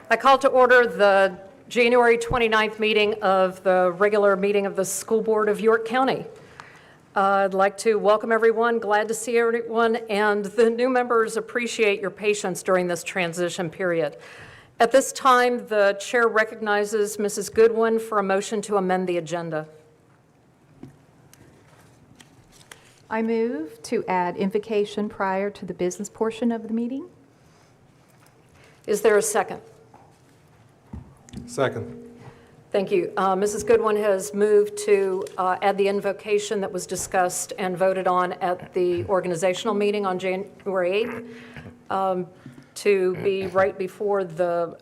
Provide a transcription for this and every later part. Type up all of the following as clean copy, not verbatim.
I call to order the January 29th meeting of the regular meeting of the School Board of York County. I'd like to welcome everyone, glad to see everyone, and the new members appreciate your patience during this transition period. At this time, the chair recognizes Mrs. Goodwin for a motion to amend the agenda. I move to add invocation prior to the business portion of the meeting. Is there a second? Second. Thank you. Mrs. Goodwin has moved to add the invocation that was discussed and voted on at the organizational meeting on January 8th to be right before the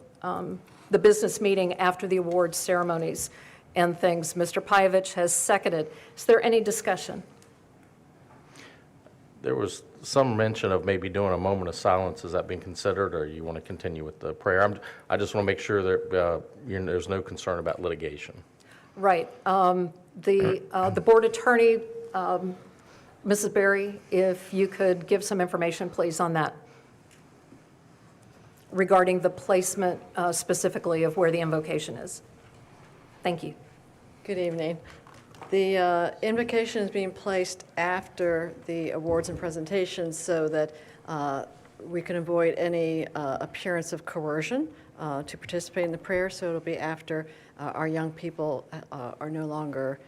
business meeting after the awards ceremonies and things. Mr. Pajevich has seconded. Is there any discussion? There was some mention of maybe doing a moment of silence. Has that been considered, or you want to continue with the prayer? I just want to make sure that there's no concern about litigation. Right. The board attorney, Mrs. Berry, if you could give some information, please, on that regarding the placement specifically of where the invocation is. Thank you. Good evening. The invocation is being placed after the awards and presentations so that we can avoid any appearance of coercion to participate in the prayer. So it'll be after our young people are no longer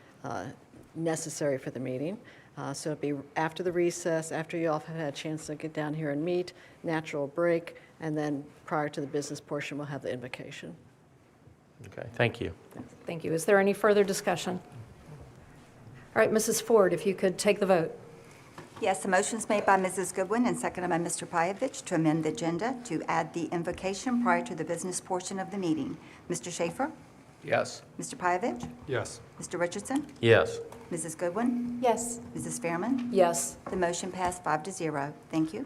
necessary for the meeting. So it'll be after the recess, after you all have had a chance to get down here and meet, natural break, and then prior to the business portion, we'll have the invocation. Okay, thank you. Thank you. Is there any further discussion? All right, Mrs. Ford, if you could take the vote. Yes, the motion is made by Mrs. Goodwin and seconded by Mr. Pajevich to amend the agenda to add the invocation prior to the business portion of the meeting. Mr. Schaefer? Yes. Mr. Pajevich? Yes. Mr. Richardson? Yes. Mrs. Goodwin? Yes. Mrs. Fairman? Yes. The motion passed 5-0. Thank you.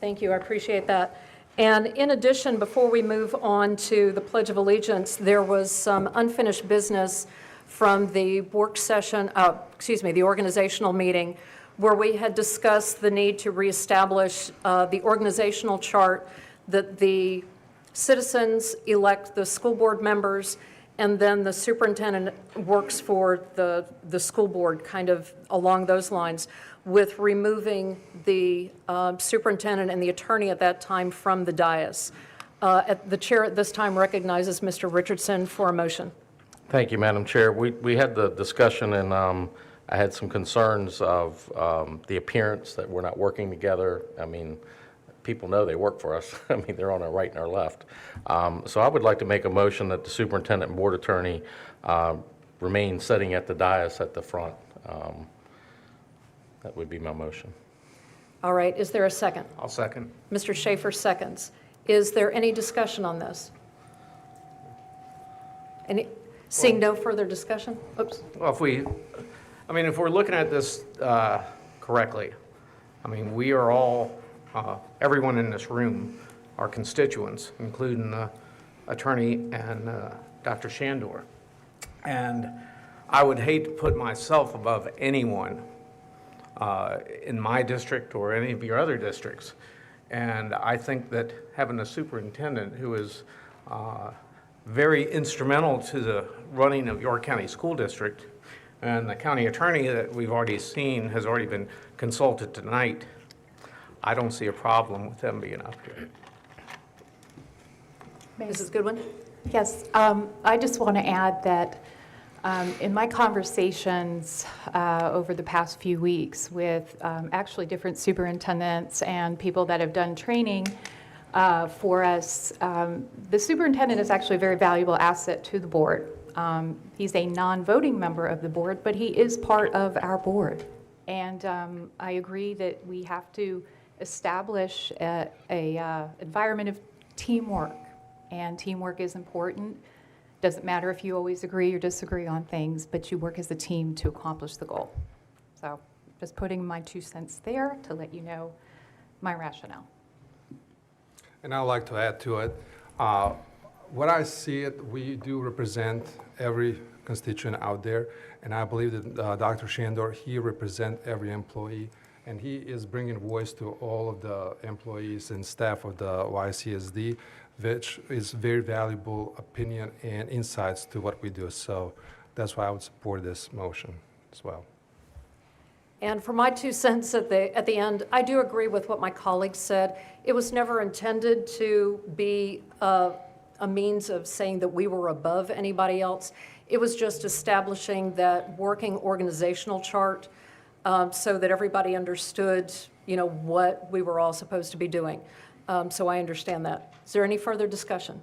Thank you. I appreciate that. And in addition, before we move on to the Pledge of Allegiance, there was some unfinished business from the work session, the organizational meeting, where we had discussed the need to reestablish the organizational chart that the citizens elect the school board members, and then the superintendent works for the school board, kind of along those lines, with removing the superintendent and the attorney at that time from the dais. The chair at this time recognizes Mr. Richardson for a motion. Thank you, Madam Chair. We had the discussion, and I had some concerns of the appearance that we're not working together. I mean, people know they work for us. I mean, they're on our right and our left. So I would like to make a motion that the superintendent and board attorney remain sitting at the dais at the front. That would be my motion. All right, is there a second? I'll second. Mr. Schaefer seconds. Is there any discussion on this? Seeing no further discussion? Oops. Well, if we're looking at this correctly, I mean, we are all, everyone in this room are constituents, including the attorney and Dr. Shandor. And I would hate to put myself above anyone in my district or any of your other districts. And I think that having a superintendent who is very instrumental to the running of York County School District, and the county attorney that we've already seen has already been consulted tonight, I don't see a problem with them being up here. Mrs. Goodwin? Yes, I just want to add that in my conversations over the past few weeks with actually different superintendents and people that have done training for us, the superintendent is actually a very valuable asset to the board. He's a non-voting member of the board, but he is part of our board. And I agree that we have to establish a environment of teamwork, and teamwork is important. Doesn't matter if you always agree or disagree on things, but you work as a team to accomplish the goal. So just putting my 2 cents there to let you know my rationale. And I'd like to add to it. What I see it, we do represent every constituent out there, and I believe that Dr. Shandor, he represents every employee and he is bringing voice to all of the employees and staff of the YCSD, which is very valuable opinion and insights to what we do. So that's why I would support this motion as well. And for my 2 cents at the end, I do agree with what my colleague said. It was never intended to be a means of saying that we were above anybody else. It was just establishing that working organizational chart so that everybody understood, what we were all supposed to be doing. So I understand that. Is there any further discussion?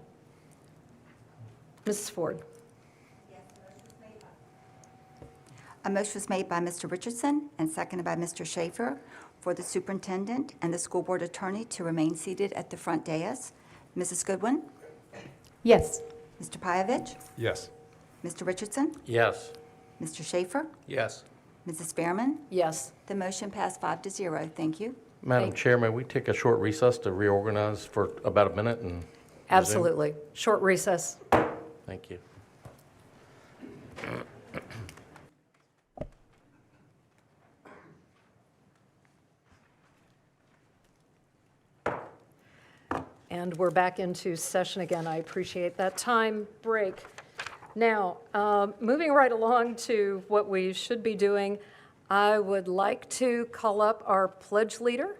Mrs. Ford? A motion was made by Mr. Richardson and seconded by Mr. Schaefer for the superintendent and the school board attorney to remain seated at the front dais. Mrs. Goodwin? Yes. Mr. Pyavich? Yes. Mr. Richardson? Yes. Mr. Schaefer? Yes. Mrs. Behrman? Yes. The motion passed 5-0. Thank you. Madam Chair, may we take a short recess to reorganize for about a minute and resume? Absolutely. Short recess. Thank you. And we're back into session again. I appreciate that time break. Now, moving right along to what we should be doing, I would like to call up our pledge leader,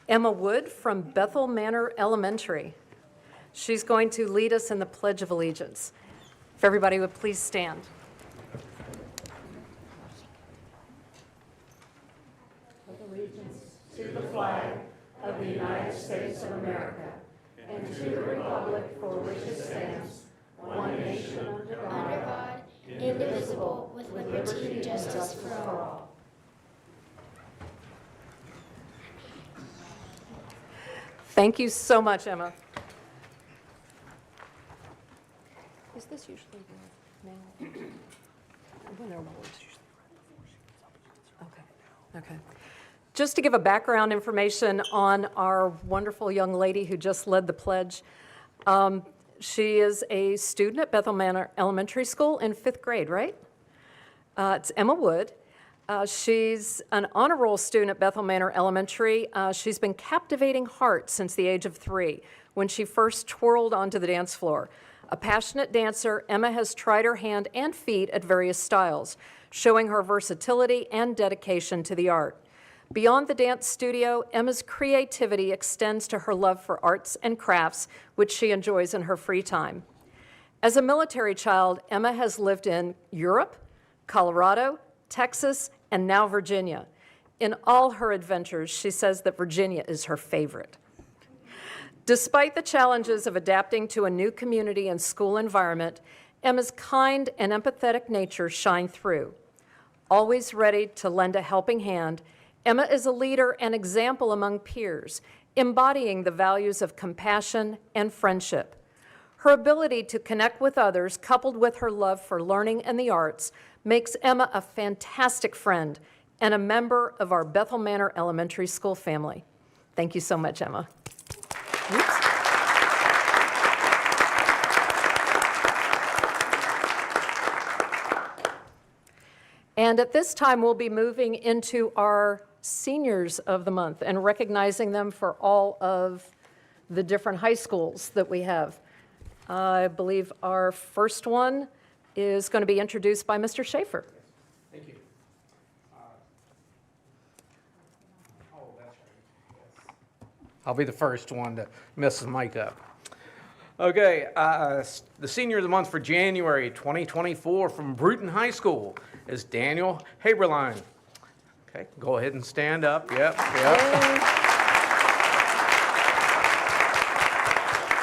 Emma Wood from Bethel Manor Elementary. She's going to lead us in the Pledge of Allegiance. If everybody would please stand. under God, indivisible, with liberty and justice for all. Thank you so much, Emma. Is this usually now? When are awards? Okay. Just to give a background information on our wonderful young lady who just led the pledge. She is a student at Bethel Manor Elementary School in 5th grade, right? It's Emma Wood. She's an honor roll student at Bethel Manor Elementary. She's been captivating hearts since the age of 3, when she first twirled onto the dance floor. A passionate dancer, Emma has tried her hand and feet at various styles, showing her versatility and dedication to the art. Beyond the dance studio, Emma's creativity extends to her love for arts and crafts, which she enjoys in her free time. As a military child, Emma has lived in Europe, Colorado, Texas, and now Virginia. In all her adventures, she says that Virginia is her favorite. Despite the challenges of adapting to a new community and school environment, Emma's kind and empathetic nature shine through. Always ready to lend a helping hand, Emma is a leader and example among peers, embodying the values of compassion and friendship. Her ability to connect with others, coupled with her love for learning and the arts, makes Emma a fantastic friend and a member of our Bethel Manor Elementary School family. Thank you so much, Emma. Oops. And at this time, we'll be moving into our seniors of the month and recognizing them for all of the different high schools that we have. I believe our first one is going to be introduced by Mr. Schaefer. Thank you. I'll be the first one to mess the mic up. Okay, the senior of the month for January 2024 from Bruton High School is Daniel Haberline. Okay, go ahead and stand up. Yep.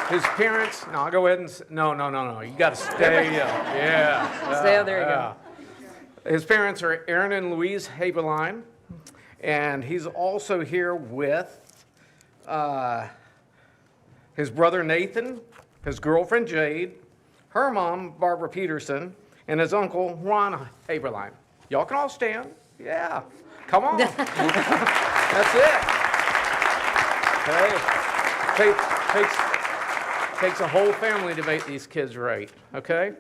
His parents, no, I'll go ahead and, no. You got to stay. Yeah. Stay, there you go. His parents are Aaron and Louise Haberline, and he's also here with his brother Nathan, his girlfriend Jade, her mom Barbara Peterson, and his uncle Ron Haberline. Y'all can all stand. Yeah. Come on. That's it. Okay. Takes a whole family to make these kids right. Okay.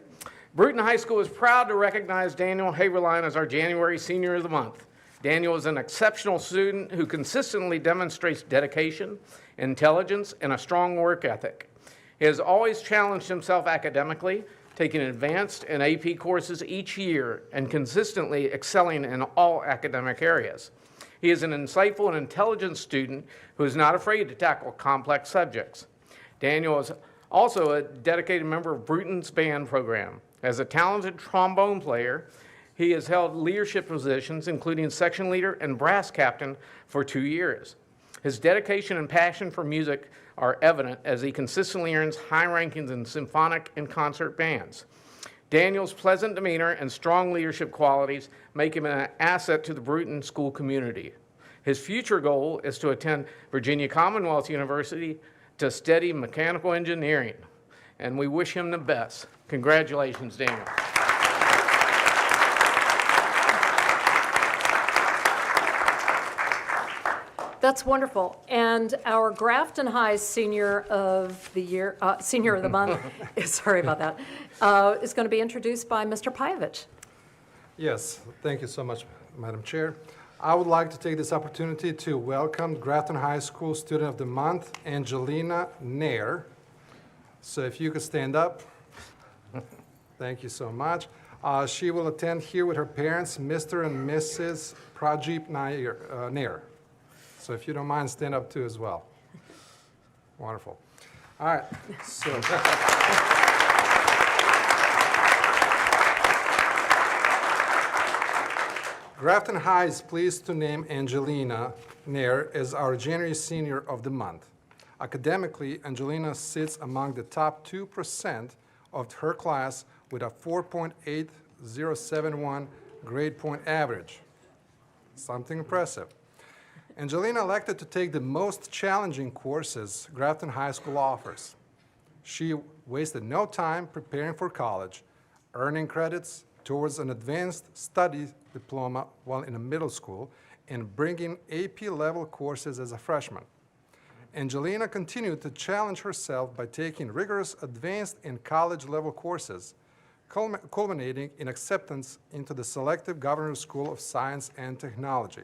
Bruton High School is proud to recognize Daniel Haberline as our January Senior of the Month. Daniel is an exceptional student who consistently demonstrates dedication, intelligence, and a strong work ethic. He has always challenged himself academically, taking advanced and AP courses each year and consistently excelling in all academic areas. He is an insightful and intelligent student who is not afraid to tackle complex subjects. Daniel is also a dedicated member of Bruton's band program. As a talented trombone player, he has held leadership positions, including section leader and brass captain, for 2 years. His dedication and passion for music are evident as he consistently earns high rankings in symphonic and concert bands. Daniel's pleasant demeanor and strong leadership qualities make him an asset to the Bruton school community. His future goal is to attend Virginia Commonwealth University to study mechanical engineering, and we wish him the best. Congratulations, Daniel. That's wonderful. And our Grafton High Senior of the Year, Senior of the Month, sorry about that, is going to be introduced by Mr. Pajevich. Yes, thank you so much, Madam Chair. I would like to take this opportunity to welcome Grafton High School Student of the Month, Angelina Nair. So if you could stand up. Thank you so much. She will attend here with her parents, Mr. and Mrs. Prajeep Nair. So if you don't mind, stand up too as well. Wonderful. All right, so. Grafton High is pleased to name Angelina Nair as our January Senior of the Month. Academically, Angelina sits among the top 2% of her class with a 4.8071 grade point average. Something impressive. Angelina elected to take the most challenging courses Grafton High School offers. She wasted no time preparing for college, earning credits towards an advanced study diploma while in a middle school, and bringing AP-level courses as a freshman. Angelina continued to challenge herself by taking rigorous advanced and college-level courses, culminating in acceptance into the selective Governor's School of Science and Technology.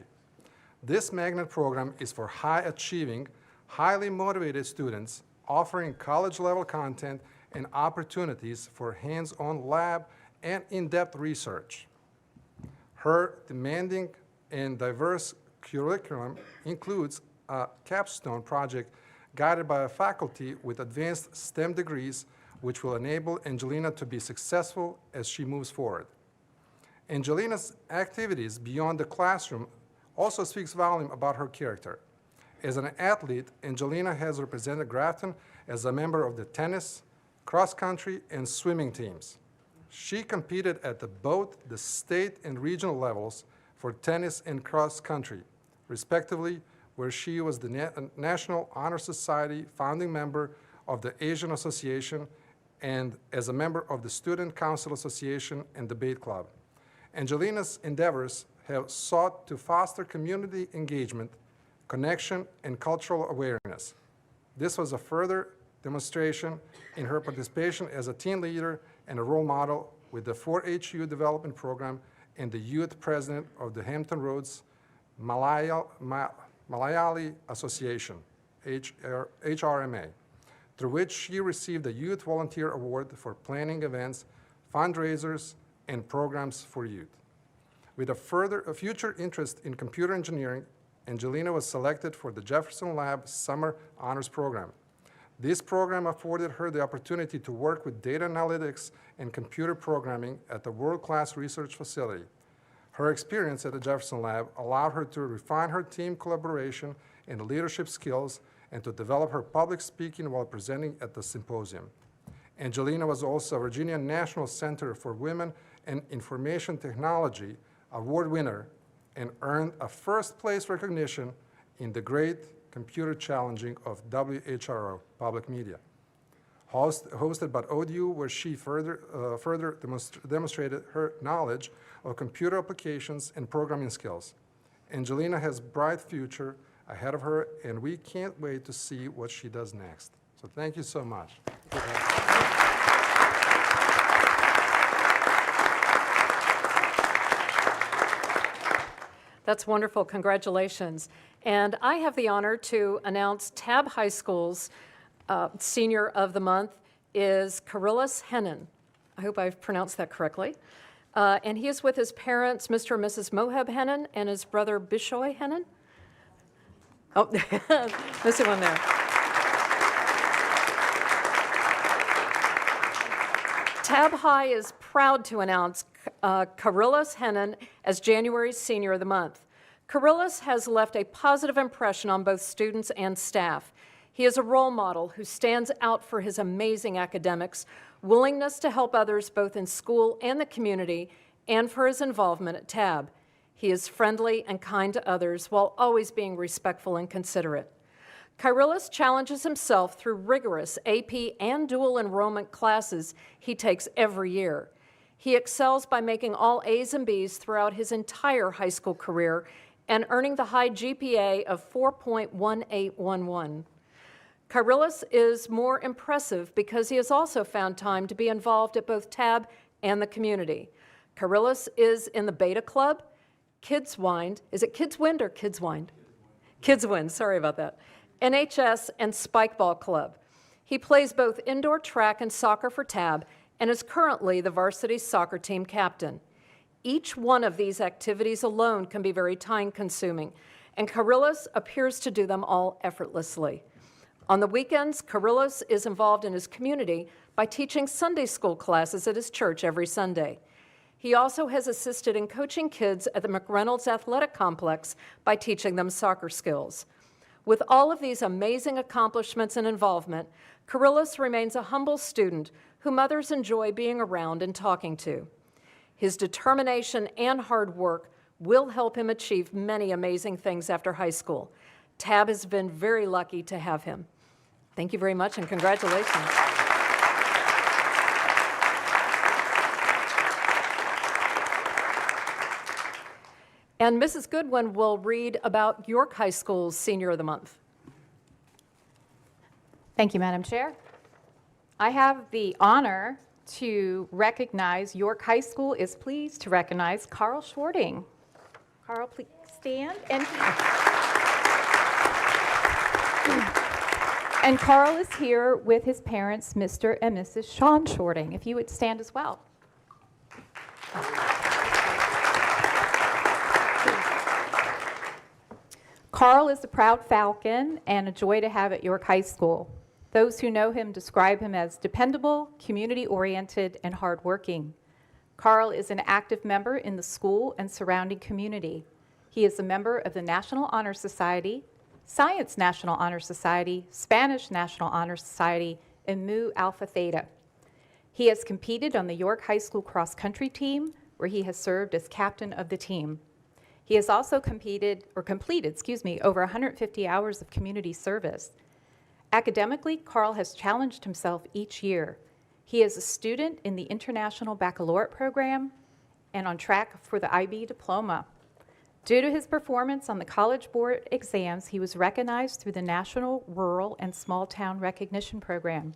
This magnet program is for high-achieving, highly motivated students, offering college-level content and opportunities for hands-on lab and in-depth research. Her demanding and diverse curriculum includes a capstone project guided by a faculty with advanced STEM degrees, which will enable Angelina to be successful as she moves forward. Angelina's activities beyond the classroom also speaks volume about her character. As an athlete, Angelina has represented Grafton as a member of the tennis, cross-country, and swimming teams. She competed at both the state and regional levels for tennis and cross-country, respectively, where she was the National Honor Society founding member of the Asian Association and as a member of the Student Council Association and Debate Club. Angelina's endeavors have sought to foster community engagement, connection, and cultural awareness. This was a further demonstration in her participation as a team leader and a role model with the 4-H Youth Development Program and the youth president of the Hampton Roads Malayali Association, HRMA, through which she received the Youth Volunteer Award for planning events, fundraisers, and programs for youth. With a future interest in computer engineering, Angelina was selected for the Jefferson Lab Summer Honors Program. This program afforded her the opportunity to work with data analytics and computer programming at the world-class research facility. Her experience at the Jefferson Lab allowed her to refine her team collaboration and leadership skills and to develop her public speaking while presenting at the symposium. Angelina was also a Virginia National Center for Women and Information Technology award winner and earned a first-place recognition in the Great Computer Challenging of WHRO, Public Media. Hosted by ODU, where she further demonstrated her knowledge of computer applications and programming skills. Angelina has a bright future ahead of her, and we can't wait to see what she does next. So thank you so much. That's wonderful. Congratulations. And I have the honor to announce Tab High School's Senior of the Month is Carillus Hennon. I hope I've pronounced that correctly. And he is with his parents, Mr. and Mrs. Moheb Hennon, and his brother Bishoy Hennon. Oh, missing one there. Tab High is proud to announce Carillus Hennon as January's Senior of the Month. Carillus has left a positive impression on both students and staff. He is a role model who stands out for his amazing academics, willingness to help others both in school and the community, and for his involvement at Tab. He is friendly and kind to others while always being respectful and considerate. Carillus challenges himself through rigorous AP and dual enrollment classes he takes every year. He excels by making all A's and B's throughout his entire high school career and earning the high GPA of 4.1811. Carillus is more impressive because he has also found time to be involved at both Tab and the community. Carillus is in the Beta Club, Kids Wind, is it Kids Wind or Kids Wind? Kids Wind, sorry about that. NHS and Spikeball Club. He plays both indoor track and soccer for Tab and is currently the varsity soccer team captain. Each one of these activities alone can be very time-consuming, and Carillus appears to do them all effortlessly. On the weekends, Carillus is involved in his community by teaching Sunday school classes at his church every Sunday. He also has assisted in coaching kids at the McReynolds Athletic Complex by teaching them soccer skills. With all of these amazing accomplishments and involvement, Carillus remains a humble student whom others enjoy being around and talking to. His determination and hard work will help him achieve many amazing things after high school. Tab has been very lucky to have him. Thank you very much and congratulations. And Mrs. Goodwin will read about York High School's Senior of the Month. Thank you, Madam Chair. I have the honor to recognize York High School is pleased to recognize Carl Schwarting. Carl, please stand. And Carl is here with his parents, Mr. and Mrs. Sean Schwarting. If you would stand as well. Carl is a proud Falcon and a joy to have at York High School. Those who know him describe him as dependable, community-oriented, and hardworking. Carl is an active member in the school and surrounding community. He is a member of the National Honor Society, Science National Honor Society, Spanish National Honor Society, and Mu Alpha Theta. He has competed on the York High School cross-country team, where he has served as captain of the team. He has also completed over 150 hours of community service. Academically, Carl has challenged himself each year. He is a student in the International Baccalaureate program and on track for the IB diploma. Due to his performance on the College Board exams, he was recognized through the National Rural and Small Town Recognition Program.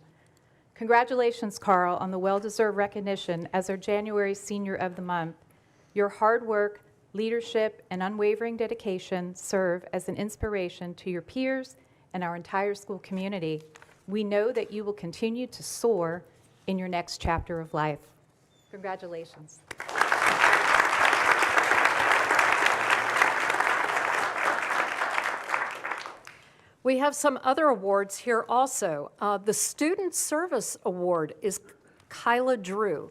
Congratulations, Carl, on the well-deserved recognition as our January Senior of the Month. Your hard work, leadership, and unwavering dedication serve as an inspiration to your peers and our entire school community. We know that you will continue to soar in your next chapter of life. Congratulations. We have some other awards here also. The Student Service Award is Kyla Drew.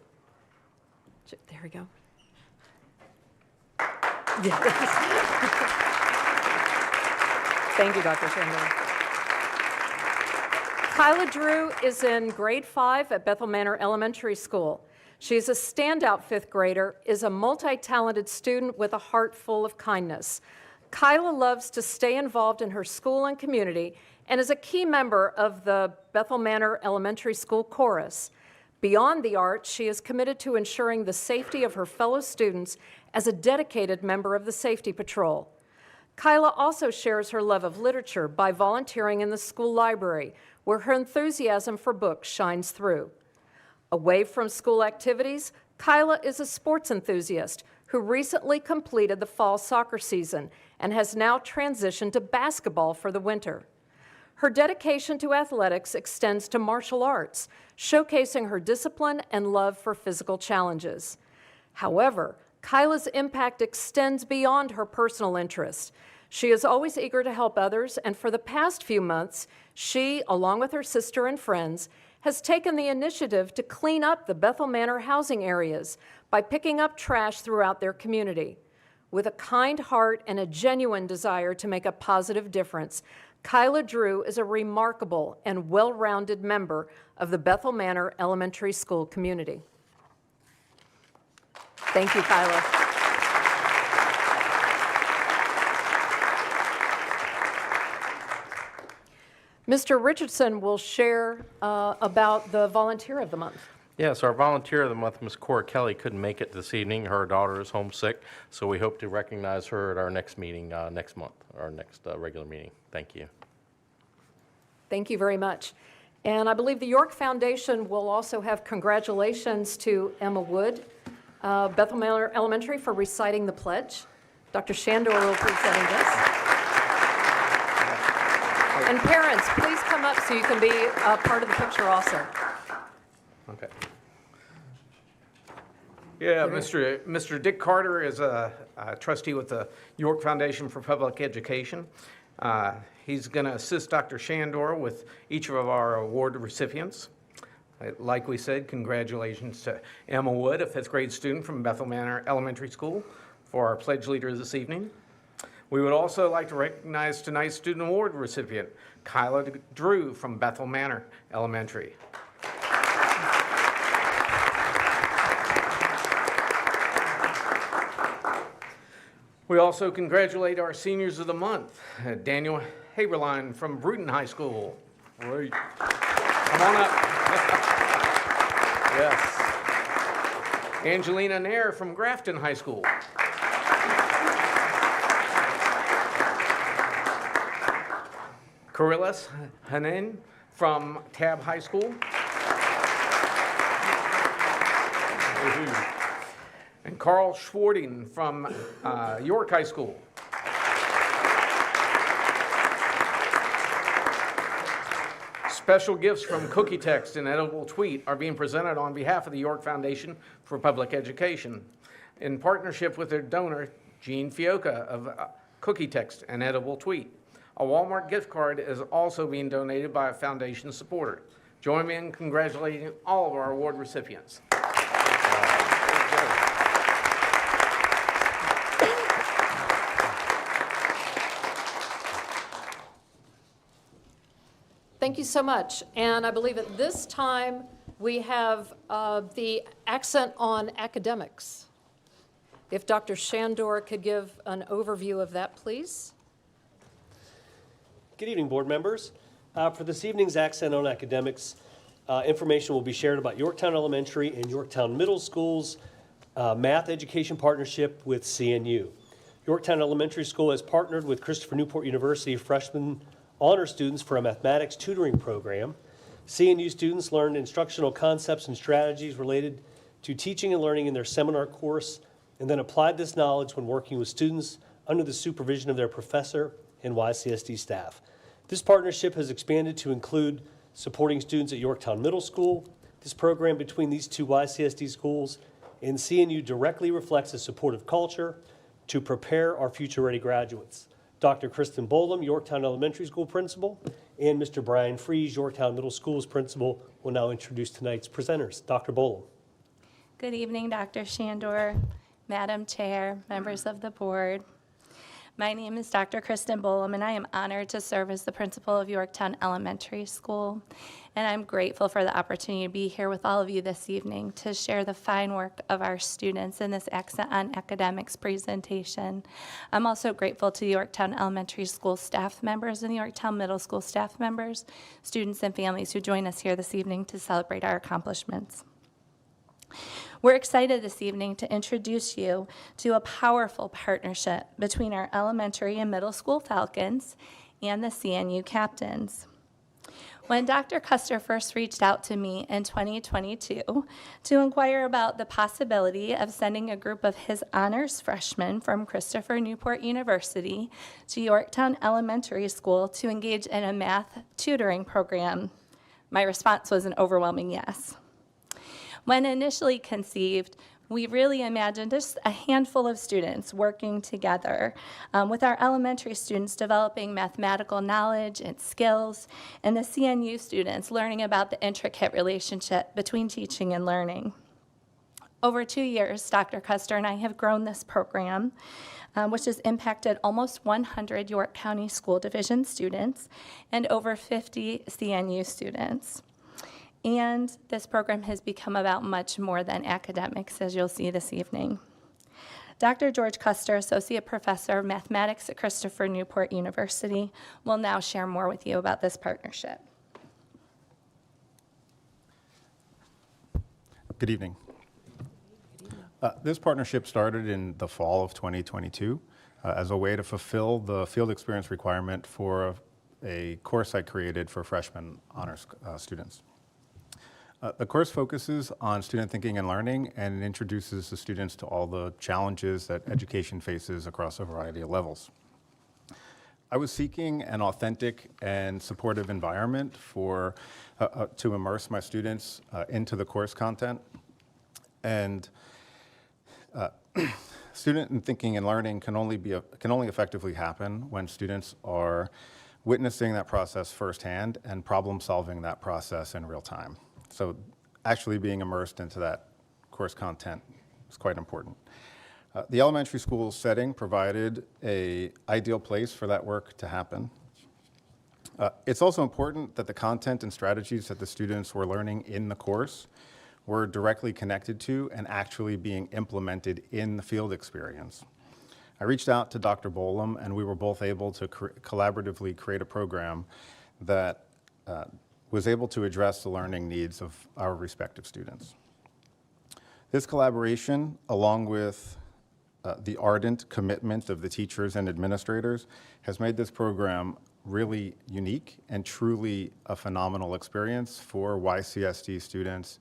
There we go. Thank you, Dr. Sandler. Kyla Drew is in grade 5 at Bethel Manor Elementary School. She's a standout fifth grader, is a multi-talented student with a heart full of kindness. Kyla loves to stay involved in her school and community and is a key member of the Bethel Manor Elementary School chorus. Beyond the arts, she is committed to ensuring the safety of her fellow students as a dedicated member of the Safety Patrol. Kyla also shares her love of literature by volunteering in the school library, where her enthusiasm for books shines through. Away from school activities, Kyla is a sports enthusiast who recently completed the fall soccer season and has now transitioned to basketball for the winter. Her dedication to athletics extends to martial arts, showcasing her discipline and love for physical challenges. However, Kyla's impact extends beyond her personal interests. She is always eager to help others, and for the past few months, she, along with her sister and friends, has taken the initiative to clean up the Bethel Manor housing areas by picking up trash throughout their community. With a kind heart and a genuine desire to make a positive difference, Kyla Drew is a remarkable and well-rounded member of the Bethel Manor Elementary School community. Thank you, Kyla. Mr. Richardson will share about the Volunteer of the Month. Yes, our Volunteer of the Month, Ms. Cora Kelly, couldn't make it this evening. Her daughter is homesick, so we hope to recognize her at our next meeting next month, our next regular meeting. Thank you. Thank you very much. And I believe the York Foundation will also have congratulations to Emma Wood, Bethel Manor Elementary, for reciting the pledge. Dr. Shandor will be presenting this. And parents, please come up so you can be a part of the picture also. Okay. Yeah, Mr. Dick Carter is a trustee with the York Foundation for Public Education. He's going to assist Dr. Shandor with each of our award recipients. Like we said, congratulations to Emma Wood, a fifth grade student from Bethel Manor Elementary School, for our pledge leader this evening. We would also like to recognize tonight's student award recipient, Kyla Drew from Bethel Manor Elementary. We also congratulate our seniors of the month, Daniel Haberline from Bruton High School. Right. Come on up. Yes. Angelina Nair from Grafton High School. Carillas Hanen from Tab High School. And Carl Schwarting from York High School. Special gifts from Cookie Text and Edible Tweet are being presented on behalf of the York Foundation for Public Education in partnership with their donor, Jean Fioca of Cookie Text and Edible Tweet. A Walmart gift card is also being donated by a foundation supporter. Join me in congratulating all of our award recipients. Thank you so much. And I believe at this time we have the accent on academics. If Dr. Shandor could give an overview of that, please. Good evening, board members. For this evening's accent on academics, information will be shared about Yorktown Elementary and Yorktown Middle School's math education partnership with CNU. Yorktown Elementary School has partnered with Christopher Newport University freshman honor students for a mathematics tutoring program. CNU students learned instructional concepts and strategies related to teaching and learning in their seminar course, and then applied this knowledge when working with students under the supervision of their professor and YCSD staff. This partnership has expanded to include supporting students at Yorktown Middle School. This program between these two YCSD schools and CNU directly reflects a supportive culture to prepare our future-ready graduates. Dr. Kristen Bolam, Yorktown Elementary School Principal, and Mr. Brian Fries, Yorktown Middle School's Principal, will now introduce tonight's presenters. Dr. Bolam. Good evening, Dr. Shandor, Madam Chair, members of the board. My name is Dr. Kristen Bolam, and I am honored to serve as the principal of Yorktown Elementary School. And I'm grateful for the opportunity to be here with all of you this evening to share the fine work of our students in this Accent on Academics presentation. I'm also grateful to the Yorktown Elementary School staff members and the Yorktown Middle School staff members, students and families who join us here this evening to celebrate our accomplishments. We're excited this evening to introduce you to a powerful partnership between our elementary and middle school Falcons and the CNU captains. When Dr. Custer first reached out to me in 2022 to inquire about the possibility of sending a group of his honors freshmen from Christopher Newport University to Yorktown Elementary School to engage in a math tutoring program, my response was an overwhelming yes. When initially conceived, we really imagined just a handful of students working together with our elementary students developing mathematical knowledge and skills, and the CNU students learning about the intricate relationship between teaching and learning. Over 2 years, Dr. Custer and I have grown this program, which has impacted almost 100 York County School Division students and over 50 CNU students. And this program has become about much more than academics, as you'll see this evening. Dr. George Custer, Associate Professor of Mathematics at Christopher Newport University, will now share more with you about this partnership. Good evening. This partnership started in the fall of 2022 as a way to fulfill the field experience requirement for a course I created for freshman honors students. The course focuses on student thinking and learning and introduces the students to all the challenges that education faces across a variety of levels. I was seeking an authentic and supportive environment for to immerse my students into the course content. And student thinking and learning can only effectively happen when students are witnessing that process firsthand and problem solving that process in real time. So actually being immersed into that course content is quite important. The elementary school setting provided an ideal place for that work to happen. It's also important that the content and strategies that the students were learning in the course were directly connected to and actually being implemented in the field experience. I reached out to Dr. Bolam, and we were both able to collaboratively create a program that was able to address the learning needs of our respective students. This collaboration, along with the ardent commitment of the teachers and administrators, has made this program really unique and truly a phenomenal experience for YCSD students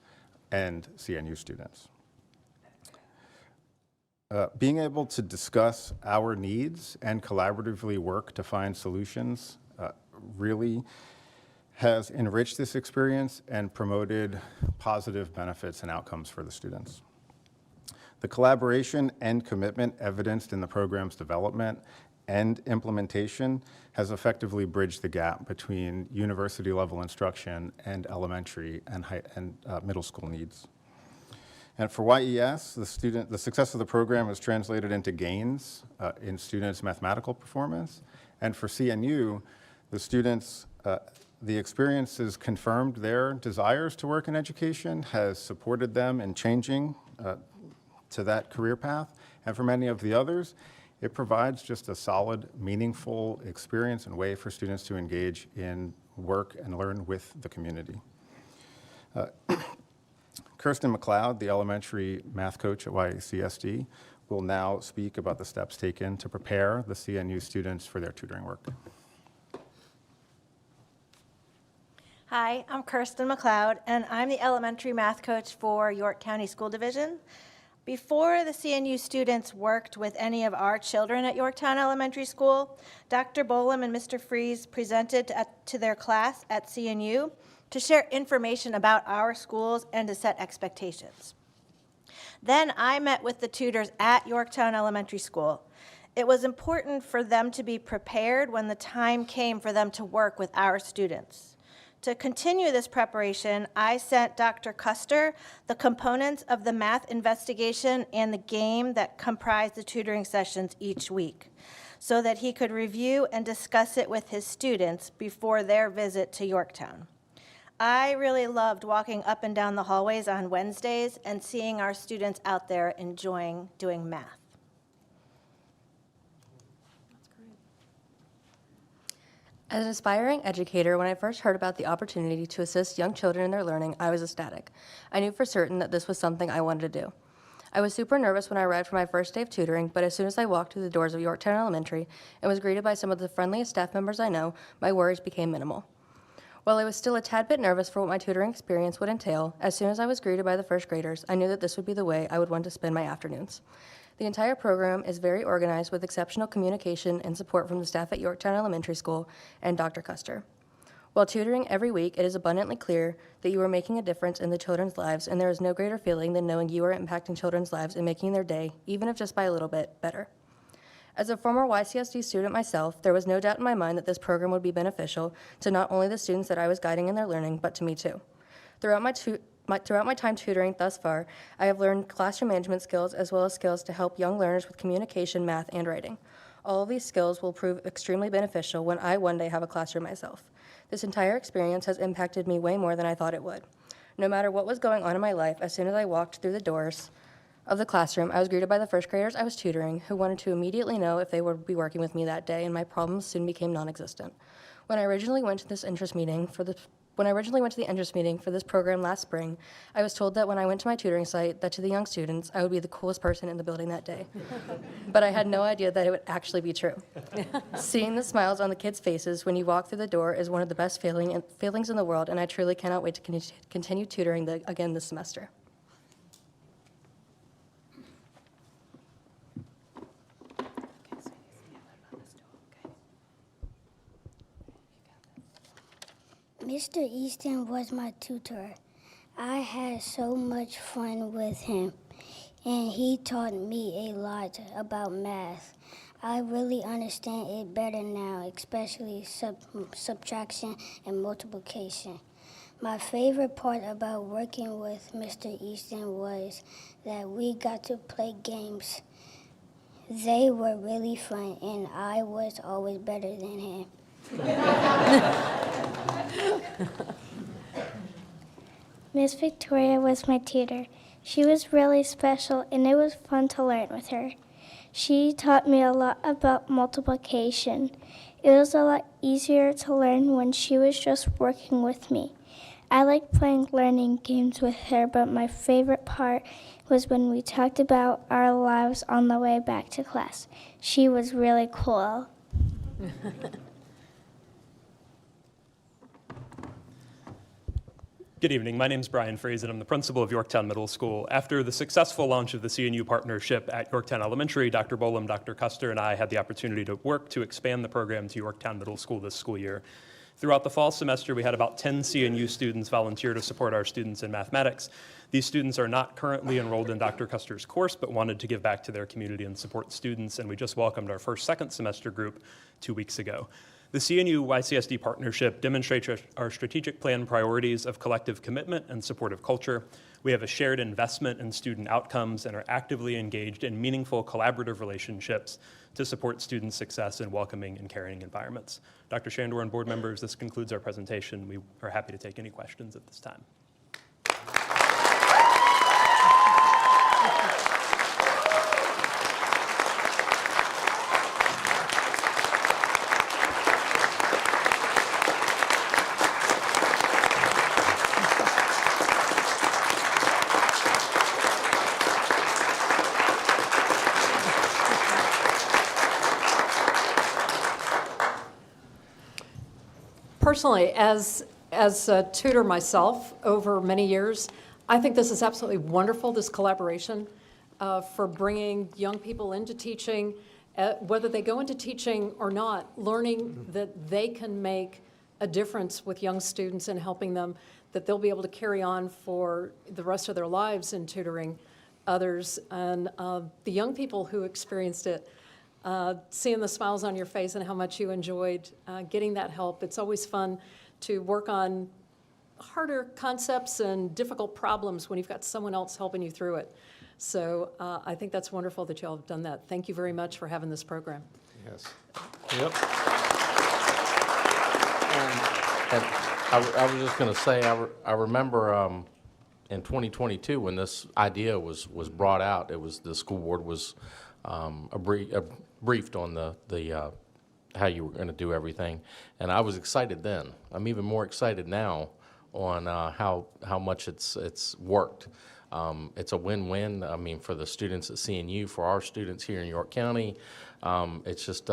and CNU students. Being able to discuss our needs and collaboratively work to find solutions really has enriched this experience and promoted positive benefits and outcomes for the students. The collaboration and commitment evidenced in the program's development and implementation has effectively bridged the gap between university-level instruction and elementary and middle school needs. And for YES, the success of the program is translated into gains in students' mathematical performance. And for CNU, the students, the experience has confirmed their desires to work in education, has supported them in changing to that career path. And for many of the others, it provides just a solid, meaningful experience and way for students to engage in work and learn with the community. Kirsten McLeod, the elementary math coach at YCSD, will now speak about the steps taken to prepare the CNU students for their tutoring work. Hi, I'm Kirsten McLeod, and I'm the elementary math coach for York County School Division. Before the CNU students worked with any of our children at Yorktown Elementary School, Dr. Bolam and Mr. Fries presented to their class at CNU to share information about our schools and to set expectations. Then I met with the tutors at Yorktown Elementary School. It was important for them to be prepared when the time came for them to work with our students. To continue this preparation, I sent Dr. Custer the components of the math investigation and the game that comprise the tutoring sessions each week, so that he could review and discuss it with his students before their visit to Yorktown. I really loved walking up and down the hallways on Wednesdays and seeing our students out there enjoying doing math. As an aspiring educator, when I first heard about the opportunity to assist young children in their learning, I was ecstatic. I knew for certain that this was something I wanted to do. I was super nervous when I arrived for my first day of tutoring, but as soon as I walked through the doors of Yorktown Elementary and was greeted by some of the friendliest staff members I know, my worries became minimal. While I was still a tad bit nervous for what my tutoring experience would entail, as soon as I was greeted by the first graders, I knew that this would be the way I would want to spend my afternoons. The entire program is very organized with exceptional communication and support from the staff at Yorktown Elementary School and Dr. Custer. While tutoring every week, it is abundantly clear that you are making a difference in the children's lives, and there is no greater feeling than knowing you are impacting children's lives and making their day, even if just by a little bit, better. As a former YCSD student myself, there was no doubt in my mind that this program would be beneficial to not only the students that I was guiding in their learning, but to me too. Throughout my time tutoring thus far, I have learned classroom management skills as well as skills to help young learners with communication, math, and writing. All of these skills will prove extremely beneficial when I one day have a classroom myself. This entire experience has impacted me way more than I thought it would. No matter what was going on in my life, as soon as I walked through the doors of the classroom, I was greeted by the first graders I was tutoring who wanted to immediately know if they would be working with me that day, and my problems soon became non-existent. When I originally went to the interest meeting for this program last spring, I was told that when I went to my tutoring site, that to the young students, I would be the coolest person in the building that day. But I had no idea that it would actually be true. Seeing the smiles on the kids' faces when you walk through the door is one of the best feelings in the world, and I truly cannot wait to continue tutoring again this semester. Mr. Easton was my tutor. I had so much fun with him, and he taught me a lot about math. I really understand it better now, especially subtraction and multiplication. My favorite part about working with Mr. Easton was that we got to play games. They were really fun, and I was always better than him. Miss Victoria was my tutor. She was really special, and it was fun to learn with her. She taught me a lot about multiplication. It was a lot easier to learn when she was just working with me. I liked playing learning games with her, but my favorite part was when we talked about our lives on the way back to class. She was really cool. Good evening. My name is Brian Fraser. I'm the principal of Yorktown Middle School. After the successful launch of the CNU partnership at Yorktown Elementary, Dr. Bolam, Dr. Custer, and I had the opportunity to work to expand the program to Yorktown Middle School this school year. Throughout the fall semester, we had about 10 CNU students volunteer to support our students in mathematics. These students are not currently enrolled in Dr. Custer's course, but wanted to give back to their community and support students, and we just welcomed our first second semester group 2 weeks ago. The CNU-YCSD partnership demonstrates our strategic plan priorities of collective commitment and supportive culture. We have a shared investment in student outcomes and are actively engaged in meaningful collaborative relationships to support student success in welcoming and caring environments. Dr. Shandor and board members, this concludes our presentation. We are happy to take any questions at this time. Personally, as a tutor myself over many years, I think this is absolutely wonderful, this collaboration for bringing young people into teaching, whether they go into teaching or not, learning that they can make a difference with young students and helping them, that they'll be able to carry on for the rest of their lives in tutoring others. And the young people who experienced it, seeing the smiles on your face and how much you enjoyed getting that help. It's always fun to work on harder concepts and difficult problems when you've got someone else helping you through it. So I think that's wonderful that you all have done that. Thank you very much for having this program. Yes. Yep. And I was just going to say, I remember in 2022 when this idea was brought out, it was the school board was briefed on the how you were going to do everything, and I was excited then. I'm even more excited now on how much it's worked. It's a win-win. I mean, for the students at CNU, for our students here in York County, it's just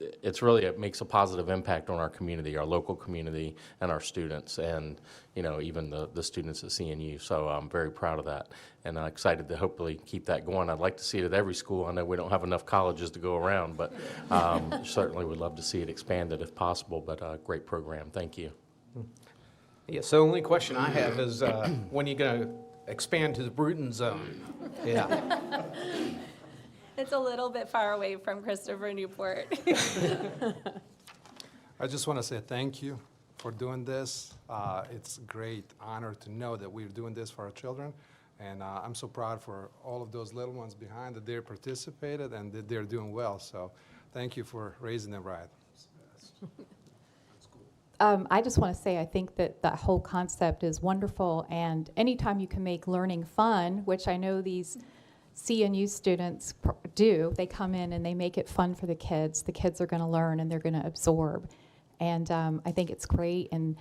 it makes a positive impact on our community, our local community, and our students, and even the students at CNU. So I'm very proud of that, and I'm excited to hopefully keep that going. I'd like to see it at every school. I know we don't have enough colleges to go around, but certainly would love to see it expanded if possible. But great program. Thank you. Yes, the only question I have is when are you going to expand to the Bruton zone? Yeah. It's a little bit far away from Christopher Newport. I just want to say thank you for doing this. It's a great honor to know that we're doing this for our children. And I'm so proud for all of those little ones behind that they participated and that they're doing well. So thank you for raising them right. I just want to say I think that the whole concept is wonderful, and anytime you can make learning fun, which I know these CNU students do, they come in and they make it fun for the kids. The kids are going to learn and they're going to absorb. And I think it's great and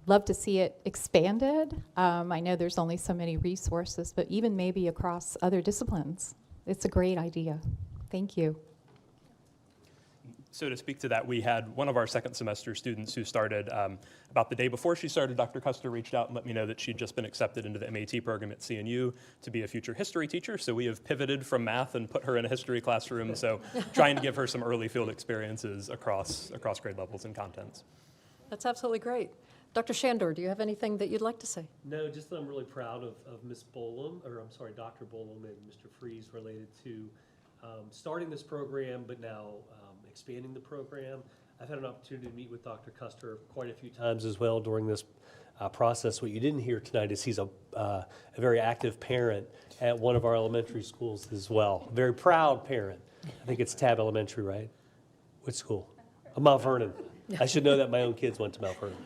love to see it expanded. I know there's only so many resources, but even maybe across other disciplines. It's a great idea. Thank you. So to speak to that, we had one of our second semester students who started about the day before she started. Dr. Custer reached out and let me know that she'd just been accepted into the MAT program at CNU to be a future history teacher. So we have pivoted from math and put her in a history classroom. So trying to give her some early field experiences across grade levels and contents. That's absolutely great. Dr. Shandor, do you have anything that you'd like to say? No, just that I'm really proud of Ms. Bolam, or I'm sorry, Dr. Bolam and Mr. Freeze related to starting this program, but now expanding the program. I've had an opportunity to meet with Dr. Custer quite a few times as well during this process. What you didn't hear tonight is he's a very active parent at one of our elementary schools as well. A very proud parent. I think it's Tab Elementary, right? Which school? Mount Vernon. I should know that my own kids went to Mount Vernon.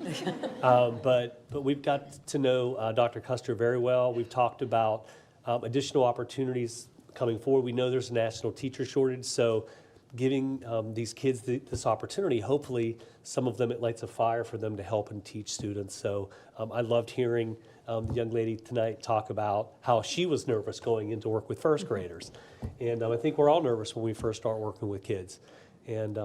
But we've got to know Dr. Custer very well. We've talked about additional opportunities coming forward. We know there's a national teacher shortage, so giving these kids this opportunity, hopefully some of them it lights a fire for them to help and teach students. So I loved hearing the young lady tonight talk about how she was nervous going into work with first graders. And I think we're all nervous when we first start working with kids. And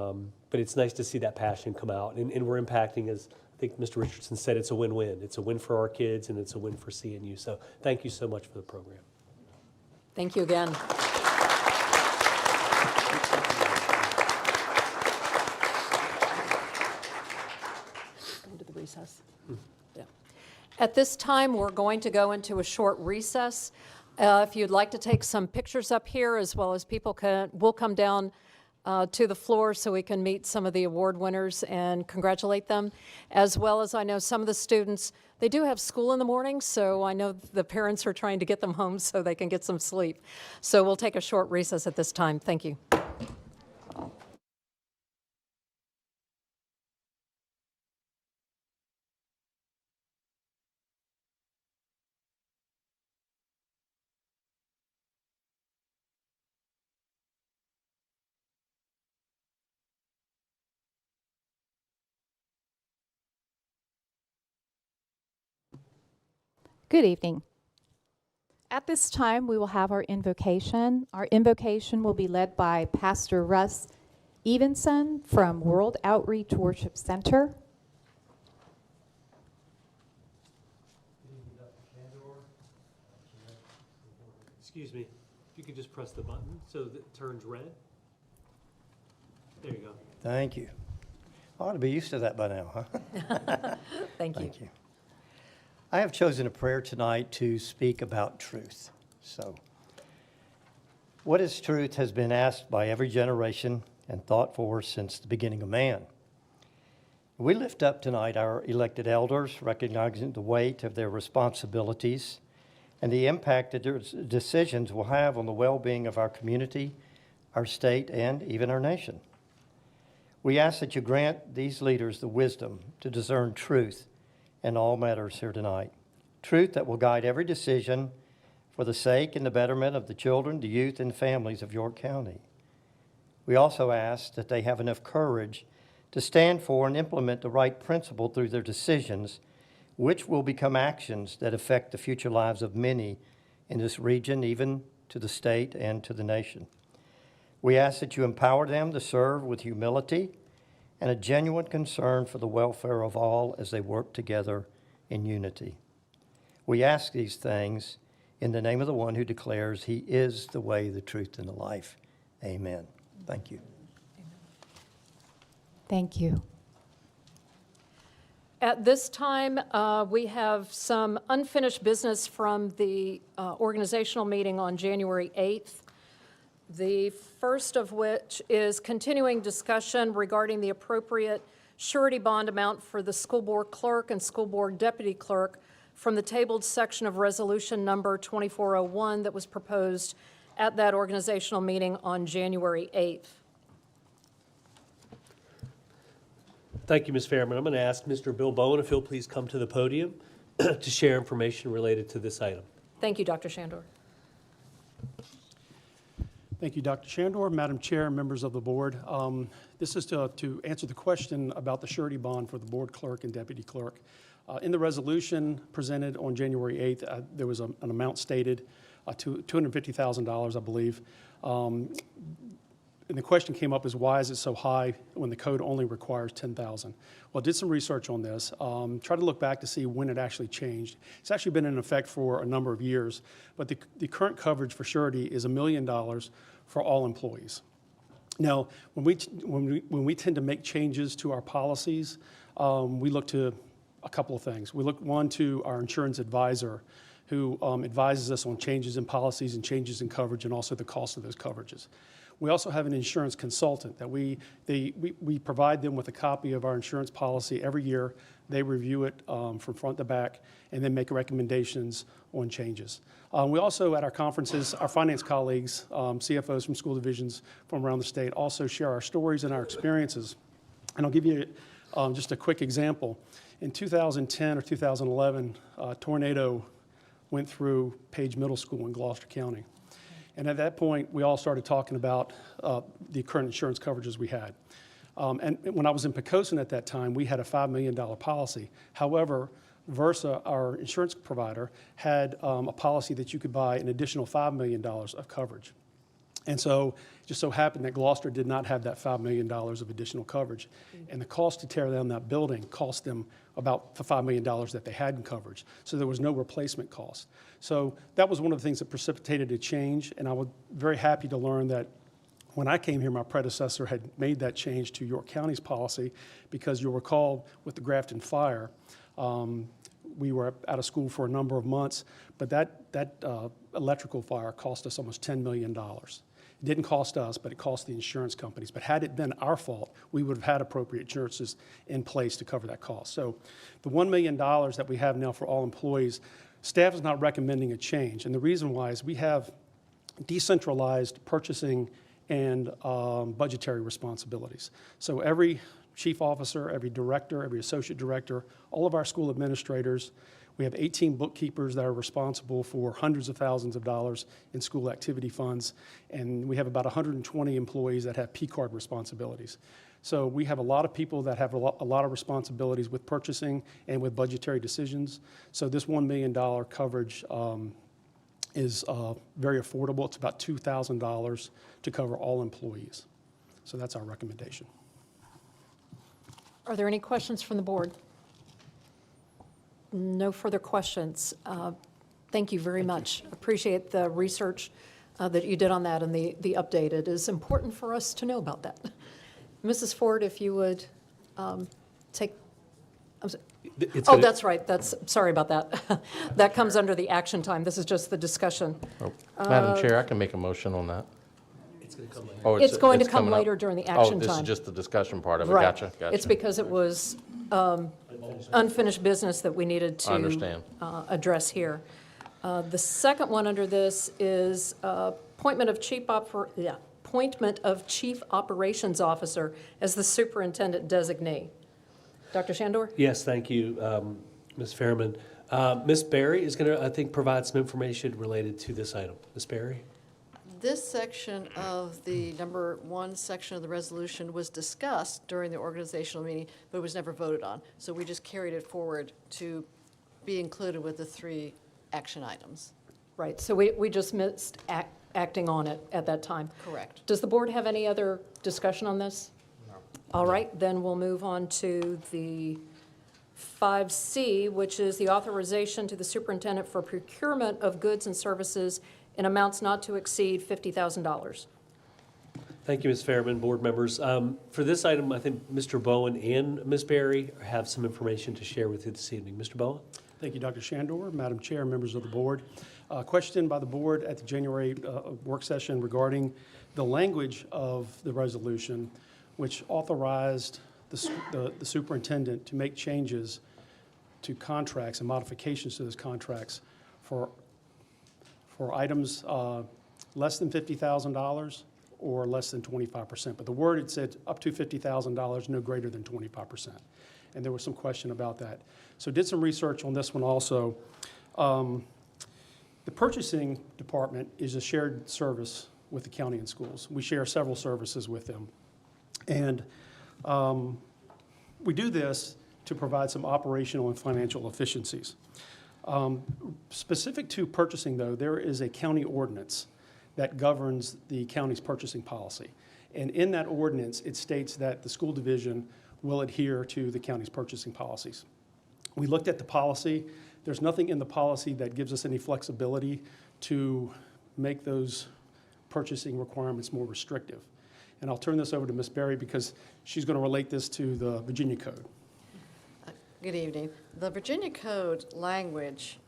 but it's nice to see that passion come out. And we're impacting, as I think Mr. Richardson said, it's a win-win. It's a win for our kids and it's a win for CNU. So thank you so much for the program. Thank you again. Go to the recess. Yeah. At this time, we're going to go into a short recess. If you'd like to take some pictures up here, as well as people will come down to the floor so we can meet some of the award winners and congratulate them, as well as I know some of the students, they do have school in the morning, so I know the parents are trying to get them home so they can get some sleep. So we'll take a short recess at this time. Thank you. Good evening. At this time, we will have our invocation. Our invocation will be led by Pastor Russ Evenson from World Outreach Worship Center. Excuse me, if you could just press the button so that it turns red. There you go. Thank you. I ought to be used to that by now, huh? Thank you. Thank you. I have chosen a prayer tonight to speak about truth. So, what is truth has been asked by every generation and thought for since the beginning of man. We lift up tonight our elected elders, recognizing the weight of their responsibilities and the impact that their decisions will have on the well-being of our community, our state, and even our nation. We ask that you grant these leaders the wisdom to discern truth in all matters here tonight. Truth that will guide every decision for the sake and the betterment of the children, the youth, and families of York County. We also ask that they have enough courage to stand for and implement the right principle through their decisions, which will become actions that affect the future lives of many in this region, even to the state and to the nation. We ask that you empower them to serve with humility and a genuine concern for the welfare of all as they work together in unity. We ask these things in the name of the one who declares he is the way, the truth, and the life. Amen. Thank you. Thank you. At this time, we have some unfinished business from the organizational meeting on January 8th. The first of which is continuing discussion regarding the appropriate surety bond amount for the school board clerk and school board deputy clerk from the tabled section of resolution number 2401 that was proposed at that organizational meeting on January 8th. Thank you, Ms. Fairman. I'm going to ask Mr. Bill Bowen if he'll please come to the podium to share information related to this item. Thank you, Dr. Shandor. Thank you, Dr. Shandor, Madam Chair, and members of the board. This is to answer the question about the surety bond for the board clerk and deputy clerk. In the resolution presented on January 8th, there was an amount stated, $250,000, I believe. And the question came up is, why is it so high when the code only requires $10,000? Well, I did some research on this, tried to look back to see when it actually changed. It's actually been in effect for a number of years, but the current coverage for surety is $1 million for all employees. Now, when we tend to make changes to our policies, we look to a couple of things. We look, one, to our insurance advisor, who advises us on changes in policies and changes in coverage and also the cost of those coverages. We also have an insurance consultant that we provide them with a copy of our insurance policy every year. They review it from front to back and then make recommendations on changes. We also, at our conferences, our finance colleagues, CFOs from school divisions from around the state, also share our stories and our experiences. And I'll give you just a quick example. In 2010 or 2011, a tornado went through Page Middle School in Gloucester County. And at that point, we all started talking about the current insurance coverages we had. And when I was in Poquoson at that time, we had a $5 million policy. However, Versa, our insurance provider, had a policy that you could buy an additional $5 million of coverage. And so it just so happened that Gloucester did not have that $5 million of additional coverage. And the cost to tear down that building cost them about the $5 million that they had in coverage. So there was no replacement cost. So that was one of the things that precipitated a change. And I was very happy to learn that when I came here, my predecessor had made that change to York County's policy, because you'll recall with the Grafton fire, we were out of school for a number of months, but that electrical fire cost us almost $10 million. It didn't cost us, but it cost the insurance companies. But had it been our fault, we would have had appropriate insurances in place to cover that cost. So the $1 million that we have now for all employees, staff is not recommending a change. And the reason why is we have decentralized purchasing and budgetary responsibilities. So every chief officer, every director, every associate director, all of our school administrators, we have 18 bookkeepers that are responsible for hundreds of thousands of dollars in school activity funds, and we have about 120 employees that have P-card responsibilities. So we have a lot of people that have a lot of responsibilities with purchasing and with budgetary decisions. So this $1 million coverage is very affordable. It's about $2,000 to cover all employees. So that's our recommendation. Are there any questions from the board? No further questions. Thank you very much. Appreciate the research that you did on that and the update. It is important for us to know about that. Mrs. Ford, if you would take, oh, that's right. Sorry about that. That comes under the action time. This is just the discussion. Oh, Madam Chair, I can make a motion on that. It's going to come later. Oh, It's going to come coming up. later during the action Oh, this time. is just the discussion part of it. Right. Gotcha. It's because it was unfinished business that we needed I understand. to address here. The second one under this is appointment of chief operations officer as the superintendent designee. Dr. Shandor? Yes, thank you, Ms. Fairman. Ms. Berry is going to, I think, provide some information related to this item. Ms. Berry? This section of the number 1 section of the resolution was discussed during the organizational meeting, but it was never voted on. So we just carried it forward to be included with the 3 action items. Right, so we just missed acting on it at that time. Correct. Does the board have any other discussion on this? No. All right, then we'll move on to the 5C, which is the authorization to the superintendent for procurement of goods and services in amounts not to exceed $50,000. Thank you, Ms. Fairman, board members. For this item, I think Mr. Bowen and Ms. Berry have some information to share with you this evening. Mr. Bowen? Thank you, Dr. Shandor, Madam Chair, members of the board. Question by the board at the January work session regarding the language of the resolution, which authorized the superintendent to make changes to contracts and modifications to those contracts for items less than $50,000 or less than 25%. But the word, it said up to $50,000, no greater than 25%. And there was some question about that. So did some research on this one also. The purchasing department is a shared service with the county and schools. We share several services with them. And we do this to provide some operational and financial efficiencies. Specific to purchasing, though, there is a county ordinance that governs the county's purchasing policy. And in that ordinance, it states that the school division will adhere to the county's purchasing policies. We looked at the policy. There's nothing in the policy that gives us any flexibility to make those purchasing requirements more restrictive. And I'll turn this over to Ms. Berry because she's going to relate this to the Virginia Code. Good evening. The Virginia Code language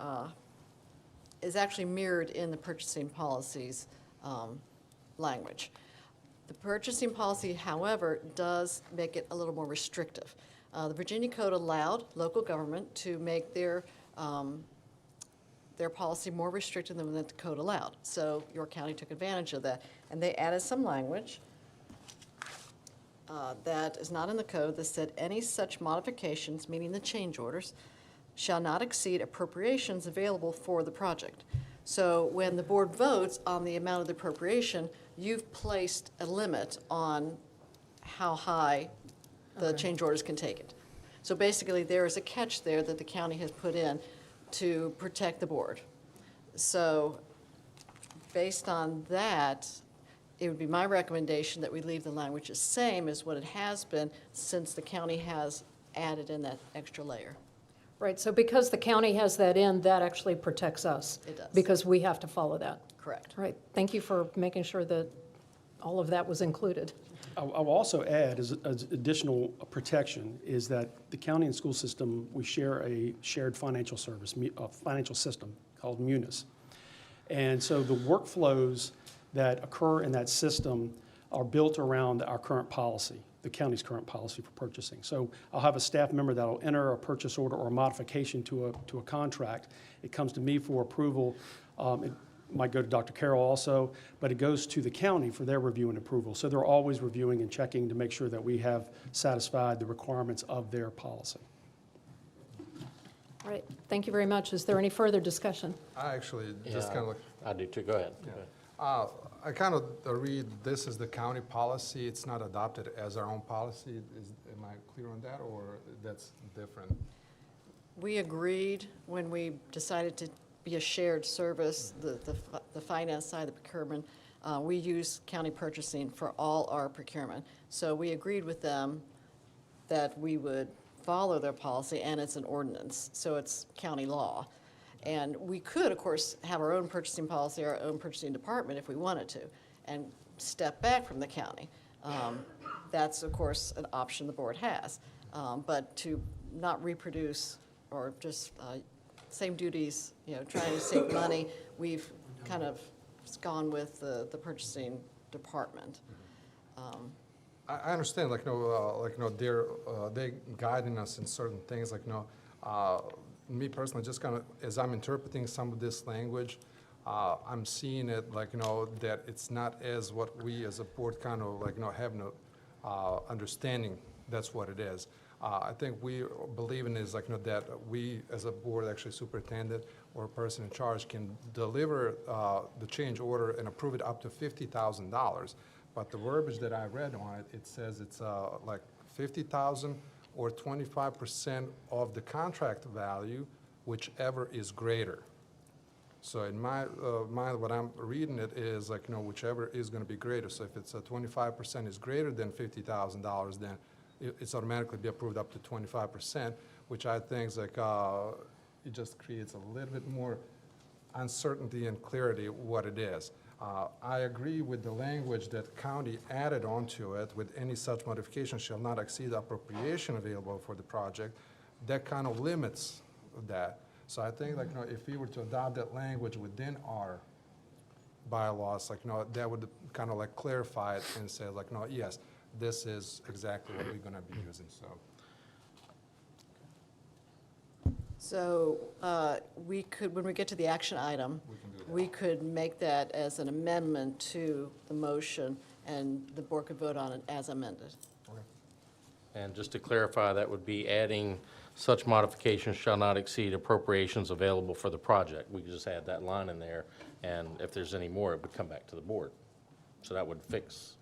is actually mirrored in the purchasing policies language. The purchasing policy, however, does make it a little more restrictive. The Virginia Code allowed local government to make their policy more restrictive than the code allowed. So York County took advantage of that, and they added some language that is not in the code that said any such modifications, meaning the change orders, shall not exceed appropriations available for the project. So when the board votes on the amount of the appropriation, you've placed a limit on how high the change orders can take it. So basically, there is a catch there that the county has put in to protect the board. So based on that, it would be my recommendation that we leave the language the same as what it has been since the county has added in that extra layer. Right, so because the county has that in, that actually protects us. It does. Because we have to follow that. Correct. Right, thank you for making sure that all of that was included. I'll also add, as additional protection, is that the county and school system, we share a shared financial service, a financial system called Munis. And so the workflows that occur in that system are built around our current policy, the county's current policy for purchasing. So I'll have a staff member that will enter a purchase order or a modification to a contract. It comes to me for approval. It might go to Dr. Carroll also, but it goes to the county for their review and approval. So they're always reviewing and checking to make sure that we have satisfied the requirements of their policy. All right, thank you very much. Is there any further discussion? I actually just kind of like. I do too. Go ahead. Yeah. I kind of read this as the county policy. It's not adopted as our own policy. Am I clear on that, or that's different? We agreed when we decided to be a shared service, the finance side, the procurement, we use county purchasing for all our procurement. So we agreed with them that we would follow their policy, and it's an ordinance, so it's county law. And we could, of course, have our own purchasing policy, our own purchasing department if we wanted to, and step back from the county. That's, of course, an option the board has. But to not reproduce or just same duties, trying to save money, we've kind of gone with the purchasing department. I understand, they're guiding us in certain things, me personally, just kind of, as I'm interpreting some of this language, I'm seeing it that it's not as what we as a board kind of have no understanding that's what it is. I think we believe in is that we as a board, actually superintendent or a person in charge, can deliver the change order and approve it up to $50,000. But the verbiage that I read on it, it says it's like $50,000 or 25% of the contract value, whichever is greater. So in my mind, what I'm reading it is like, whichever is going to be greater. So if it's a 25% is greater than $50,000, then it's automatically be approved up to 25%, which I think is like, it just creates a little bit more uncertainty and clarity what it is. I agree with the language that county added onto it with any such modification shall not exceed the appropriation available for the project. That kind of limits that. So I think like, if we were to adopt that language within our bylaws, like, that would kind of like clarify it and say like, yes, this is exactly what we're gonna be using, so. So we could, when we get to the action item, we could make that as an amendment to the motion, and the board could vote on it as amended. And just to clarify, that would be adding such modifications shall not exceed appropriations available for the project. We could just add that line in there, and if there's any more, it would come back to the board. So that would fix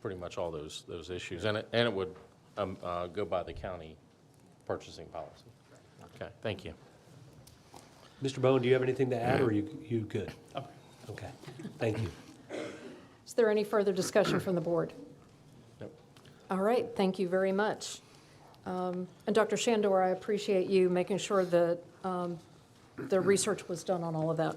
pretty much all those issues, and it would go by the county purchasing policy. Okay, thank you. Mr. Bowen, do you have anything to add, or are you good? Okay, thank you. Is there any further discussion from the board? Nope. All right, thank you very much. And Dr. Shandor, I appreciate you making sure that the research was done on all of that.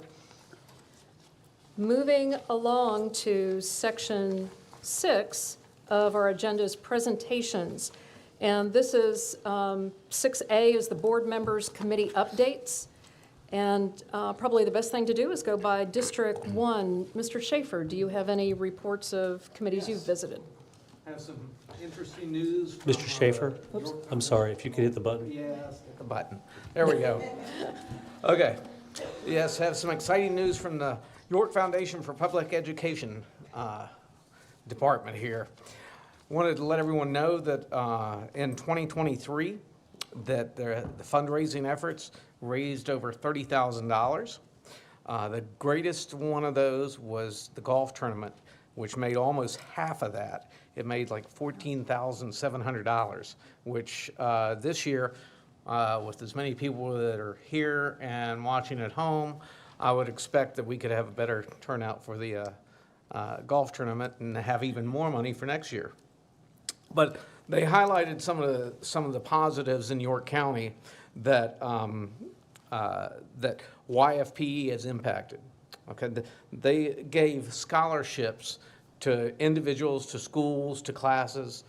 Moving along to section 6 of our agenda's presentations. And this is 6A is the board members' committee updates. And probably the best thing to do is go by District 1. Mr. Schaefer, do you have any reports of committees you've visited? I have some interesting news. Mr. Schaefer, I'm sorry, if you could hit the button. Yes, hit the button. There we go. Okay. Yes, have some exciting news from the York Foundation for Public Education department here. Wanted to let everyone know that in 2023, that the fundraising efforts raised over $30,000. The greatest one of those was the golf tournament, which made almost half of that. It made like $14,700, which this year, with as many people that are here and watching at home, I would expect that we could have a better turnout for the golf tournament and have even more money for next year. But they highlighted some of the positives in York County that that YFPE has impacted. Okay, they gave scholarships to individuals, to schools, to classes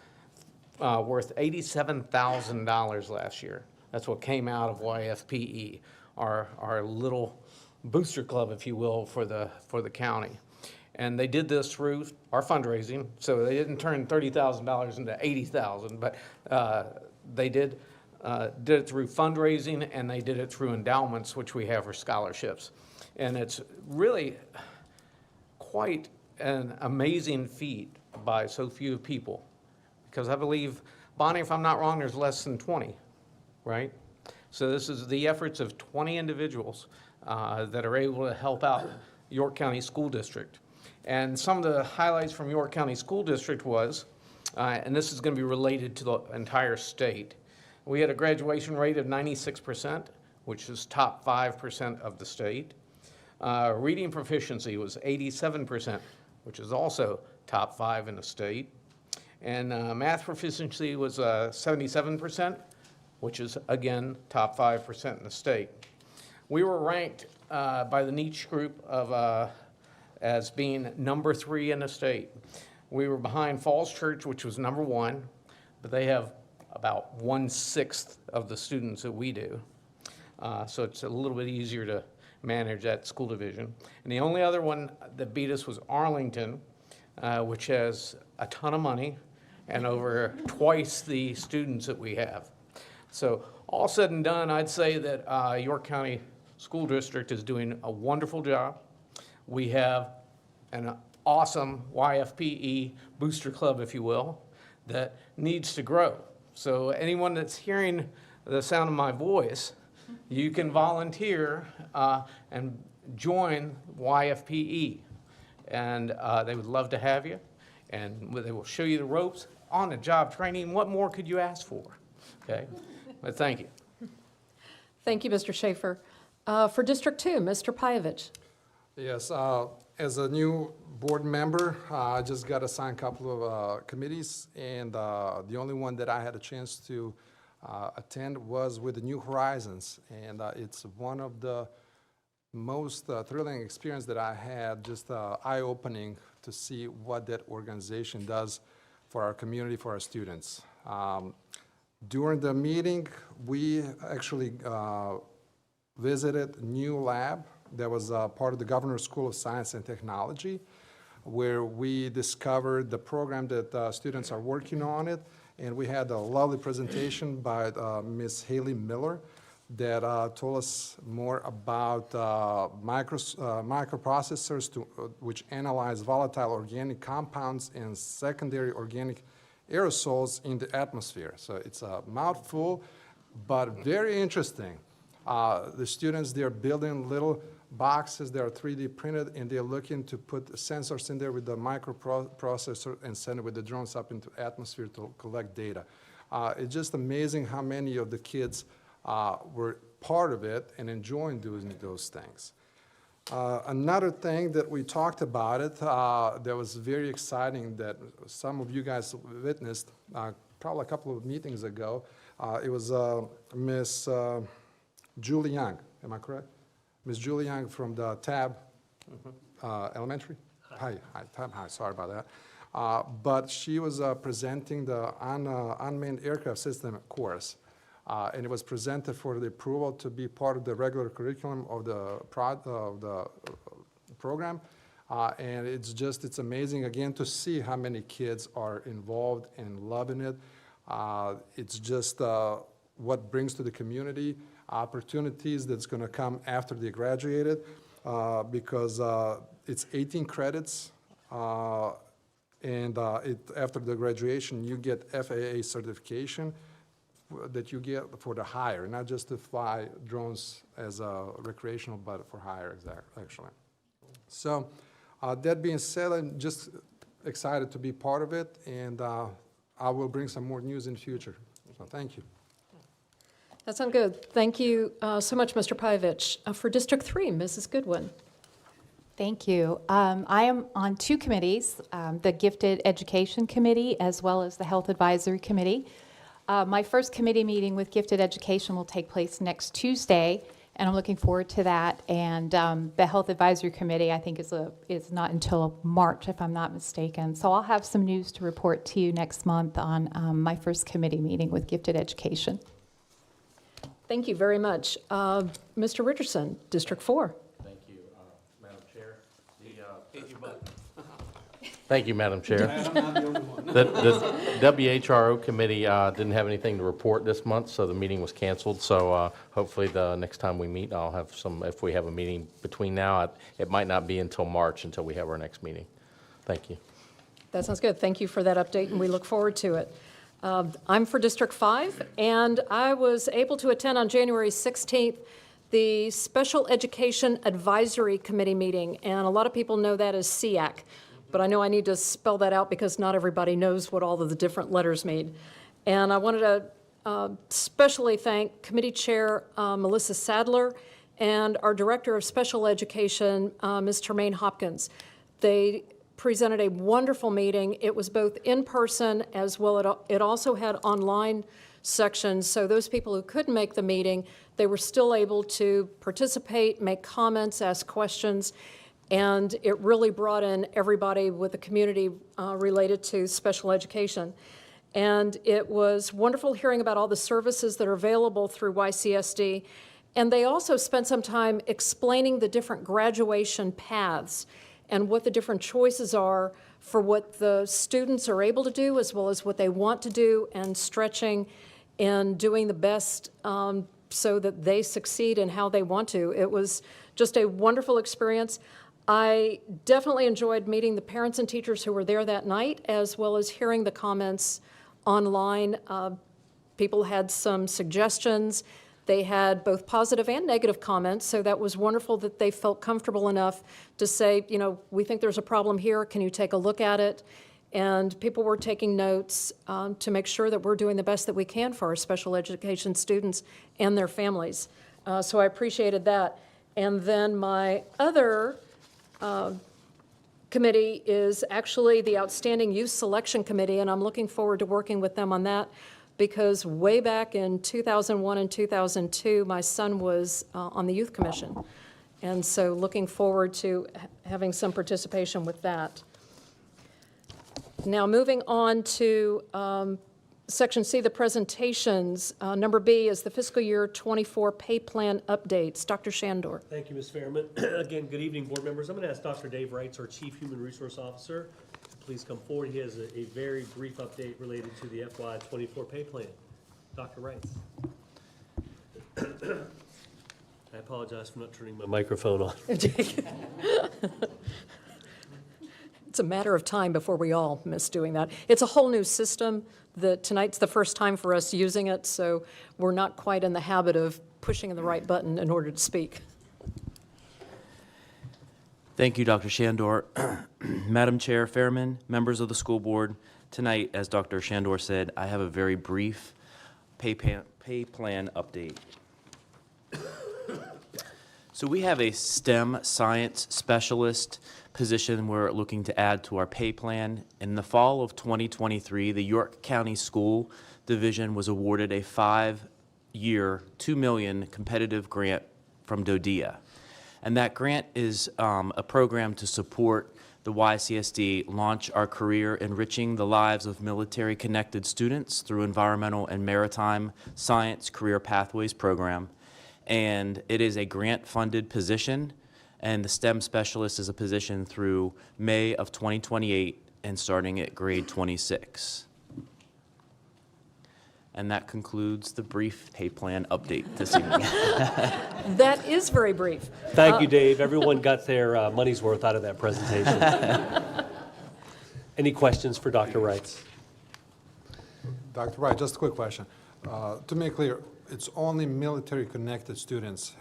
worth $87,000 last year. That's what came out of YFPE, our little booster club, if you will, for the county. And they did this through our fundraising, so they didn't turn $30,000 into $80,000, but they did it through fundraising, and they did it through endowments, which we have for scholarships. And it's really quite an amazing feat by so few people, because I believe, Bonnie, if I'm not wrong, there's less than 20, right? So this is the efforts of 20 individuals that are able to help out York County School District. And some of the highlights from York County School District was, and this is going to be related to the entire state, we had a graduation rate of 96%, which is top 5% of the state. Reading proficiency was 87%, which is also top 5 in the state. And math proficiency was 77%, which is, again, top 5% in the state. We were ranked by the niche group of as being number 3 in the state. We were behind Falls Church, which was number 1, but they have about 1/6 of the students that we do. So it's a little bit easier to manage that school division. And the only other one that beat us was Arlington, which has a ton of money and over twice the students that we have. So all said and done, I'd say that York County School District is doing a wonderful job. We have an awesome YFPE booster club, if you will, that needs to grow. So anyone that's hearing the sound of my voice, you can volunteer and join YFPE. And they would love to have you. And they will show you the ropes, on-the-job training. What more could you ask for? Okay, but thank you. Thank you, Mr. Schaefer. For District 2, Mr. Pyavich. Yes, as a new board member, I just got assigned a couple of committees, and the only one that I had a chance to attend was with the New Horizons, and it's one of the most thrilling experience that I had, just eye-opening to see what that organization does for our community, for our students. During the meeting, we actually visited new lab that was part of the Governor's School of Science and Technology, where we discovered the program that students are working on it, and we had a lovely presentation by Ms. Haley Miller that told us more about microprocessors which analyze volatile organic compounds and secondary organic aerosols in the atmosphere. So it's a mouthful, but very interesting. The students, they're building little boxes that are 3D printed, and they're looking to put sensors in there with the microprocessor and send it with the drones up into atmosphere to collect data. It's just amazing how many of the kids were part of it and enjoying doing those things. Another thing that we talked about it that was very exciting that some of you guys witnessed probably a couple of meetings ago, it was Miss Julie Young, am I correct? Ms. Julie Young from the TAB Elementary? Hi, TAB High, sorry about that. But she was presenting the unmanned aircraft system course. And it was presented for the approval to be part of the regular curriculum of the program. And it's amazing, again, to see how many kids are involved and loving it. It's just what brings to the community opportunities that's going to come after they graduated, because it's 18 credits, and after the graduation, you get FAA certification that you get for the hire, not just to fly drones as a recreational, but for hire, actually. So that being said, I'm just excited to be part of it, and I will bring some more news in the future. So thank you. That sounds good. Thank you so much, Mr. Pyavich. For District 3, Mrs. Goodwin. Thank you. I am on two committees, the Gifted Education Committee as well as the Health Advisory Committee. My first committee meeting with Gifted Education will take place next Tuesday, and I'm looking forward to that. And the Health Advisory Committee, I think, is not until March, if I'm not mistaken. So I'll have some news to report to you next month on my first committee meeting with Gifted Education. Thank you very much. Mr. Richardson, District 4. Thank you, Madam Chair. Thank you, Madam Chair. The WHRO committee didn't have anything to report this month, so the meeting was canceled. So hopefully the next time we meet, I'll have some, if we have a meeting between now, it might not be until March until we have our next meeting. Thank you. That sounds good. Thank you for that update, and we look forward to it. I'm for District 5, and I was able to attend on January 16th the Special Education Advisory Committee meeting, and a lot of people know that as SEAC, but I know I need to spell that out because not everybody knows what all of the different letters mean. And I wanted to especially thank Committee Chair Melissa Sadler and our Director of Special Education, Ms. Tremaine Hopkins. They presented a wonderful meeting. It was both in person as well. It also had online sections, so those people who couldn't make the meeting, they were still able to participate, make comments, ask questions, and it really brought in everybody with the community related to special education. And it was wonderful hearing about all the services that are available through YCSD. And they also spent some time explaining the different graduation paths and what the different choices are for what the students are able to do as well as what they want to do, and stretching and doing the best so that they succeed in how they want to. It was just a wonderful experience. I definitely enjoyed meeting the parents and teachers who were there that night, as well as hearing the comments online. People had some suggestions. They had both positive and negative comments, so that was wonderful that they felt comfortable enough to say, you know, we think there's a problem here, can you take a look at it? And people were taking notes to make sure that we're doing the best that we can for our special education students and their families. So I appreciated that. And then my other committee is actually the Outstanding Youth Selection Committee, and I'm looking forward to working with them on that, because way back in 2001 and 2002, my son was on the Youth Commission. And so looking forward to having some participation with that. Now, moving on to Section C, the presentations. Number B is the fiscal year 24 pay plan updates. Dr. Shandor. Thank you, Ms. Fairman. Again, good evening, board members. I'm going to ask Dr. Dave Wrights, our Chief Human Resource Officer, to please come forward. He has a very brief update related to the FY 24 pay plan. Dr. Wrights. I apologize for not turning my microphone on. It's a matter of time before we all miss doing that. It's a whole new system. Tonight's the first time for us using it, so we're not quite in the habit of pushing the right button in order to speak. Thank you, Dr. Shandor. Madam Chair Fairman, members of the school board, tonight, as Dr. Shandor said, I have a very brief pay plan update. So we have a STEM science specialist position we're looking to add to our pay plan. In the fall of 2023, the York County School Division was awarded a 5-year, $2 million competitive grant from DODEA. And that grant is a program to support the YCSD launch our career enriching the lives of military-connected students through environmental and maritime science career pathways program. And it is a grant-funded position, and the STEM specialist is a position through May of 2028 and starting at grade 26. And that concludes the brief pay plan update this evening. That is very brief. Thank you, Dave. Everyone got their money's worth out of that presentation. Any questions for Dr. Wrights? Dr. Wright, just a quick question. To make clear, it's only military-connected students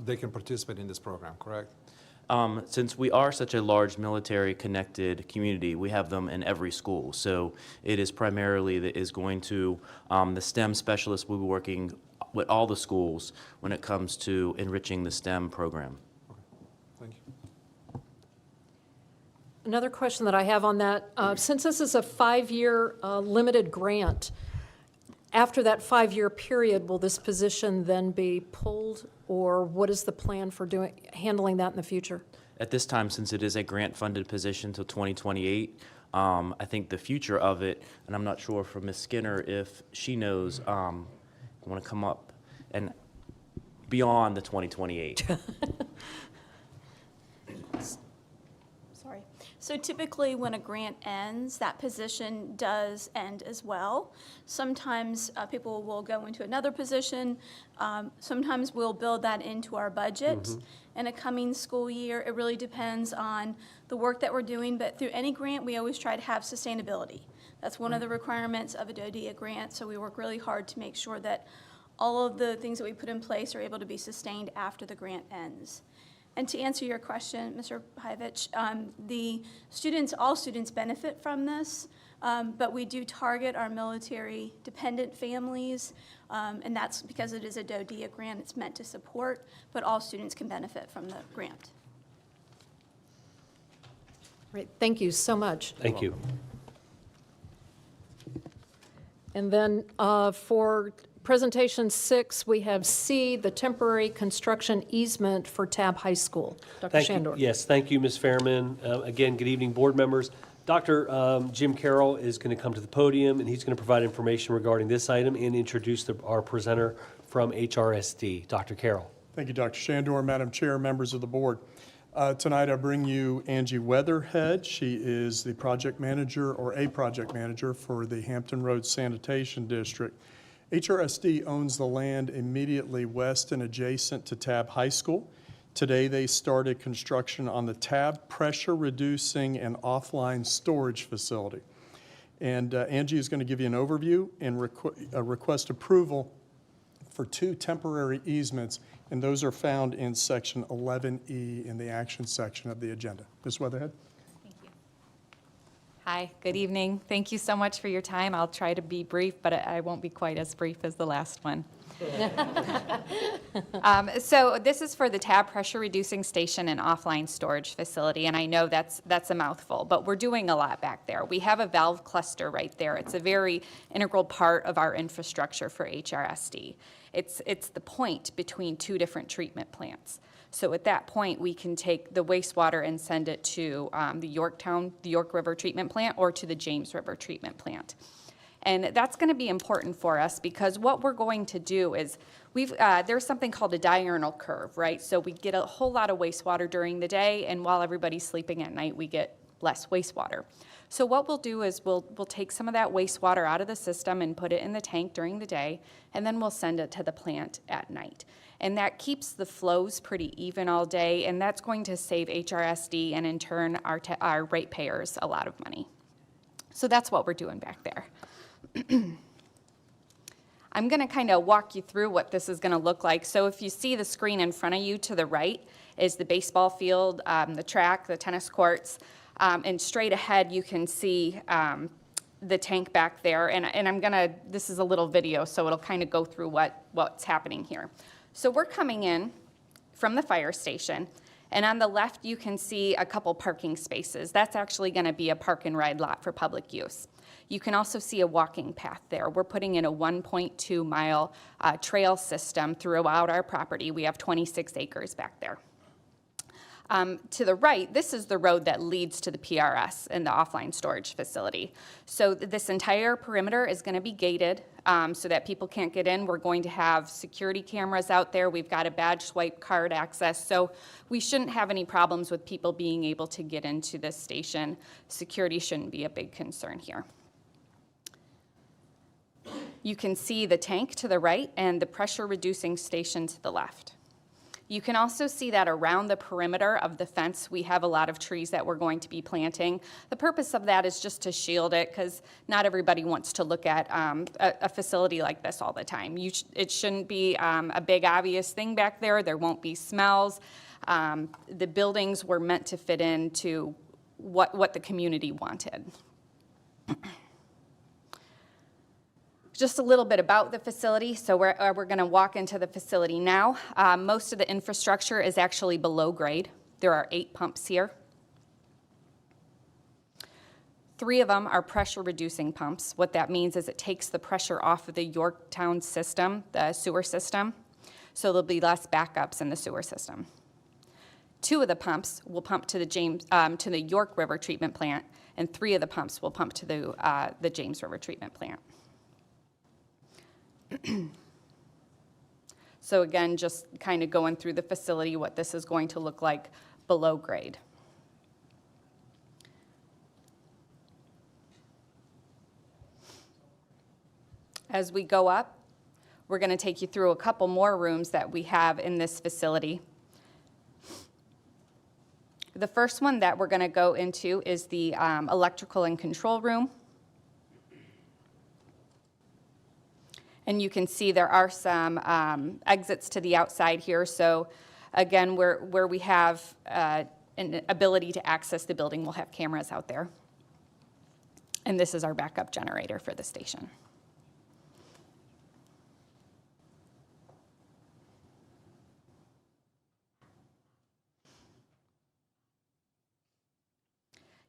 they can participate in this program, correct? Since we are such a large military-connected community, we have them in every school. So it is primarily that is going to, the STEM specialists will be working with all the schools when it comes to enriching the STEM program. Thank you. Another question that I have on that, since this is a 5-year limited grant, after that 5-year period, will this position then be pulled, or what is the plan for handling that in the future? At this time, since it is a grant-funded position till 2028, I think the future of it, and I'm not sure from Ms. Skinner if she knows, I want to come up and beyond the 2028. Sorry. So typically when a grant ends, that position does end as well. Sometimes people will go into another position. Sometimes we'll build that into our budget in a coming school year. It really depends on the work that we're doing, but through any grant, we always try to have sustainability. That's one of the requirements of a DODEA grant, so we work really hard to make sure that all of the things that we put in place are able to be sustained after the grant ends. And to answer your question, Mr. Hivich, all students benefit from this, but we do target our military-dependent families, and that's because it is a DODEA grant. It's meant to support, but all students can benefit from the grant. Great, thank you so much. Thank you. And then for presentation 6, we have C, the temporary construction easement for Tab High School. Dr. Shandor. Yes, thank you, Ms. Fairman. Again, good evening, board members. Dr. Jim Carroll is going to come to the podium, and he's going to provide information regarding this item and introduce our presenter from HRSD. Dr. Carroll. Thank you, Dr. Shandor, Madam Chair, members of the board. Tonight I bring you Angie Weatherhead. She is the project manager or a project manager for the Hampton Road Sanitation District. HRSD owns the land immediately west and adjacent to Tab High School. Today they started construction on the Tab pressure reducing and offline storage facility. And Angie is going to give you an overview and request approval for 2 temporary easements, and those are found in section 11E in the action section of the agenda. Ms. Weatherhead? Thank you. Hi, good evening. Thank you so much for your time. I'll try to be brief, but I won't be quite as brief as the last one. So this is for the tab pressure reducing station and offline storage facility, and I know that's a mouthful, but we're doing a lot back there. We have a valve cluster right there. It's a very integral part of our infrastructure for HRSD. It's the point between two different treatment plants. So at that point, we can take the wastewater and send it to the York River treatment plant or to the James River treatment plant. And that's going to be important for us because what we're going to do is there's something called a diurnal curve, right? So we get a whole lot of wastewater during the day, and while everybody's sleeping at night, we get less wastewater. So what we'll do is we'll take some of that wastewater out of the system and put it in the tank during the day, and then we'll send it to the plant at night. And that keeps the flows pretty even all day, and that's going to save HRSD and in turn our ratepayers a lot of money. So that's what we're doing back there. I'm going to kind of walk you through what this is going to look like. So if you see the screen in front of you to the right is the baseball field, the track, the tennis courts, and straight ahead you can see the tank back there. And this is a little video, so it'll kind of go through what's happening here. So we're coming in from the fire station, and on the left you can see a couple parking spaces. That's actually going to be a park and ride lot for public use. You can also see a walking path there. We're putting in a 1.2 mile trail system throughout our property. We have 26 acres back there. To the right, this is the road that leads to the PRS and the offline storage facility. So this entire perimeter is going to be gated so that people can't get in. We're going to have security cameras out there. We've got a badge swipe card access. So we shouldn't have any problems with people being able to get into this station. Security shouldn't be a big concern here. You can see the tank to the right and the pressure reducing station to the left. You can also see that around the perimeter of the fence, we have a lot of trees that we're going to be planting. The purpose of that is just to shield it because not everybody wants to look at a facility like this all the time. It shouldn't be a big obvious thing back there. There won't be smells. The buildings were meant to fit into what the community wanted. Just a little bit about the facility. So we're going to walk into the facility now. Most of the infrastructure is actually below grade. There are 8 pumps here. 3 of them are pressure reducing pumps. What that means is it takes the pressure off of the Yorktown system, the sewer system, so there'll be less backups in the sewer system. 2 of the pumps will pump to the York River treatment plant, and 3 of the pumps will pump to the James River treatment plant. So again, just kind of going through the facility, what this is going to look like below grade. As we go up, we're going to take you through a couple more rooms that we have in this facility. The first one that we're going to go into is the electrical and control room. And you can see there are some exits to the outside here. So again, where we have an ability to access the building, we'll have cameras out there. And this is our backup generator for the station.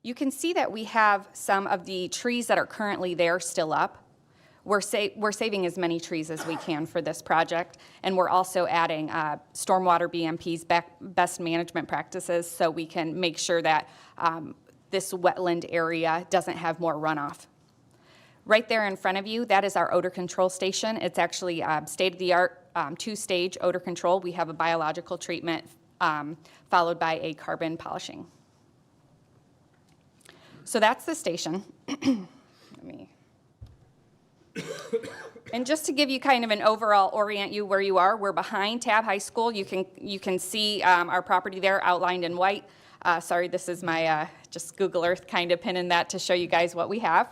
You can see that we have some of the trees that are currently there still up. We're saving as many trees as we can for this project, and we're also adding stormwater BMP's best management practices so we can make sure that this wetland area doesn't have more runoff. Right there in front of you, that is our odor control station. It's actually state-of-the-art 2-stage odor control. We have a biological treatment followed by a carbon polishing. So that's the station. And just to give you kind of an overall orient you where you are, we're behind Tab High School. You can see our property there outlined in white. Sorry, this is my just Google Earth kind of pinning that to show you guys what we have.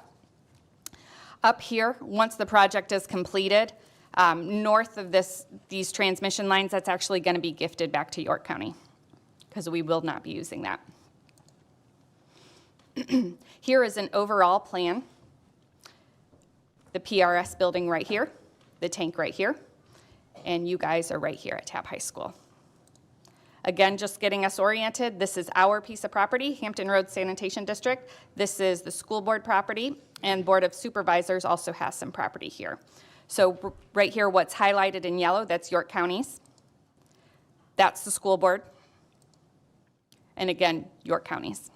Up here, once the project is completed, north of these transmission lines, that's actually going to be gifted back to York County because we will not be using that. Here is an overall plan. The PRS building right here, the tank right here, and you guys are right here at Tab High School. Again, just getting us oriented, this is our piece of property, Hampton Road Sanitation District. This is the school board property, and Board of Supervisors also has some property here. So right here, what's highlighted in yellow, that's York County's. That's the school board. And again, York County's.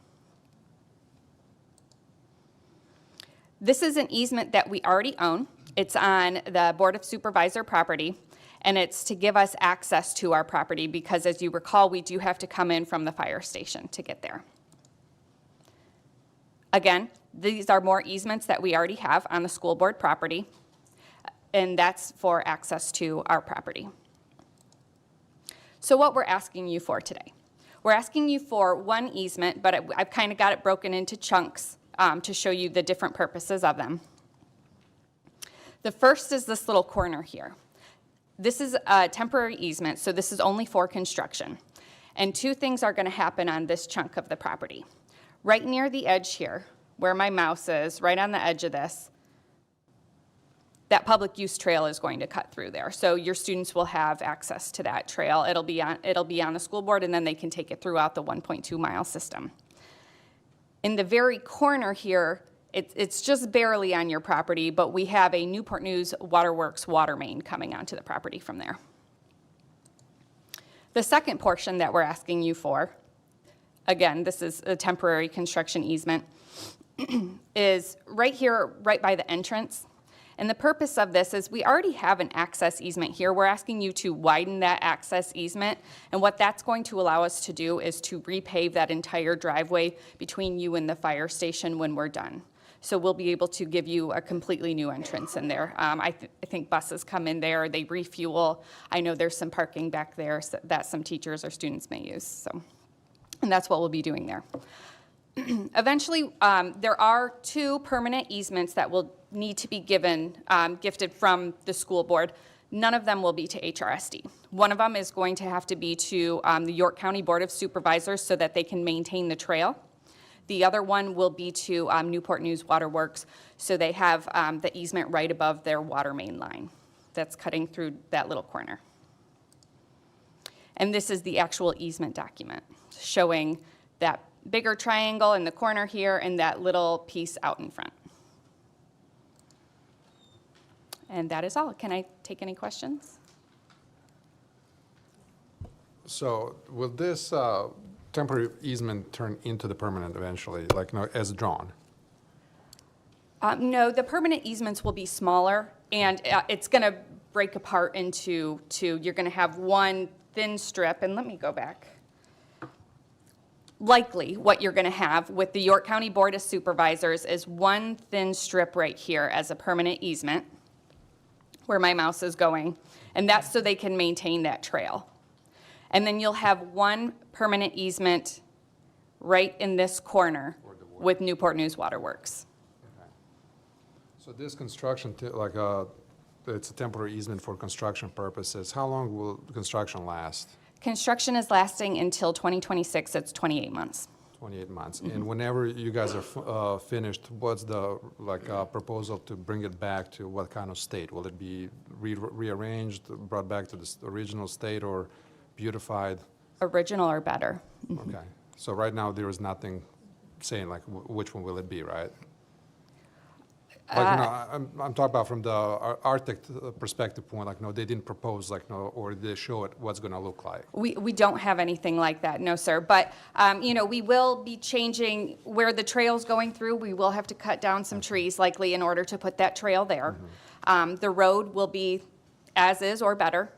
This is an easement that we already own. It's on the Board of Supervisor property, and it's to give us access to our property because, as you recall, we do have to come in from the fire station to get there. Again, these are more easements that we already have on the school board property, and that's for access to our property. So what we're asking you for today, we're asking you for one easement, but I've kind of got it broken into chunks to show you the different purposes of them. The first is this little corner here. This is a temporary easement, so this is only for construction. And two things are going to happen on this chunk of the property. Right near the edge here, where my mouse is, right on the edge of this, that public use trail is going to cut through there. So your students will have access to that trail. It'll be on the school board, and then they can take it throughout the 1.2-mile system. In the very corner here, it's just barely on your property, but we have a Newport News Waterworks water main coming onto the property from there. The second portion that we're asking you for, again, this is a temporary construction easement, is right here, right by the entrance. And the purpose of this is we already have an access easement here. We're asking you to widen that access easement. And what that's going to allow us to do is to repave that entire driveway between you and the fire station when we're done. So we'll be able to give you a completely new entrance in there. I think buses come in there, they refuel. I know there's some parking back there that some teachers or students may use. So, and that's what we'll be doing there. Eventually, there are 2 permanent easements that will need to be gifted from the school board. None of them will be to HRSD. One of them is going to have to be to the York County Board of Supervisors so that they can maintain the trail. The other one will be to Newport News Waterworks, so they have the easement right above their water main line that's cutting through that little corner. And this is the actual easement document showing that bigger triangle in the corner here and that little piece out in front. And that is all. Can I take any questions? So will this temporary easement turn into the permanent eventually, like as drawn? No, the permanent easements will be smaller, and it's going to break apart into 2. You're going to have one thin strip, and let me go back. Likely, what you're going to have with the York County Board of Supervisors is one thin strip right here as a permanent easement, where my mouse is going, and that's so they can maintain that trail. And then you'll have one permanent easement right in this corner with Newport News Waterworks. Okay. So this construction, it's a temporary easement for construction purposes. How long will construction last? Construction is lasting until 2026. It's 28 months. 28 months. Mm-hmm. And whenever you guys are finished, what's the proposal to bring it back to what kind of state? Will it be rearranged, brought back to the original state, or beautified? Original or better. Mm-hmm. Okay. So right now there is nothing saying which one will it be, right? I'm talking about from the architect perspective point, they didn't propose, or they show it what's going to look like. We don't have anything like that, no, sir. But, we will be changing where the trail's going through. We will have to cut down some trees likely in order to put that trail there. Mm-hmm. The road will be as is or better.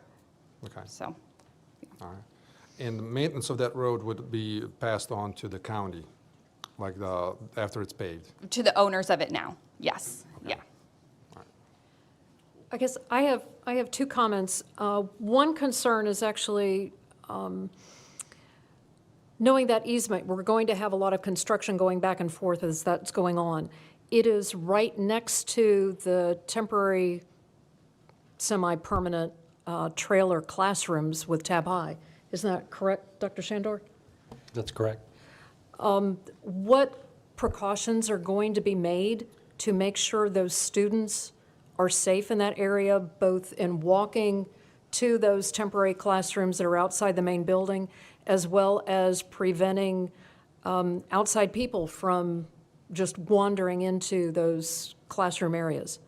Okay. So. All right. And the maintenance of that road would be passed on to the county, after it's paved? To the owners of it now, yes. Okay. Yeah. All right. I guess I have 2 comments. One concern is actually knowing that easement, we're going to have a lot of construction going back and forth as that's going on. It is right next to the temporary semi-permanent trailer classrooms with Tab High. Isn't that correct, Dr. Shandor? That's correct. What precautions are going to be made to make sure those students are safe in that area, both in walking to those temporary classrooms that are outside the main building, as well as preventing outside people from just wandering into those classroom areas.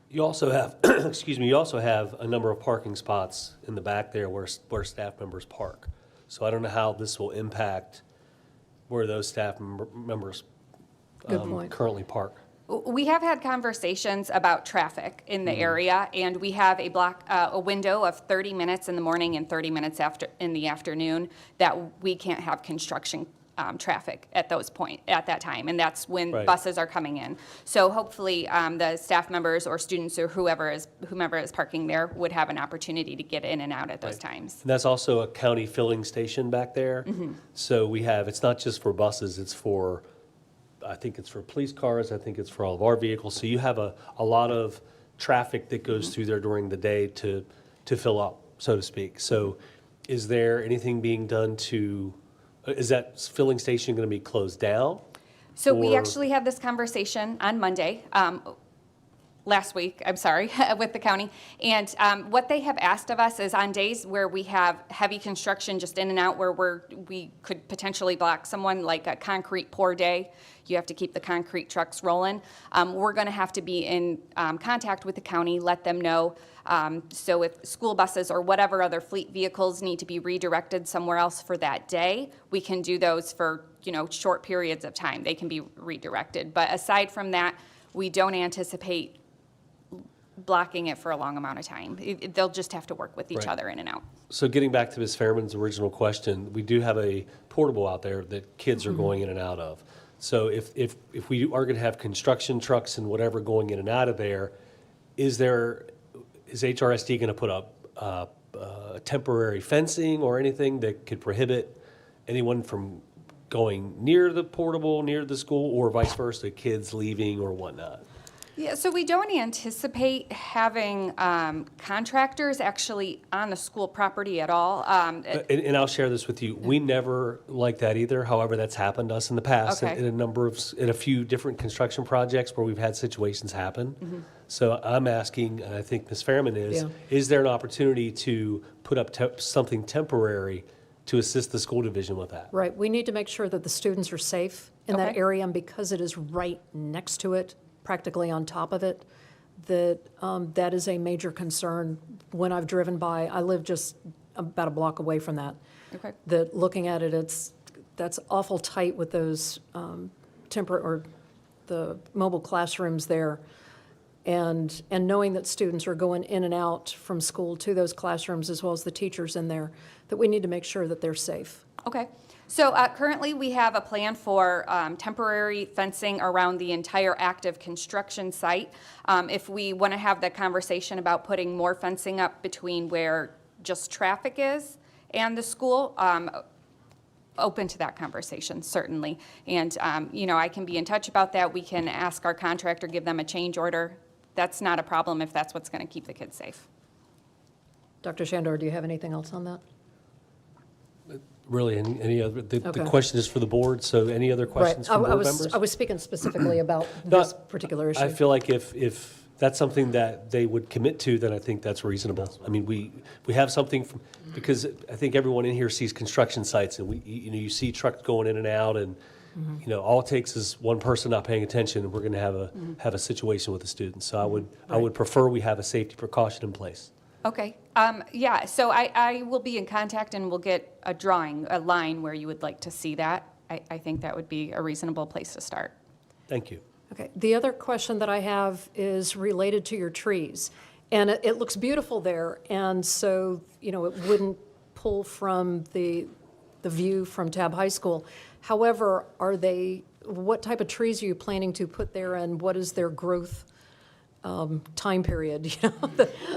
You also have, excuse me, you also have a number of parking spots in the back there where staff members park. So I don't know how this will impact where those staff members Good point. currently park. We have had conversations about traffic in the area, and we have a window of 30 minutes in the morning and 30 minutes in the afternoon that we can't have construction traffic at that time, and that's when buses are coming in. So hopefully the staff members or students or whomever is parking there would have an opportunity to get in and out at those times. And that's also a county filling station back there. So it's not just for buses, I think it's for police cars, I think it's for all of our vehicles. So you have a lot of traffic that goes through there during the day to fill up, so to speak. So is there anything being done is that filling station going to be closed down? So we actually had this conversation on Monday, last week, I'm sorry, with the county. And what they have asked of us is on days where we have heavy construction just in and out, where we could potentially block someone, like a concrete pour day, you have to keep the concrete trucks rolling. We're going to have to be in contact with the county, let them know. So if school buses or whatever other fleet vehicles need to be redirected somewhere else for that day, we can do those for, short periods of time. They can be redirected. But aside from that, we don't anticipate blocking it for a long amount of time. They'll just have to work with each other in and out. So getting back to Ms. Fairman's original question, we do have a portable out there that kids are going in and out of. So if we are going to have construction trucks and whatever going in and out of there, is HRSD going to put up temporary fencing or anything that could prohibit anyone from going near the portable, near the school, or vice versa, kids leaving or whatnot? Yeah, so we don't anticipate having contractors actually on the school property at all. And I'll share this with you. We never like that either. However, that's happened to us in the past in a few different construction projects where we've had situations happen. So I'm asking, and I think Ms. Fairman is there an opportunity to put up something temporary to assist the school division with that? Right. We need to make sure that the students are safe in that area, and because it is right next to it, practically on top of it, that is a major concern. When I've driven by, I live just about a block away from that. That looking at it, that's awful tight with those the mobile classrooms there, and knowing that students are going in and out from school to those classrooms as well as the teachers in there, that we need to make sure that they're safe. Okay. So currently we have a plan for temporary fencing around the entire active construction site. If we want to have the conversation about putting more fencing up between where just traffic is and the school, open to that conversation, certainly. And, I can be in touch about that. We can ask our contractor, give them a change order. That's not a problem if that's what's going to keep the kids safe. Dr. Shandor, do you have anything else on that? Really, any other? The question is for the board, so any other questions from board members? I was speaking specifically about this particular issue. I feel like if that's something that they would commit to, then I think that's reasonable. I mean, we have something, because I think everyone in here sees construction sites, and you see trucks going in and out, and all it takes is one person not paying attention, and we're going to have a situation with the students. So I would prefer we have a safety precaution in place. Okay. So I will be in contact and we'll get a line where you would like to see that. I think that would be a reasonable place to start. Thank you. Okay. The other question that I have is related to your trees. And it looks beautiful there. And so, it wouldn't pull from the view from Tab High School. However, what type of trees are you planning to put there, and what is their growth time period? Are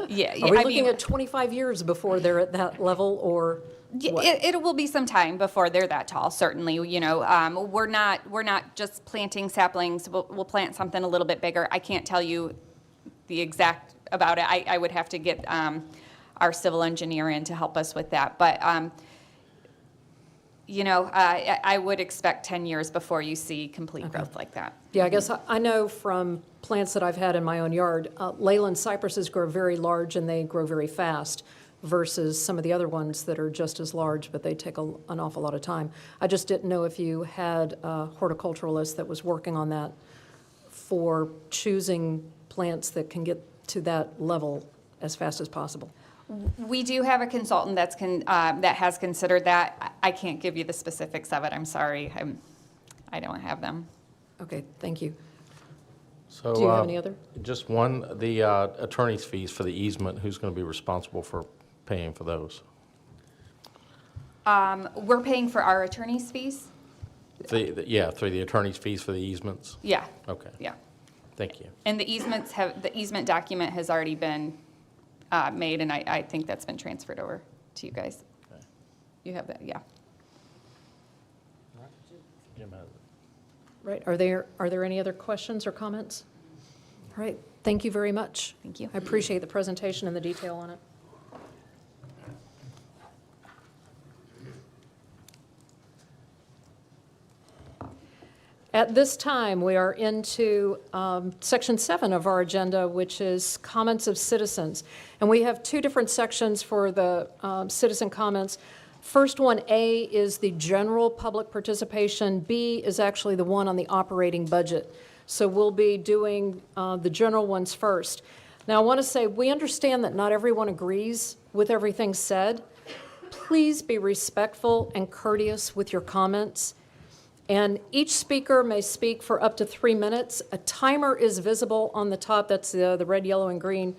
we looking at 25 years before they're at that level, or what? It will be some time before they're that tall, certainly. We're not just planting saplings. We'll plant something a little bit bigger. I can't tell you the exact about it. I would have to get our civil engineer in to help us with that. But you know, I would expect 10 years before you see complete growth like that. Yeah, I guess I know from plants that I've had in my own yard, Leyland cypresses grow very large and they grow very fast versus some of the other ones that are just as large, but they take an awful lot of time. I just didn't know if you had a horticulturalist that was working on that for choosing plants that can get to that level as fast as possible. We do have a consultant that has considered that. I can't give you the specifics of it. I'm sorry. I don't have them. Okay, thank you. So, do you have any other? Just one, the attorney's fees for the easement, who's going to be responsible for paying for those? We're paying for our attorney's fees? Yeah, through the attorney's fees for the easements? Yeah. Okay. Yeah. Thank you. And the easement document has already been made, and I think that's been transferred over to you guys. Okay. You have that, yeah. Jim has it. Right, are there any other questions or comments? All right, thank you very much. Thank you. I appreciate the presentation and the detail on it. At this time, we are into Section 7 of our agenda, which is comments of citizens. And we have two different sections for the citizen comments. First one, A, is the general public participation. B is actually the one on the operating budget. So we'll be doing the general ones first. Now, I want to say, we understand that not everyone agrees with everything said. Please be respectful and courteous with your comments. And each speaker may speak for up to 3 minutes. A timer is visible on the top. That's the red, yellow, and green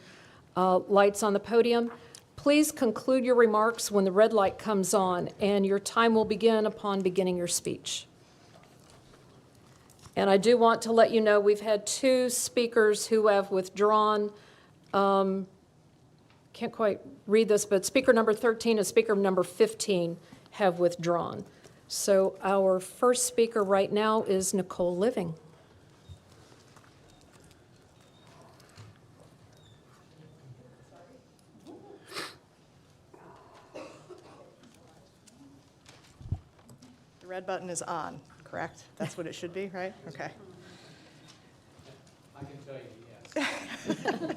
lights on the podium. Please conclude your remarks when the red light comes on, and your time will begin upon beginning your speech. And I do want to let you know we've had 2 speakers who have withdrawn. Can't quite read this, but speaker number 13 and speaker number 15 have withdrawn. So our first speaker right now is Nicole Living. The red button is on, correct? That's what it should be, right? Okay. I can tell you, yes.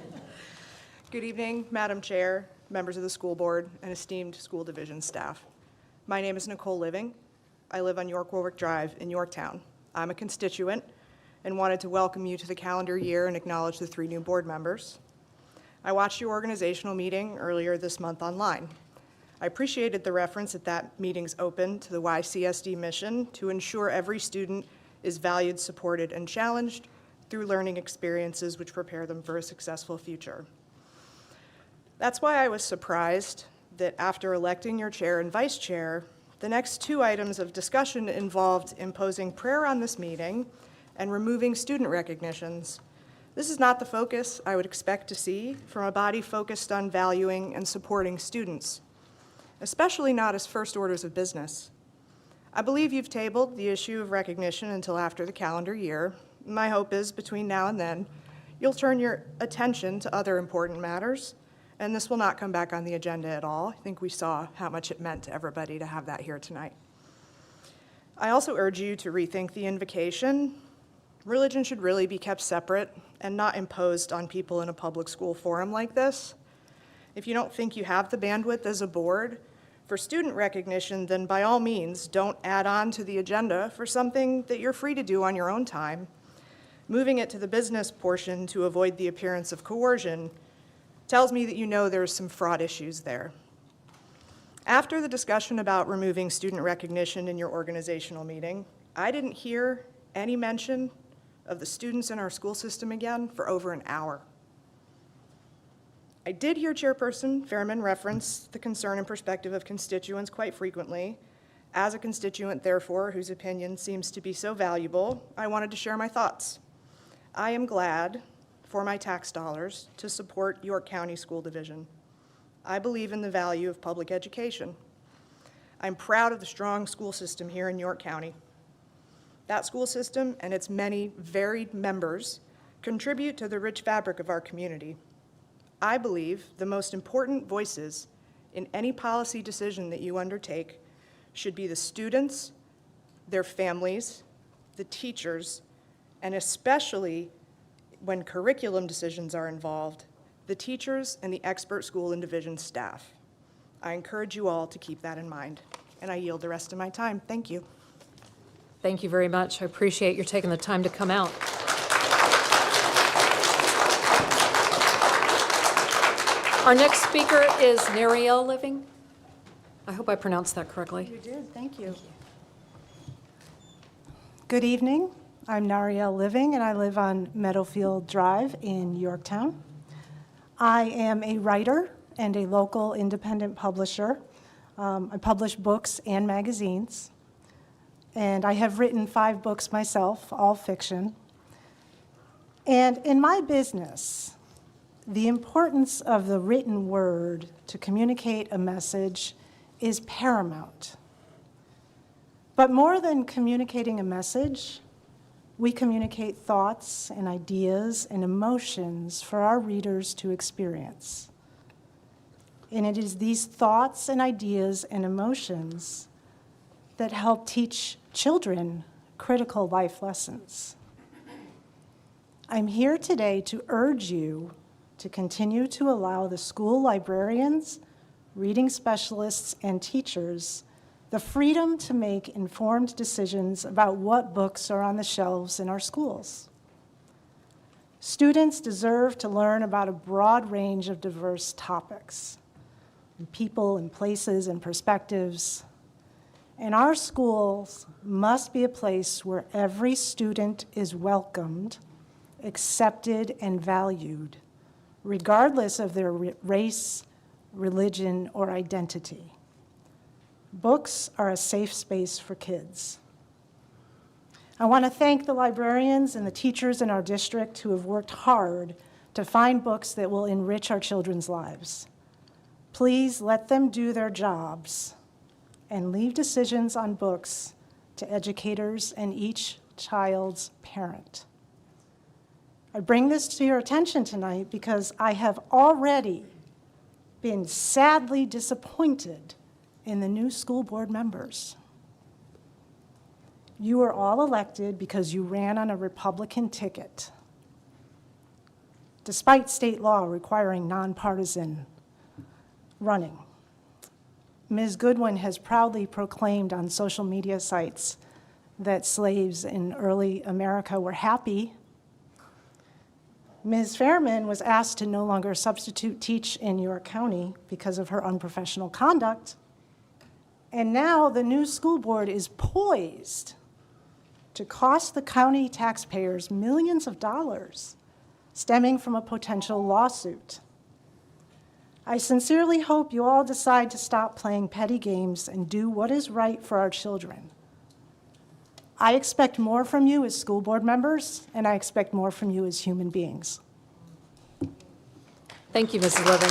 Good evening, Madam Chair, members of the school board, and esteemed school division staff. My name is Nicole Living. I live on York Warwick Drive in Yorktown. I'm a constituent and wanted to welcome you to the calendar year and acknowledge the 3 new board members. I watched your organizational meeting earlier this month online. I appreciated the reference that meeting's open to the YCSD mission to ensure every student is valued, supported, and challenged through learning experiences which prepare them for a successful future. That's why I was surprised that after electing your chair and vice chair, the next 2 items of discussion involved imposing prayer on this meeting and removing student recognitions. This is not the focus I would expect to see from a body focused on valuing and supporting students, especially not as first orders of business. I believe you've tabled the issue of recognition until after the calendar year. My hope is between now and then, you'll turn your attention to other important matters, and this will not come back on the agenda at all. I think we saw how much it meant to everybody to have that here tonight. I also urge you to rethink the invocation. Religion should really be kept separate and not imposed on people in a public school forum like this. If you don't think you have the bandwidth as a board for student recognition, then by all means, don't add on to the agenda for something that you're free to do on your own time. Moving it to the business portion to avoid the appearance of coercion tells me that you know there's some fraud issues there. After the discussion about removing student recognition in your organizational meeting, I didn't hear any mention of the students in our school system again for over an hour. I did hear Chairperson Fairman reference the concern and perspective of constituents quite frequently. As a constituent, therefore, whose opinion seems to be so valuable, I wanted to share my thoughts. I am glad for my tax dollars to support York County School Division. I believe in the value of public education. I'm proud of the strong school system here in York County. That school system and its many varied members contribute to the rich fabric of our community. I believe the most important voices in any policy decision that you undertake should be the students, their families, the teachers, and especially when curriculum decisions are involved, the teachers and the expert school and division staff. I encourage you all to keep that in mind, and I yield the rest of my time. Thank you. Thank you very much. I appreciate your taking the time to come out. Our next speaker is Nariel Living. I hope I pronounced that correctly. You did, thank you. Good evening. I'm Nariel Living, and I live on Meadowfield Drive in Yorktown. I am a writer and a local independent publisher. I publish books and magazines, and I have written 5 books myself, all fiction. And in my business, the importance of the written word to communicate a message is paramount. But more than communicating a message, we communicate thoughts and ideas and emotions for our readers to experience. And it is these thoughts and ideas and emotions that help teach children critical life lessons. I'm here today to urge you to continue to allow the school librarians, reading specialists, and teachers the freedom to make informed decisions about what books are on the shelves in our schools. Students deserve to learn about a broad range of diverse topics, and people and places and perspectives. And our schools must be a place where every student is welcomed, accepted, and valued, regardless of their race, religion, or identity. Books are a safe space for kids. I want to thank the librarians and the teachers in our district who have worked hard to find books that will enrich our children's lives. Please let them do their jobs and leave decisions on books to educators and each child's parent. I bring this to your attention tonight because I have already been sadly disappointed in the new school board members. You were all elected because you ran on a Republican ticket, despite state law requiring nonpartisan running. Ms. Goodwin has proudly proclaimed on social media sites that slaves in early America were happy. Ms. Fairman was asked to no longer substitute teach in York County because of her unprofessional conduct. And now the new school board is poised to cost the county taxpayers millions of dollars stemming from a potential lawsuit. I sincerely hope you all decide to stop playing petty games and do what is right for our children. I expect more from you as school board members, and I expect more from you as human beings. Thank you, Mrs. Living.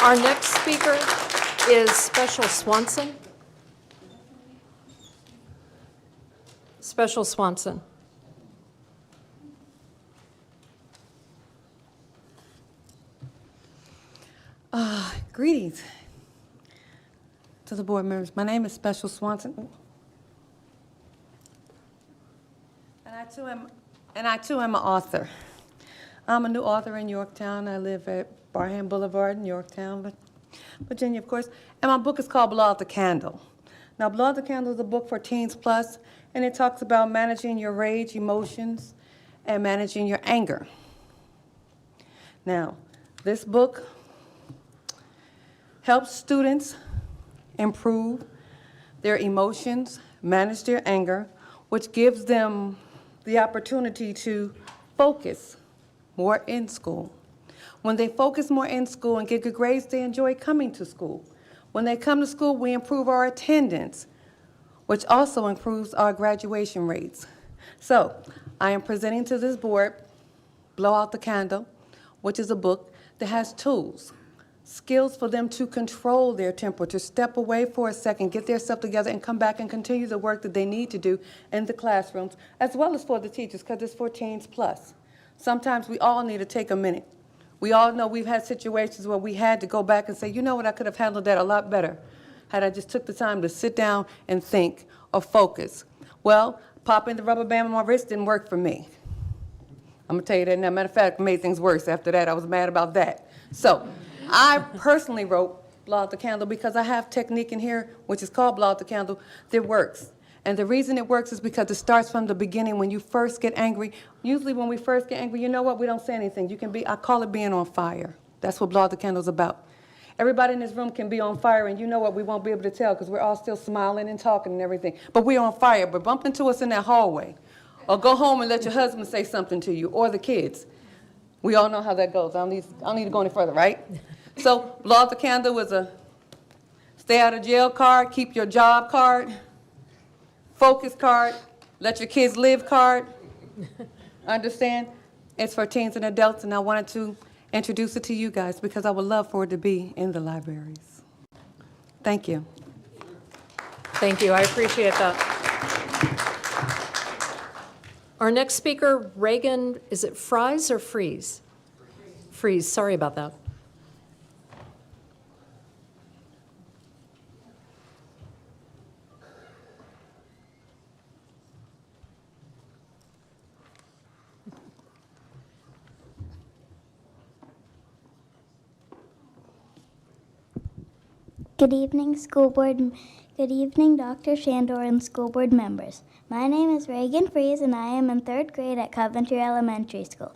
Our next speaker is Special Swanson. Special Swanson. Greetings to the board members. My name is Special Swanson. And I too am an author. I'm a new author in Yorktown. I live at Barham Boulevard in Yorktown, Virginia, of course. And my book is called Blow Out the Candle. Now, Blow Out the Candle is a book for teens plus, and it talks about managing your rage, emotions, and managing your anger. Now, this book helps students improve their emotions, manage their anger, which gives them the opportunity to focus more in school. When they focus more in school and get good grades, they enjoy coming to school. When they come to school, we improve our attendance, which also improves our graduation rates. So, I am presenting to this board Blow Out the Candle, which is a book that has tools, skills for them to control their temper, to step away for a second, get their stuff together, and come back and continue the work that they need to do in the classrooms, as well as for the teachers, because it's for teens plus. Sometimes we all need to take a minute We all know we've had situations where we had to go back and say, you know what, I could have handled that a lot better had I just took the time to sit down and think or focus. Well, popping the rubber band on my wrist didn't work for me. I'm going to tell you that now. Matter of fact, it made things worse after that. I was mad about that. So I personally wrote Blow Out the Candle because I have technique in here, which is called Blow Out the Candle, that works. And the reason it works is because it starts from the beginning when you first get angry. Usually when we first get angry, you know what? We don't say anything. You can be, I call it being on fire. That's what Blow Out the Candle is about. Everybody in this room can be on fire, and you know what? We won't be able to tell because we're all still smiling and talking and everything. But we're on fire. But bump into us in that hallway. Or go home and let your husband say something to you, or the kids. We all know how that goes. I don't need to go any further, right? So Blow Out the Candle was a stay out of jail card, keep your job card, focus card, let your kids live card. Understand? It's for teens and adults, and I wanted to introduce it to you guys because I would love for it to be in the libraries. Thank you. Thank you. I appreciate that. Our next speaker, Reagan, is it Fries or Freeze? Freeze. Sorry about that. Good evening, school board. Good evening, Dr. Shandor and school board members. My name is Reagan Fries, and I am in 3rd grade at Coventry Elementary School.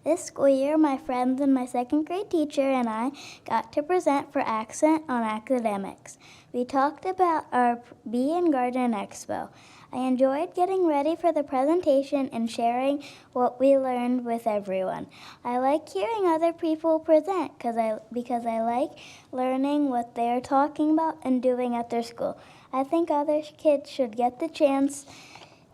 This school year, my friends and my 2nd grade teacher and I got to present for Accent on Academics. We talked about our Bee and Garden Expo. I enjoyed getting ready for the presentation and sharing what we learned with everyone. I like hearing other people present because I like learning what they're talking about and doing at their school. I think other kids should get the chance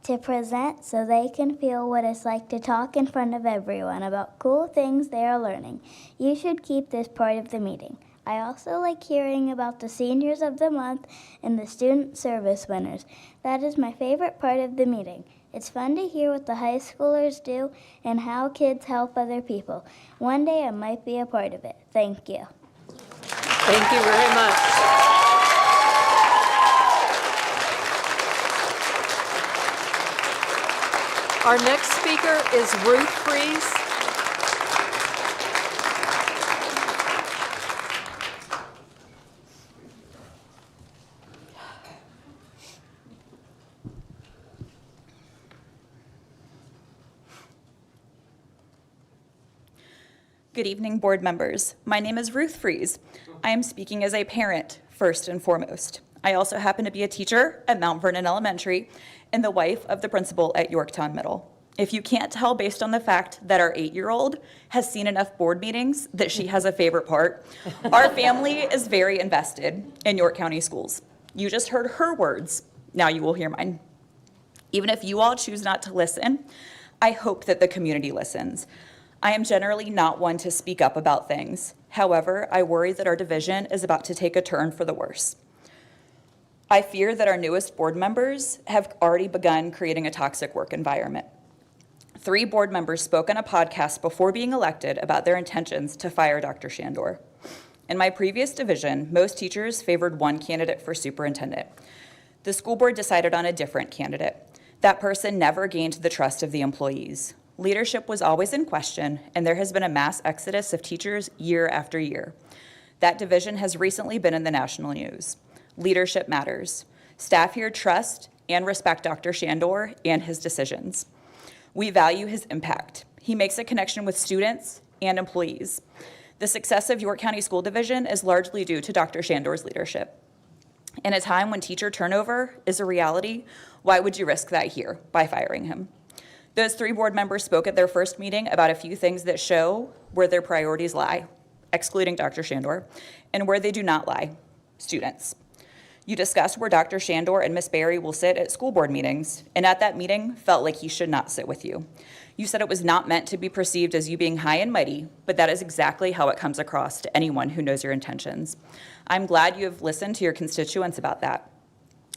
to present so they can feel what it's like to talk in front of everyone about cool things they are learning. You should keep this part of the meeting. I also like hearing about the seniors of the month and the student service winners. That is my favorite part of the meeting. It's fun to hear what the high schoolers do and how kids help other people. One day I might be a part of it. Thank you. Thank you very much. Our next speaker is Ruth Fries. Good evening, board members. My name is Ruth Fries. I am speaking as a parent, first and foremost. I also happen to be a teacher at Mount Vernon Elementary and the wife of the principal at Yorktown Middle. If you can't tell based on the fact that our 8-year-old has seen enough board meetings that she has a favorite part, our family is very invested in York County schools. You just heard her words. Now you will hear mine. Even if you all choose not to listen, I hope that the community listens. I am generally not one to speak up about things. However, I worry that our division is about to take a turn for the worse. I fear that our newest board members have already begun creating a toxic work environment. 3 board members spoke on a podcast before being elected about their intentions to fire Dr. Shandor. In my previous division, most teachers favored one candidate for superintendent. The school board decided on a different candidate. That person never gained the trust of the employees. Leadership was always in question, and there has been a mass exodus of teachers year after year. That division has recently been in the national news. Leadership matters. Staff here trust and respect Dr. Shandor and his decisions. We value his impact. He makes a connection with students and employees. The success of York County School Division is largely due to Dr. Shandor's leadership. In a time when teacher turnover is a reality, why would you risk that here by firing him? Those 3 board members spoke at their first meeting about a few things that show where their priorities lie, excluding Dr. Shandor, and where they do not lie, students. You discussed where Dr. Shandor and Ms. Berry will sit at school board meetings, and at that meeting felt like he should not sit with you. You said it was not meant to be perceived as you being high and mighty, but that is exactly how it comes across to anyone who knows your intentions. I'm glad you have listened to your constituents about that.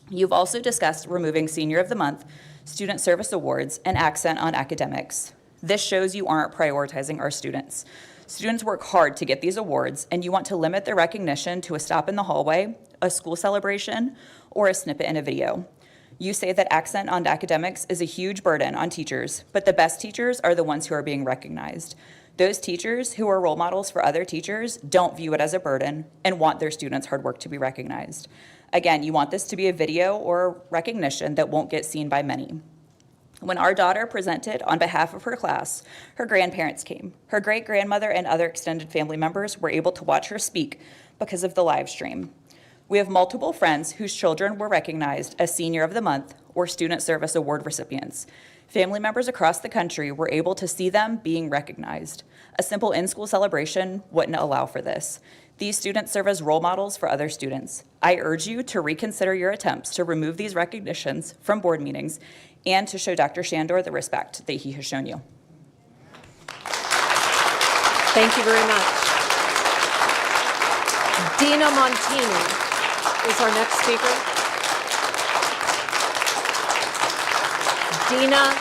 You've also discussed removing Senior of the Month, Student Service Awards, and Accent on Academics. This shows you aren't prioritizing our students. Students work hard to get these awards, and you want to limit their recognition to a stop in the hallway, a school celebration, or a snippet in a video. You say that accent on academics is a huge burden on teachers, but the best teachers are the ones who are being recognized. Those teachers who are role models for other teachers don't view it as a burden and want their students' hard work to be recognized. Again, you want this to be a video or a recognition that won't get seen by many. When our daughter presented on behalf of her class, her grandparents came. Her great-grandmother and other extended family members were able to watch her speak because of the live stream. We have multiple friends whose children were recognized as Senior of the Month or Student Service Award recipients. Family members across the country were able to see them being recognized. A simple in-school celebration wouldn't allow for this. These students serve as role models for other students. I urge you to reconsider your attempts to remove these recognitions from board meetings and to show Dr. Shandor the respect that he has shown you. Thank you very much. Dina Montini is our next speaker. Dina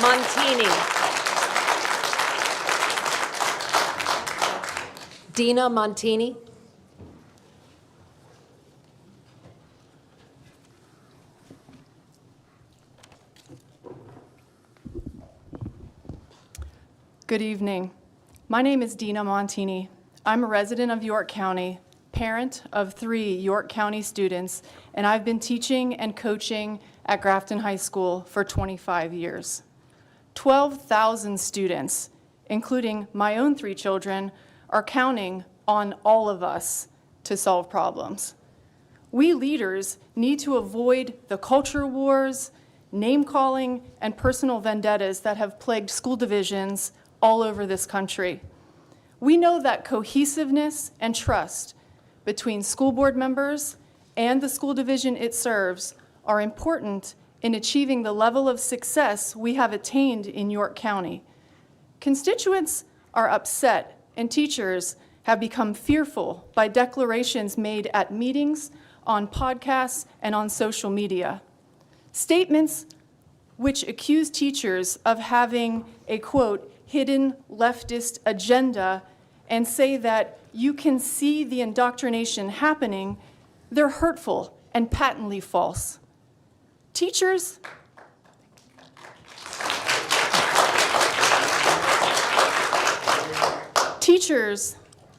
Montini. Dina Montini. Good evening. My name is Dina Montini. I'm a resident of York County, parent of 3 York County students, and I've been teaching and coaching at Grafton High School for 25 years. 12,000 students, including my own 3 children, are counting on all of us to solve problems. We leaders need to avoid the culture wars, name-calling, and personal vendettas that have plagued school divisions all over this country. We know that cohesiveness and trust between school board members and the school division it serves are important in achieving the level of success we have attained in York County. Constituents are upset and teachers have become fearful by declarations made at meetings, on podcasts, and on social media. Statements which accuse teachers of having a, quote, hidden leftist agenda and say that you can see the indoctrination happening, they're hurtful and patently false. Teachers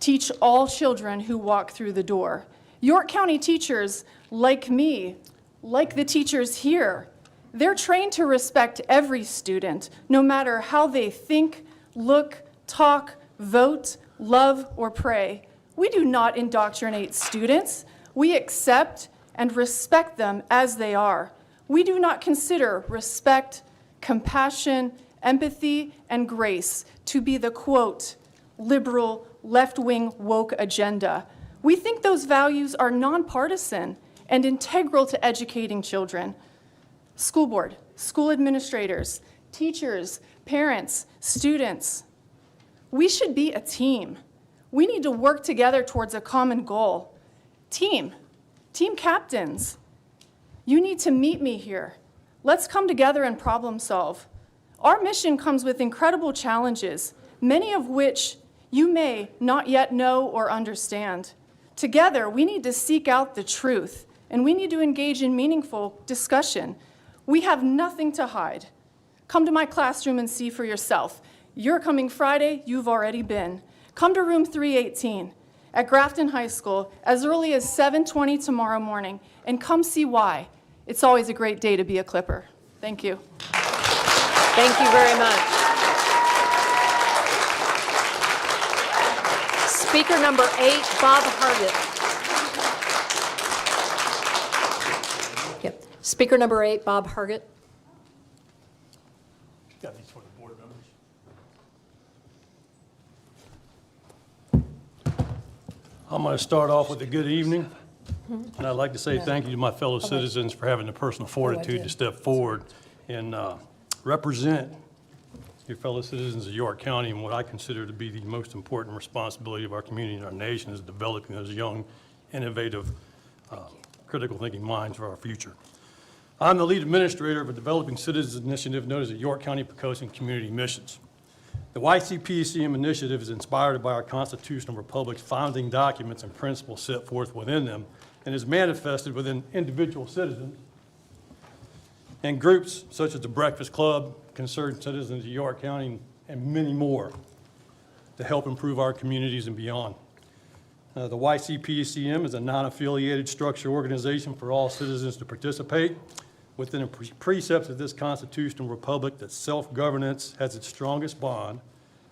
teach all children who walk through the door. York County teachers, like me, like the teachers here, they're trained to respect every student, no matter how they think, look, talk, vote, love, or pray. We do not indoctrinate students. We accept and respect them as they are. We do not consider respect, compassion, empathy, and grace to be the, quote, liberal, left-wing woke agenda. We think those values are nonpartisan and integral to educating children. School board, school administrators, teachers, parents, students. We should be a team. We need to work together towards a common goal. Team captains, you need to meet me here. Let's come together and problem solve. Our mission comes with incredible challenges, many of which you may not yet know or understand. Together, we need to seek out the truth, and we need to engage in meaningful discussion. We have nothing to hide. Come to my classroom and see for yourself. You're coming Friday, you've already been. Come to room 318 at Grafton High School as early as 7:20 tomorrow morning, and come see why. It's always a great day to be a Clipper. Thank you. Thank you very much. Speaker number 8, Bob Hargett. Yep. Speaker number 8, Bob Hargett. Got these for the board members. I'm going to start off with a good evening, and I'd like to say thank you to my fellow citizens for having the personal fortitude to step forward and represent your fellow citizens of York County and what I consider to be the most important responsibility of our community and our nation is developing those young, innovative, critical thinking minds for our future. I'm the lead administrator of a developing citizens initiative known as the York County Pocosin Community Missions. The YCPCM initiative is inspired by our constitutional republic's founding documents and principles set forth within them, and is manifested within individual citizens and groups such as the Breakfast Club, Concerned Citizens of York County, and many more to help improve our communities and beyond. The YCPCM is a non-affiliated structure organization for all citizens to participate within the precepts of this constitutional republic that self-governance has its strongest bond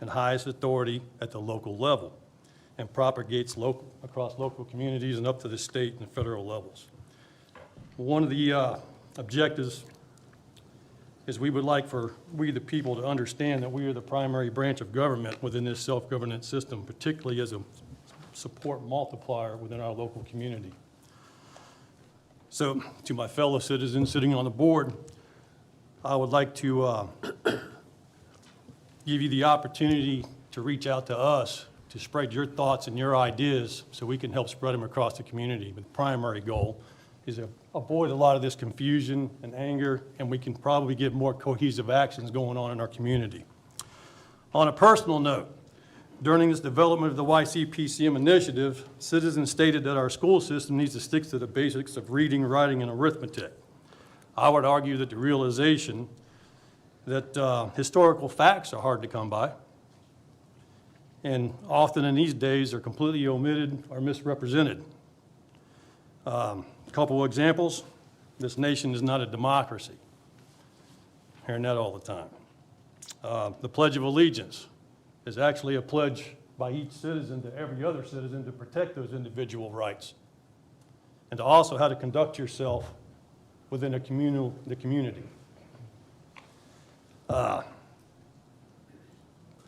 and highest authority at the local level and propagates across local communities and up to the state and federal levels. One of the objectives is we would like for we the people to understand that we are the primary branch of government within this self-governance system, particularly as a support multiplier within our local community. So to my fellow citizens sitting on the board, I would like to give you the opportunity to reach out to us to spread your thoughts and your ideas so we can help spread them across the community. But the primary goal is to avoid a lot of this confusion and anger, and we can probably get more cohesive actions going on in our community. On a personal note, during this development of the YCPCM initiative, citizens stated that our school system needs to stick to the basics of reading, writing, and arithmetic. I would argue that the realization that historical facts are hard to come by, and often in these days are completely omitted or misrepresented. A couple of examples. This nation is not a democracy. Hearing that all the time. The Pledge of Allegiance is actually a pledge by each citizen to every other citizen to protect those individual rights and to also how to conduct yourself within the community. The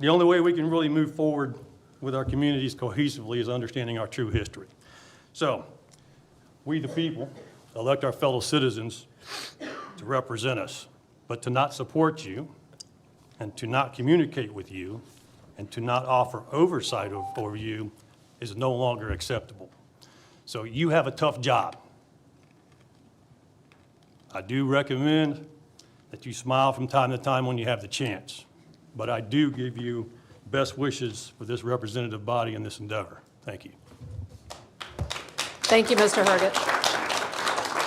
only way we can really move forward with our communities cohesively is understanding our true history. So, we the people elect our fellow citizens to represent us, but to not support you and to not communicate with you and to not offer oversight over you is no longer acceptable. So you have a tough job. I do recommend that you smile from time to time when you have the chance, but I do give you best wishes for this representative body in this endeavor. Thank you. Thank you, Mr. Hargett.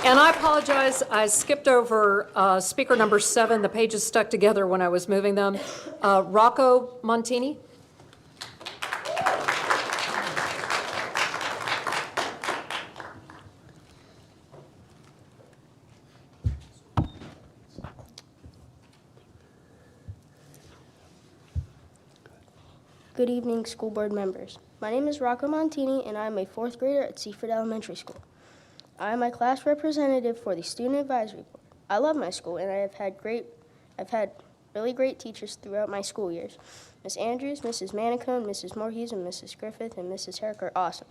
And I apologize, I skipped over speaker number 7. The pages stuck together when I was moving them. Rocco Montini. Good evening, school board members. My name is Rocco Montini, and I am a 4th grader at Seaford Elementary School. I am my class representative for the Student Advisory Board. I love my school, and I've had really great teachers throughout my school years. Ms. Andrews, Mrs. Manicone, Mrs. Morhuse, and Mrs. Griffith, and Mrs. Herrick are awesome.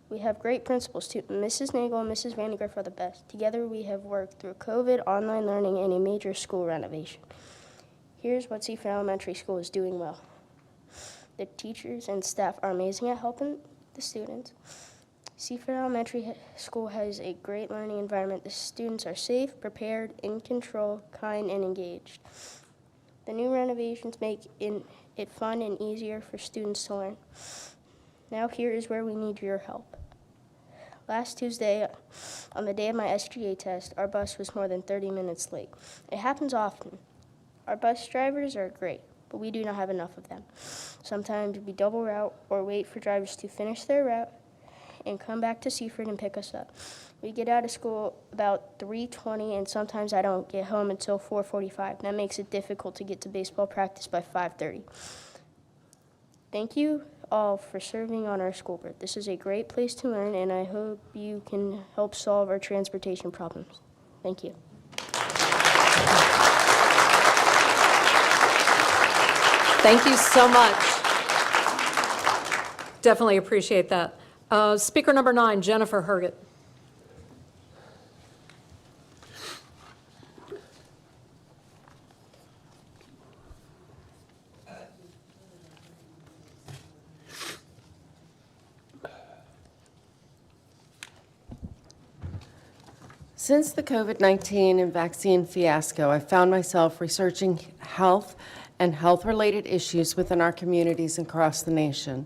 We have great principals, too. Mrs. Nagel and Mrs. Vandegrift are the best. Together, we have worked through COVID, online learning, and a major school renovation. Here's what Seaford Elementary School is doing well. The teachers and staff are amazing at helping the students. Seaford Elementary School has a great learning environment. The students are safe, prepared, in control, kind, and engaged. The new renovations make it fun and easier for students to learn. Now here is where we need your help. Last Tuesday, on the day of my SGA test, our bus was more than 30 minutes late. It happens often. Our bus drivers are great, but we do not have enough of them. Sometimes we double route or wait for drivers to finish their route and come back to Seaford and pick us up. We get out of school about 3:20, and sometimes I don't get home until 4:45. That makes it difficult to get to baseball practice by 5:30. Thank you all for serving on our school board. This is a great place to learn, and I hope you can help solve our transportation problems. Thank you. Thank you so much. Definitely appreciate that. Speaker number 9, Jennifer Herget. Since the COVID-19 and vaccine fiasco, I found myself researching health and health-related issues within our communities and across the nation.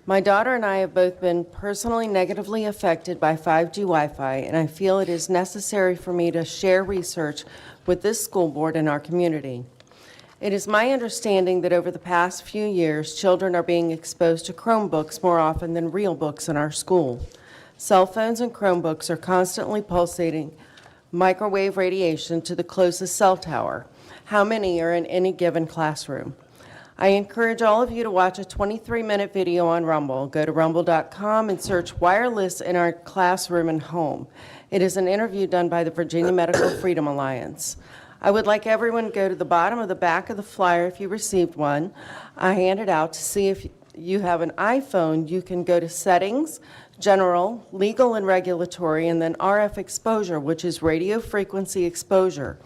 My daughter and I have both been personally negatively affected by 5G Wi-Fi, and I feel it is necessary for me to share research with this school board and our community. It is my understanding that over the past few years, children are being exposed to Chromebooks more often than real books in our school. Cell phones and Chromebooks are constantly pulsating microwave radiation to the closest cell tower. How many are in any given classroom? I encourage all of you to watch a 23-minute video on Rumble. Go to rumble.com and search wireless in our classroom and home. It is an interview done by the Virginia Medical Freedom Alliance. I would like everyone to go to the bottom of the back of the flyer if you received one. I handed out to see if you have an iPhone. You can go to Settings, General, Legal and Regulatory, and then RF Exposure, which is radio frequency exposure.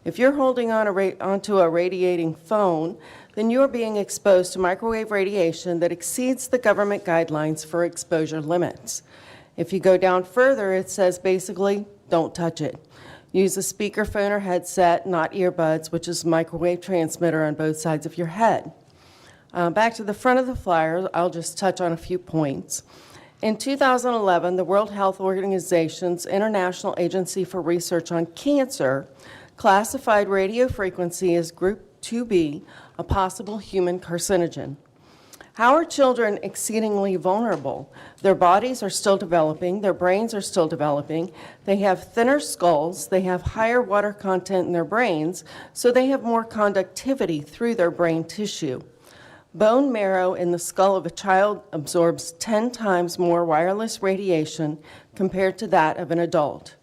If you're holding on onto a radiating phone, then you are being exposed to microwave radiation that exceeds the government guidelines for exposure limits. If you go down further, it says basically, don't touch it. Use a speakerphone or headset, not earbuds, which is a microwave transmitter on both sides of your head. Back to the front of the flyer, I'll just touch on a few points. In 2011, the World Health Organization's International Agency for Research on Cancer classified radio frequency as Group 2B, a possible human carcinogen. How are children exceedingly vulnerable? Their bodies are still developing, their brains are still developing, they have thinner skulls, they have higher water content in their brains, so they have more conductivity through their brain tissue. Bone marrow in the skull of a child absorbs 10 times more wireless radiation compared to that of an adult.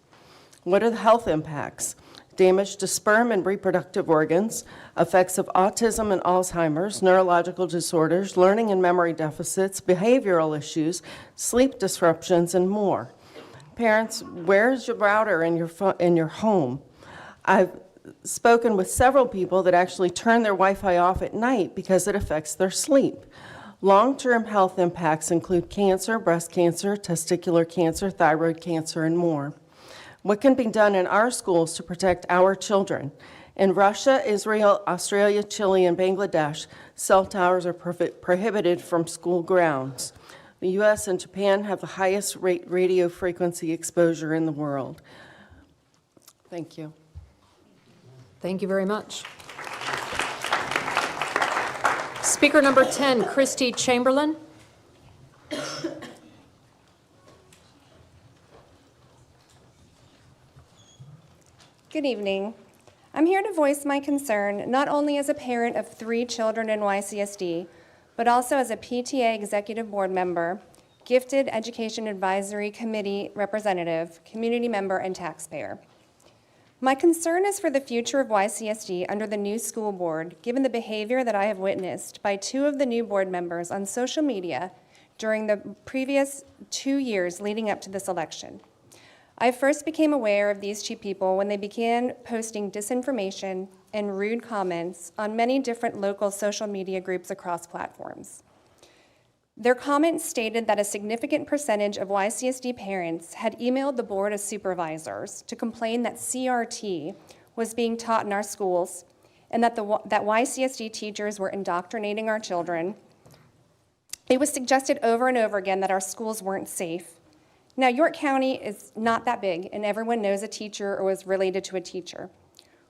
What are the health impacts? Damage to sperm and reproductive organs, effects of autism and Alzheimer's, neurological disorders, learning and memory deficits, behavioral issues, sleep disruptions, and more. Parents, where's your router in your home? I've spoken with several people that actually turn their Wi-Fi off at night because it affects their sleep. Long-term health impacts include cancer, breast cancer, testicular cancer, thyroid cancer, and more. What can be done in our schools to protect our children? In Russia, Israel, Australia, Chile, and Bangladesh, cell towers are prohibited from school grounds. The U.S. and Japan have the highest radio frequency exposure in the world. Thank you. Thank you very much. Speaker number 10, Christy Chamberlain. Good evening. I'm here to voice my concern not only as a parent of 3 children in YCSD, but also as a PTA Executive Board member, Gifted Education Advisory Committee representative, community member, and taxpayer. My concern is for the future of YCSD under the new school board, given the behavior that I have witnessed by 2 of the new board members on social media during the previous 2 years leading up to this election. I first became aware of these 2 people when they began posting disinformation and rude comments on many different local social media groups across platforms. Their comments stated that a significant percentage of YCSD parents had emailed the Board of Supervisors to complain that CRT was being taught in our schools and that YCSD teachers were indoctrinating our children. It was suggested over and over again that our schools weren't safe. Now, York County is not that big, and everyone knows a teacher or is related to a teacher.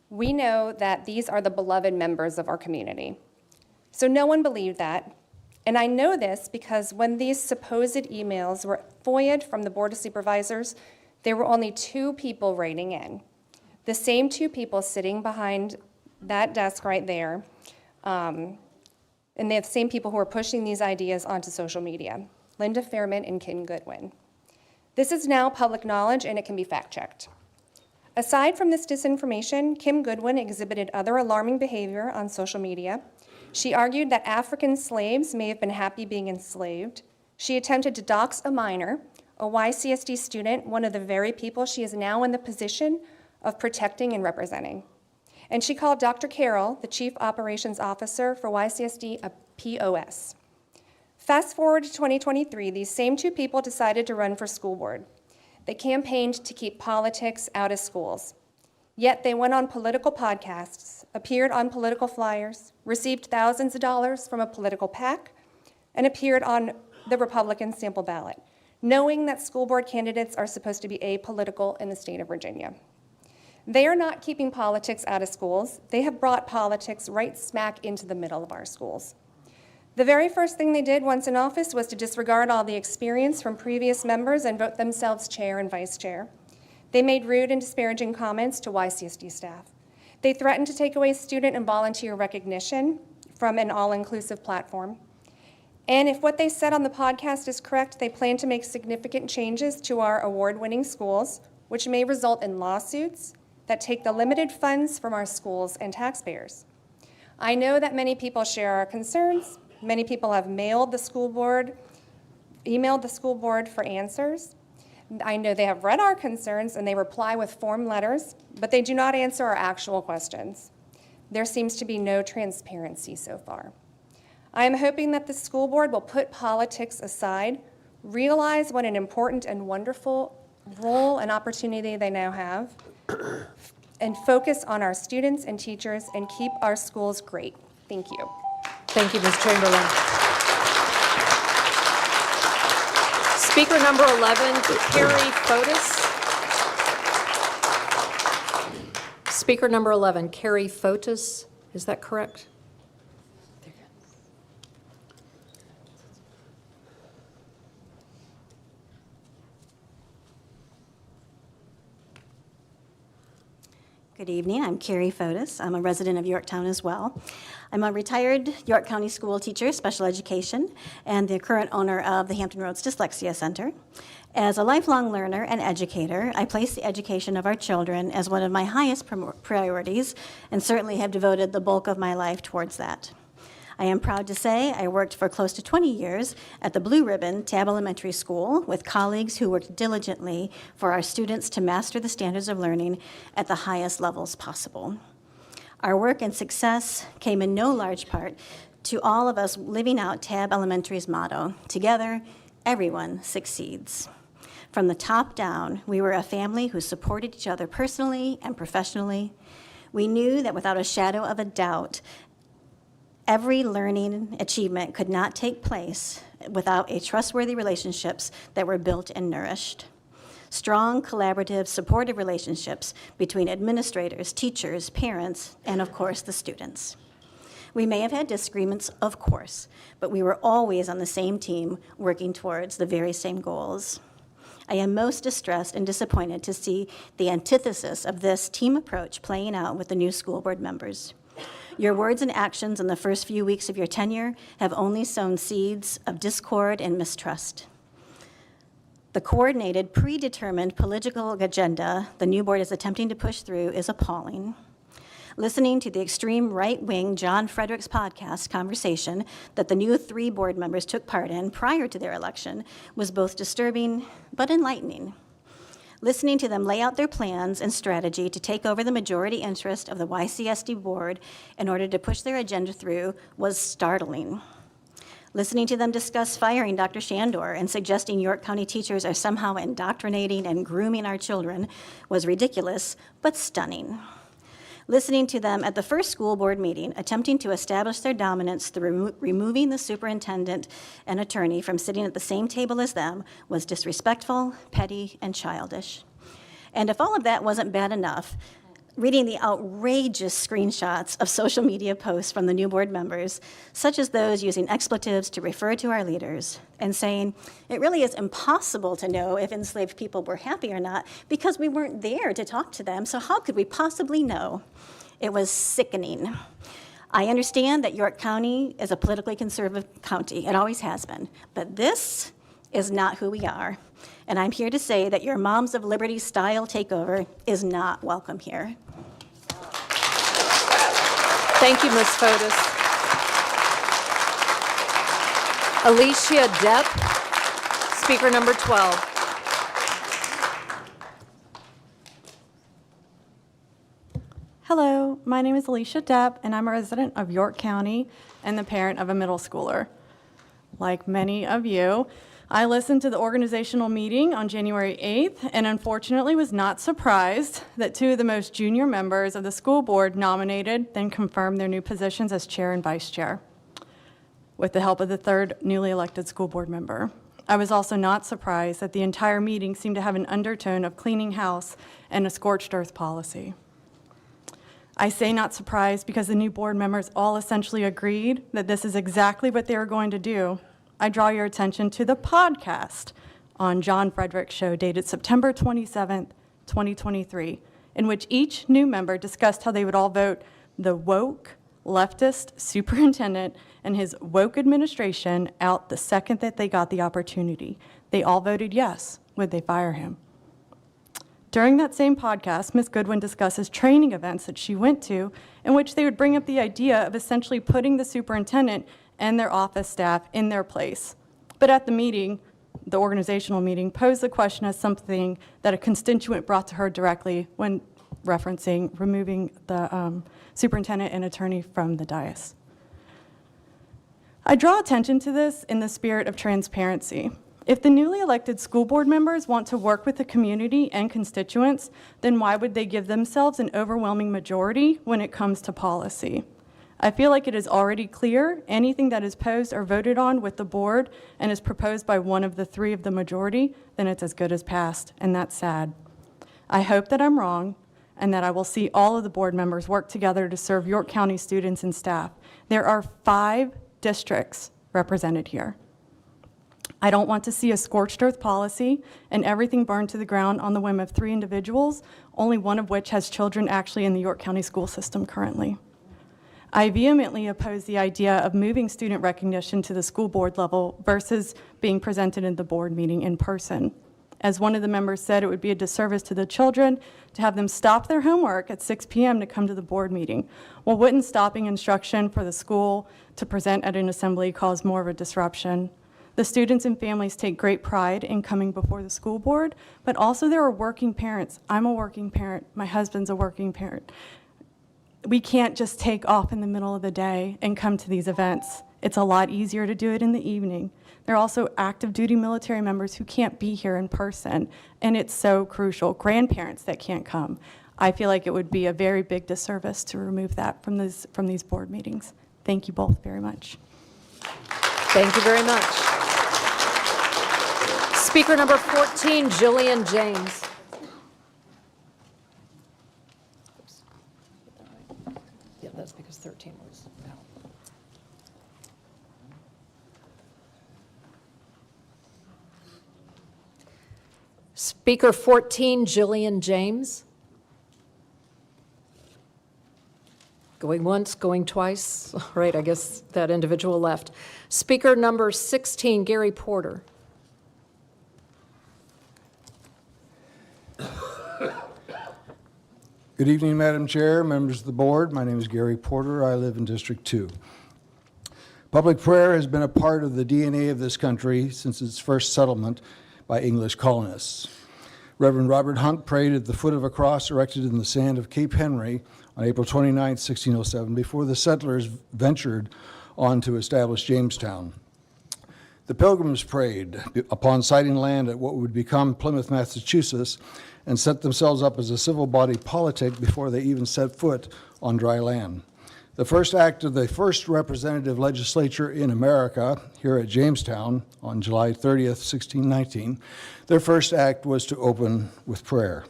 We know that these are the beloved members of our community. So no one believed that. And I know this because when these supposed emails were FOIA'd from the Board of Supervisors, there were only 2 people writing in. The same 2 people sitting behind that desk right there, and they're the same people who are pushing these ideas onto social media, Linda Fairman and Kim Goodwin. This is now public knowledge, and it can be fact-checked. Aside from this disinformation, Kim Goodwin exhibited other alarming behavior on social media. She argued that African slaves may have been happy being enslaved. She attempted to dox a minor, a YCSD student, one of the very people she is now in the position of protecting and representing. And she called Dr. Carroll, the Chief Operations Officer for YCSD, a POS. Fast forward to 2023, these same 2 people decided to run for school board. They campaigned to keep politics out of schools. Yet they went on political podcasts, appeared on political flyers, received thousands of dollars from a political PAC, and appeared on the Republican sample ballot, knowing that school board candidates are supposed to be apolitical in the state of Virginia. They are not keeping politics out of schools. They have brought politics right smack into the middle of our schools. The very first thing they did once in office was to disregard all the experience from previous members and vote themselves chair and vice chair. They made rude and disparaging comments to YCSD staff. They threatened to take away student and volunteer recognition from an all-inclusive platform. And if what they said on the podcast is correct, they plan to make significant changes to our award-winning schools, which may result in lawsuits that take the limited funds from our schools and taxpayers. I know that many people share our concerns. Many people have emailed the school board for answers. I know they have read our concerns and they reply with form letters, but they do not answer our actual questions. There seems to be no transparency so far. I am hoping that the school board will put politics aside, realize what an important and wonderful role and opportunity they now have, and focus on our students and teachers and keep our schools great. Thank you. Thank you, Ms. Chamberlain. Speaker number 11, Carrie Fotis. Speaker number 11, Carrie Fotis. Is that correct? Good evening. I'm Carrie Fotis. I'm a resident of Yorktown as well. I'm a retired York County school teacher, special education, and the current owner of the Hampton Roads Dyslexia Center. As a lifelong learner and educator, I place the education of our children as one of my highest priorities and certainly have devoted the bulk of my life towards that. I am proud to say I worked for close to 20 years at the Blue Ribbon Tab Elementary School with colleagues who worked diligently for our students to master the standards of learning at the highest levels possible. Our work and success came in no large part to all of us living out Tab Elementary's motto, together, everyone succeeds. From the top down, we were a family who supported each other personally and professionally. We knew that without a shadow of a doubt, every learning achievement could not take place without trustworthy relationships that were built and nourished. Strong, collaborative, supportive relationships between administrators, teachers, parents, and of course, the students. We may have had disagreements, of course, but we were always on the same team working towards the very same goals. I am most distressed and disappointed to see the antithesis of this team approach playing out with the new school board members. Your words and actions in the first few weeks of your tenure have only sown seeds of discord and mistrust. The coordinated, predetermined political agenda the new board is attempting to push through is appalling. Listening to the extreme right-wing John Frederick's podcast conversation that the new 3 board members took part in prior to their election was both disturbing but enlightening. Listening to them lay out their plans and strategy to take over the majority interest of the YCSD board in order to push their agenda through was startling. Listening to them discuss firing Dr. Shandor and suggesting York County teachers are somehow indoctrinating and grooming our children was ridiculous, but stunning. Listening to them at the first school board meeting attempting to establish their dominance through removing the superintendent and attorney from sitting at the same table as them was disrespectful, petty, and childish. And if all of that wasn't bad enough, reading the outrageous screenshots of social media posts from the new board members, such as those using expletives to refer to our leaders and saying, it really is impossible to know if enslaved people were happy or not because we weren't there to talk to them, so how could we possibly know? It was sickening. I understand that York County is a politically conservative county. It always has been. But this is not who we are. And I'm here to say that your Moms of Liberty style takeover is not welcome here. Thank you, Ms. Fotis. Alicia Depp, speaker number 12. Hello, my name is Alicia Depp, and I'm a resident of York County and the parent of a middle schooler. Like many of you, I listened to the organizational meeting on January 8th and unfortunately was not surprised that two of the most junior members of the school board nominated, then confirmed their new positions as chair and vice chair, with the help of the third newly elected school board member. I was also not surprised that the entire meeting seemed to have an undertone of cleaning house and a scorched earth policy. I say not surprised because the new board members all essentially agreed that this is exactly what they were going to do. I draw your attention to the podcast on John Frederick's show dated September 27th, 2023, in which each new member discussed how they would all vote the woke leftist superintendent and his woke administration out the second that they got the opportunity. They all voted yes. Would they fire him? During that same podcast, Ms. Goodwin discusses training events that she went to in which they would bring up the idea of essentially putting the superintendent and their office staff in their place. But at the meeting, the organizational meeting, posed the question as something that a constituent brought to her directly when referencing removing the superintendent and attorney from the dais. I draw attention to this in the spirit of transparency. If the newly elected school board members want to work with the community and constituents, then why would they give themselves an overwhelming majority when it comes to policy? I feel like it is already clear anything that is posed or voted on with the board and is proposed by one of the three of the majority, then it's as good as passed, and that's sad. I hope that I'm wrong and that I will see all of the board members work together to serve York County students and staff. There are 5 districts represented here. I don't want to see a scorched earth policy and everything burned to the ground on the whim of 3 individuals, only one of which has children actually in the York County school system currently. I vehemently oppose the idea of moving student recognition to the school board level versus being presented in the board meeting in person. As one of the members said, it would be a disservice to the children to have them stop their homework at 6 p.m. to come to the board meeting. Well, wouldn't stopping instruction for the school to present at an assembly cause more of a disruption? The students and families take great pride in coming before the school board, but also there are working parents. I'm a working parent. My husband's a working parent. We can't just take off in the middle of the day and come to these events. It's a lot easier to do it in the evening. There are also active duty military members who can't be here in person, and it's so crucial. Grandparents that can't come. I feel like it would be a very big disservice to remove that from these board meetings. Thank you both very much. Thank you very much. Speaker number 14, Jillian James. Yeah, that's because 13 was out. Speaker 14, Jillian James. Going once, going twice. All right, I guess that individual left. Speaker number 16, Gary Porter. Good evening, Madam Chair, members of the board. My name is Gary Porter. I live in District 2. Public prayer has been a part of the DNA of this country since its first settlement by English colonists. Reverend Robert Hunt prayed at the foot of a cross erected in the sand of Cape Henry on April 29, 1607, before the settlers ventured on to establish Jamestown. The Pilgrims prayed upon sighting land at what would become Plymouth, Massachusetts, and set themselves up as a civil body politic before they even set foot on dry land. The first act of the first representative legislature in America, here at Jamestown on July 30th, 1619, their first act was to open with prayer.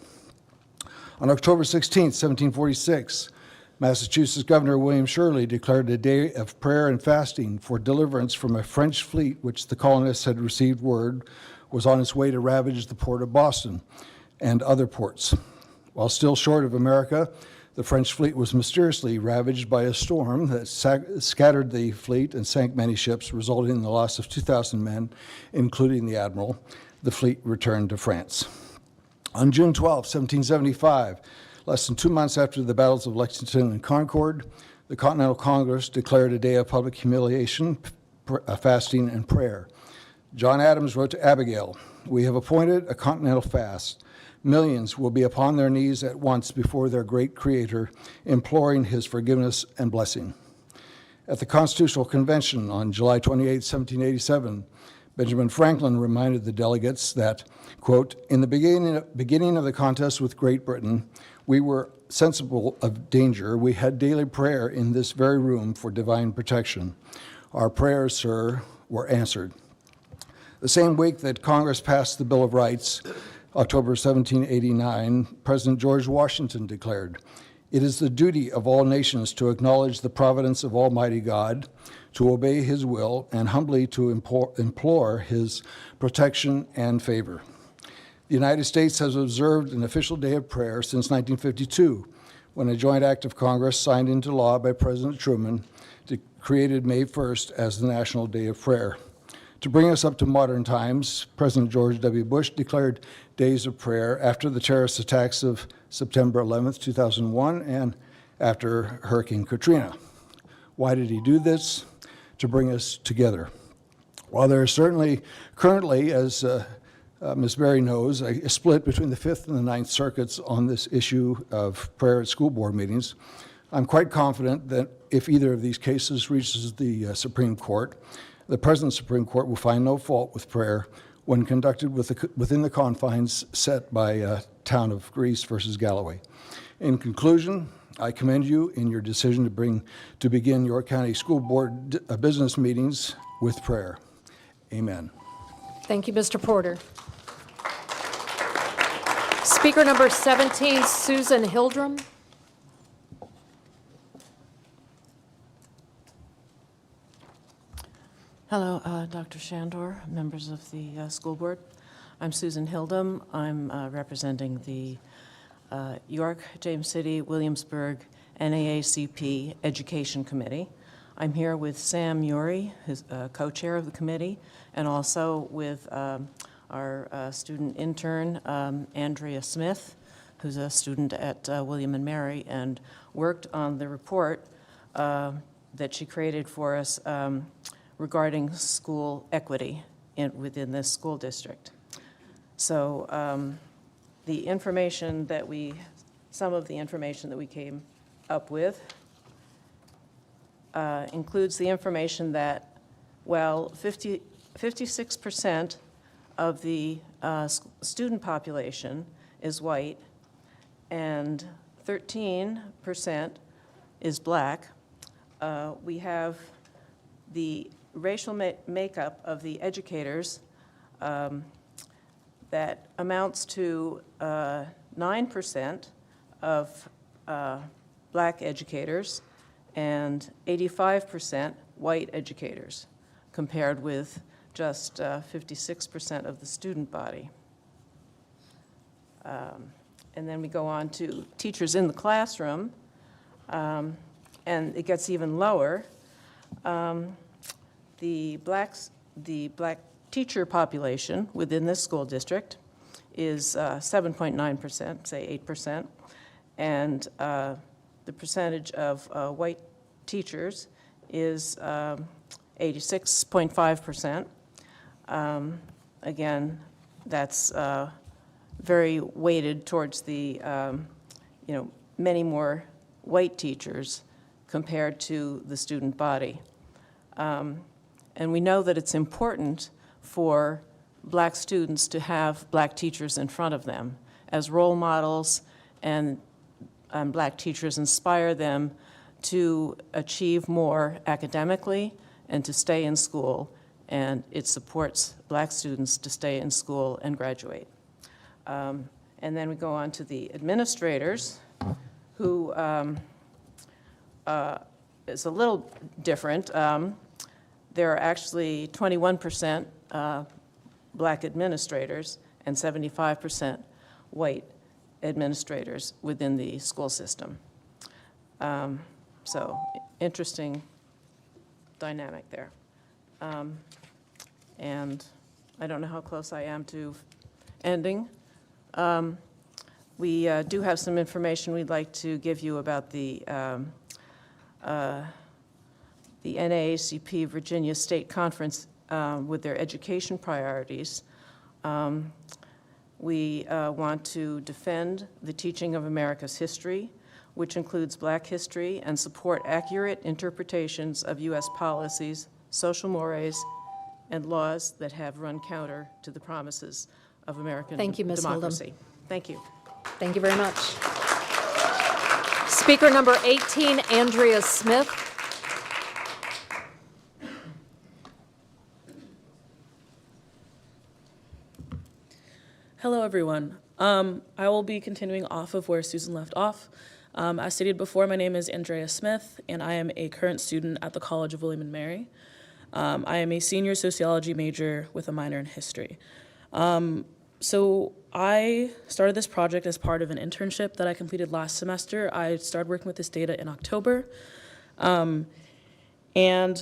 On October 16th, 1746, Massachusetts Governor William Shirley declared a day of prayer and fasting for deliverance from a French fleet which the colonists had received word was on its way to ravage the port of Boston and other ports. While still short of America, the French fleet was mysteriously ravaged by a storm that scattered the fleet and sank many ships, resulting in the loss of 2,000 men, including the admiral. The fleet returned to France. On June 12, 1775, less than 2 months after the battles of Lexington and Concord, the Continental Congress declared a day of public humiliation, fasting, and prayer. John Adams wrote to Abigail, "We have appointed a continental fast. Millions will be upon their knees at once before their great Creator, imploring His forgiveness and blessing." At the Constitutional Convention on July 28, 1787, Benjamin Franklin reminded the delegates that, quote, "In the beginning of the contest with Great Britain, we were sensible of danger. We had daily prayer in this very room for divine protection. Our prayers, sir, were answered." The same week that Congress passed the Bill of Rights, October 1789, President George Washington declared, "It is the duty of all nations to acknowledge the providence of Almighty God, to obey His will, and humbly to implore His protection and favor." The United States has observed an official day of prayer since 1952, when a joint act of Congress signed into law by President Truman created May 1st as the National Day of Prayer. To bring us up to modern times, President George W. Bush declared days of prayer after the terrorist attacks of September 11th, 2001, and after Hurricane Katrina. Why did he do this? To bring us together. While there is certainly currently, as Ms. Berry knows, a split between the Fifth and the Ninth Circuits on this issue of prayer at school board meetings, I'm quite confident that if either of these cases reaches the Supreme Court, the present Supreme Court will find no fault with prayer when conducted within the confines set by Town of Greece versus Galloway. In conclusion, I commend you in your decision to begin York County School Board business meetings with prayer. Amen. Thank you, Mr. Porter. Speaker number 17, Susan Hildrum. Hello, Dr. Shandor, members of the school board. I'm Susan Hildum. I'm representing the York, James City, Williamsburg, NAACP Education Committee. I'm here with Sam Uri, who's co-chair of the committee, and also with our student intern, Andrea Smith, who's a student at William and Mary, and worked on the report that she created for us regarding school equity within this school district. So the information that some of the information that we came up with includes the information that, well, 56% of the student population is white and 13% is black. We have the racial makeup of the educators that amounts to 9% of black educators and 85% white educators, compared with just 56% of the student body. And then we go on to teachers in the classroom, and it gets even lower. The black teacher population within this school district is 7.9%, say 8%, and the percentage of white teachers is 86.5%. Again, that's very weighted towards the, many more white teachers compared to the student body. And we know that it's important for black students to have black teachers in front of them as role models, and black teachers inspire them to achieve more academically and to stay in school, and it supports black students to stay in school and graduate. And then we go on to the administrators, who is a little different. There are actually 21% black administrators and 75% white administrators within the school system. So interesting dynamic there. And I don't know how close I am to ending. We do have some information we'd like to give you about the NAACP Virginia State Conference with their education priorities. We want to defend the teaching of America's history, which includes black history, and support accurate interpretations of U.S. policies, social mores, and laws that have run counter to the promises of American Thank you, Ms. Oldham. democracy. Thank you. Thank you very much. Speaker number 18, Andrea Smith. Hello, everyone. I will be continuing off of where Susan left off. As stated before, my name is Andrea Smith, and I am a current student at the College of William & Mary. I am a senior sociology major with a minor in history. So I started this project as part of an internship that I completed last semester. I started working with this data in October. And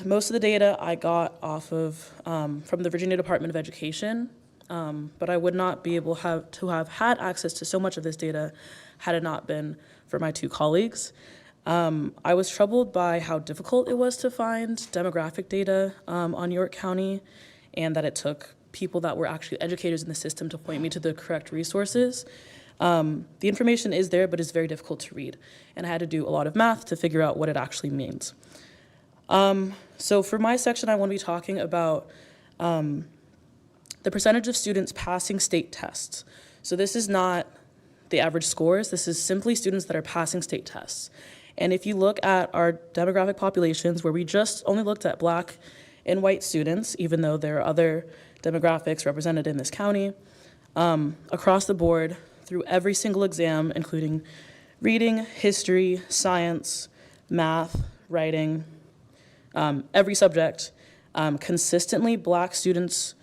most of the data I got off of from the Virginia Department of Education, but I would not be able to have had access to so much of this data had it not been for my two colleagues. I was troubled by how difficult it was to find demographic data on York County, and that it took people that were actually educators in the system to point me to the correct resources. The information is there, but it's very difficult to read, and I had to do a lot of math to figure out what it actually means. So for my section, I want to be talking about the percentage of students passing state tests. So this is not the average scores, this is simply students that are passing state tests. And if you look at our demographic populations, where we just only looked at Black and white students, even though there are other demographics represented in this county, across the board, through every single exam, including reading, history, science, math, writing, every subject, consistently Black students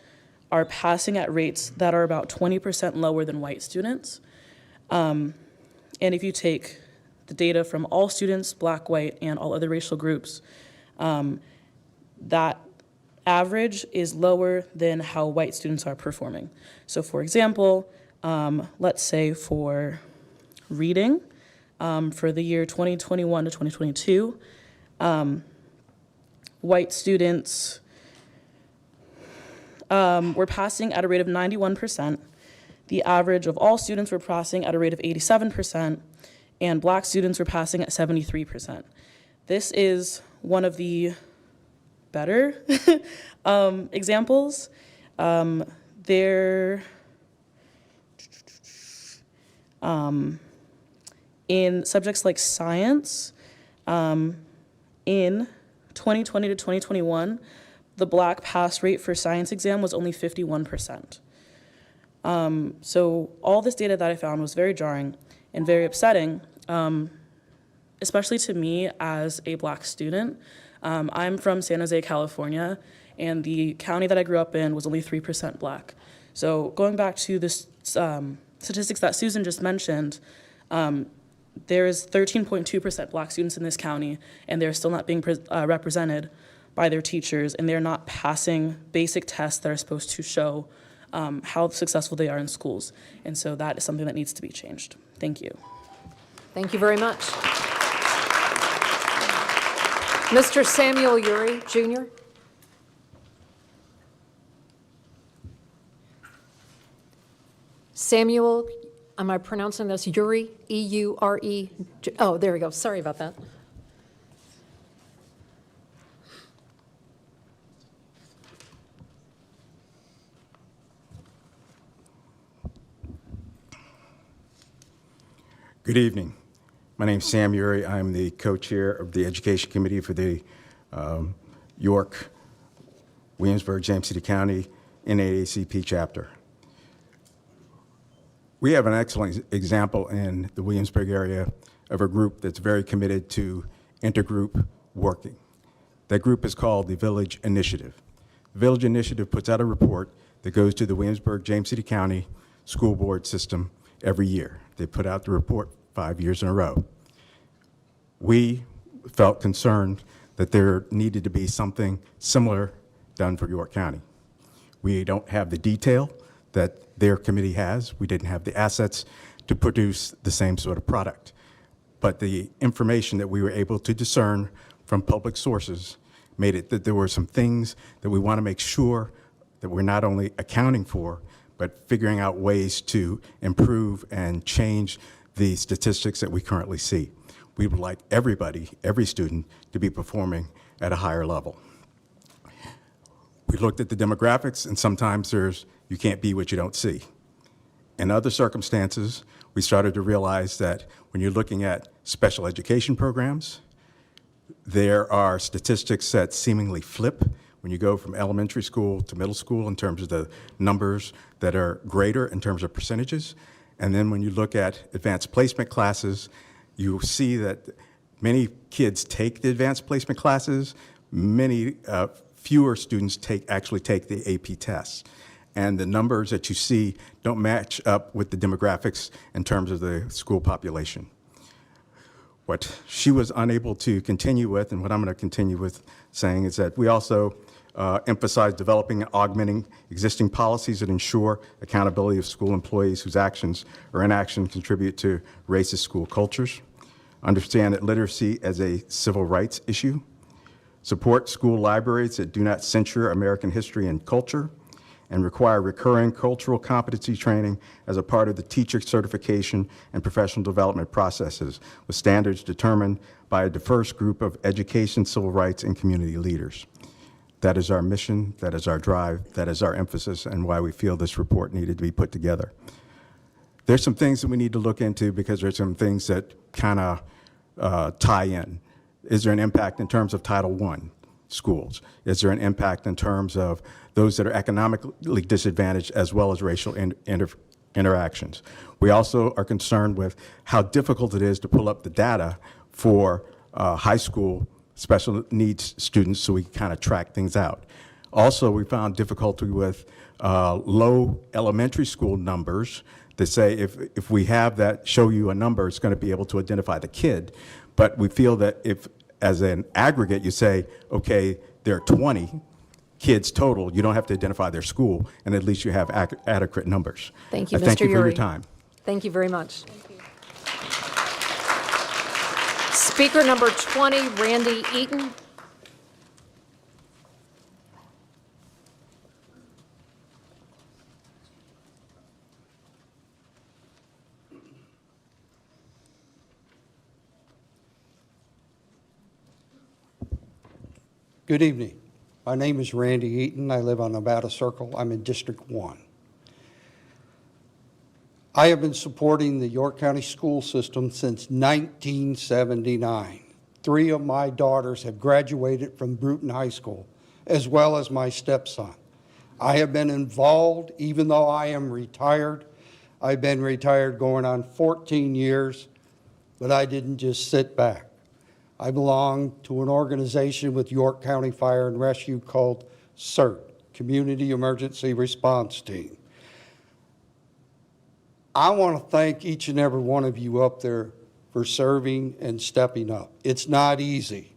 are passing at rates that are about 20% lower than white students. And if you take the data from all students, Black, white, and all other racial groups, that average is lower than how white students are performing. So for example, let's say for reading, for the year 2021 to 2022, white students were passing at a rate of 91%. The average of all students were passing at a rate of 87%, and Black students were passing at 73%. This is one of the better examples. In subjects like science, in 2020 to 2021, the Black pass rate for science exam was only 51%. So all this data that I found was very jarring and very upsetting, especially to me as a Black student. I'm from San Jose, California, and the county that I grew up in was only 3% Black. So going back to the statistics that Susan just mentioned, there is 13.2% Black students in this county, and they're still not being represented by their teachers, and they're not passing basic tests that are supposed to show how successful they are in schools. And so that is something that needs to be changed. Thank you. Thank you very much. Mr. Samuel Uri, Jr. Samuel, am I pronouncing this Uri? E-U-R-E? Oh, there we go. Sorry about that. Good evening. My name is Sam Uri. I'm the co-chair of the Education Committee for the York, Williamsburg, James City County NAACP chapter. We have an excellent example in the Williamsburg area of a group that's very committed to intergroup working. That group is called the Village Initiative. The Village Initiative puts out a report that goes to the Williamsburg, James City County School Board system every year. They put out the report 5 years in a row. We felt concerned that there needed to be something similar done for York County. We don't have the detail that their committee has. We didn't have the assets to produce the same sort of product. But the information that we were able to discern from public sources made it that there were some things that we want to make sure that we're not only accounting for, but figuring out ways to improve and change the statistics that we currently see. We would like everybody, every student, to be performing at a higher level. We looked at the demographics, and sometimes you can't be what you don't see. In other circumstances, we started to realize that when you're looking at special education programs, there are statistics that seemingly flip when you go from elementary school to middle school in terms of the numbers that are greater in terms of percentages. And then when you look at advanced placement classes, you see that many kids take the advanced placement classes, many fewer students actually take the AP tests. And the numbers that you see don't match up with the demographics in terms of the school population. What she was unable to continue with, and what I'm going to continue with saying, is that we also emphasize developing and augmenting existing policies that ensure accountability of school employees whose actions or inaction contribute to racist school cultures. Understand that literacy as a civil rights issue. Support school libraries that do not censure American history and culture, and require recurring cultural competency training as a part of the teacher certification and professional development processes, with standards determined by a diverse group of education, civil rights, and community leaders. That is our mission, that is our drive, that is our emphasis, and why we feel this report needed to be put together. There's some things that we need to look into because there's some things that kind of tie in. Is there an impact in terms of Title I schools? Is there an impact in terms of those that are economically disadvantaged as well as racial interactions? We also are concerned with how difficult it is to pull up the data for high school special needs students so we can kind of track things out. Also, we found difficulty with low elementary school numbers that say if we have that show you a number, it's going to be able to identify the kid. But we feel that if, as an aggregate, you say, okay, there are 20 kids total, you don't have to identify their school, and at least you have adequate numbers. Thank you, Mr. Thank you for your Uri. time. Thank you very much. Speaker number 20, Randy Eaton. Good evening. My name is Randy Eaton. I live on Nevada Circle. I'm in District 1. I have been supporting the York County school system since 1979. 3 of my daughters have graduated from Bruton High School, as well as my stepson. I have been involved, even though I am retired. I've been retired going on 14 years, but I didn't just sit back. I belong to an organization with York County Fire and Rescue called CERT, Community Emergency Response Team. I want to thank each and every one of you up there for serving and stepping up. It's not easy.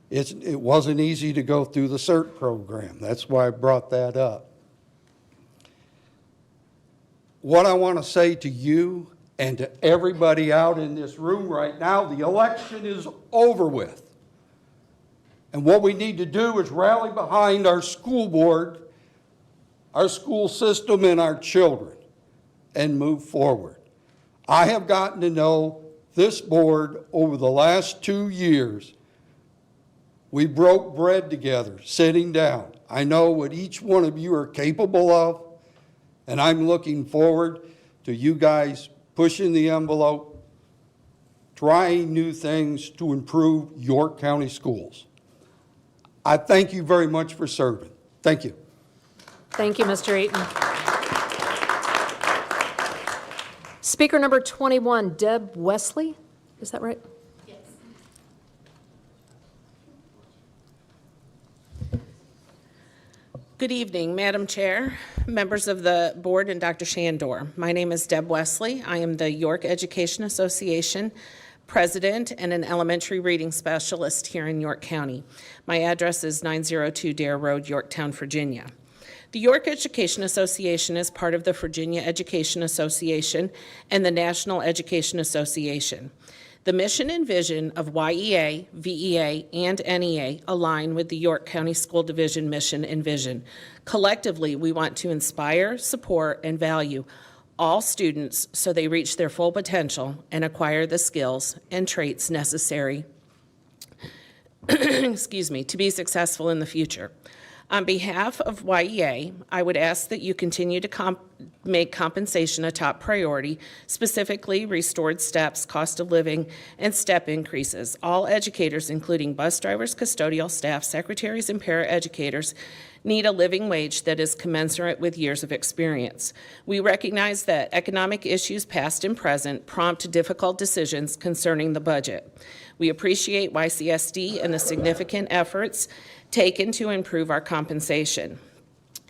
It wasn't easy to go through the CERT program. That's why I brought that up. What I want to say to you and to everybody out in this room right now, the election is over with. And what we need to do is rally behind our school board, our school system, and our children, and move forward. I have gotten to know this board over the last 2 years. We broke bread together, sitting down. I know what each one of you are capable of, and I'm looking forward to you guys pushing the envelope, trying new things to improve York County schools. I thank you very much for serving. Thank you. Thank you, Mr. Eaton. Speaker number 21, Deb Wesley. Is that right? Yes. Good evening, Madam Chair, members of the board, and Dr. Shandor. My name is Deb Wesley. I am the York Education Association president and an elementary reading specialist here in York County. My address is 902 Dare Road, Yorktown, Virginia. The York Education Association is part of the Virginia Education Association and the National Education Association. The mission and vision of YEA, VEA, and NEA align with the York County School Division mission and vision. Collectively, we want to inspire, support, and value all students so they reach their full potential and acquire the skills and traits necessary excuse me, to be successful in the future. On behalf of YEA, I would ask that you continue to make compensation a top priority, specifically restored steps, cost of living, and step increases. All educators, including bus drivers, custodial staff, secretaries, and paraeducators, need a living wage that is commensurate with years of experience. We recognize that economic issues past and present prompt difficult decisions concerning the budget. We appreciate YCSD and the significant efforts taken to improve our compensation.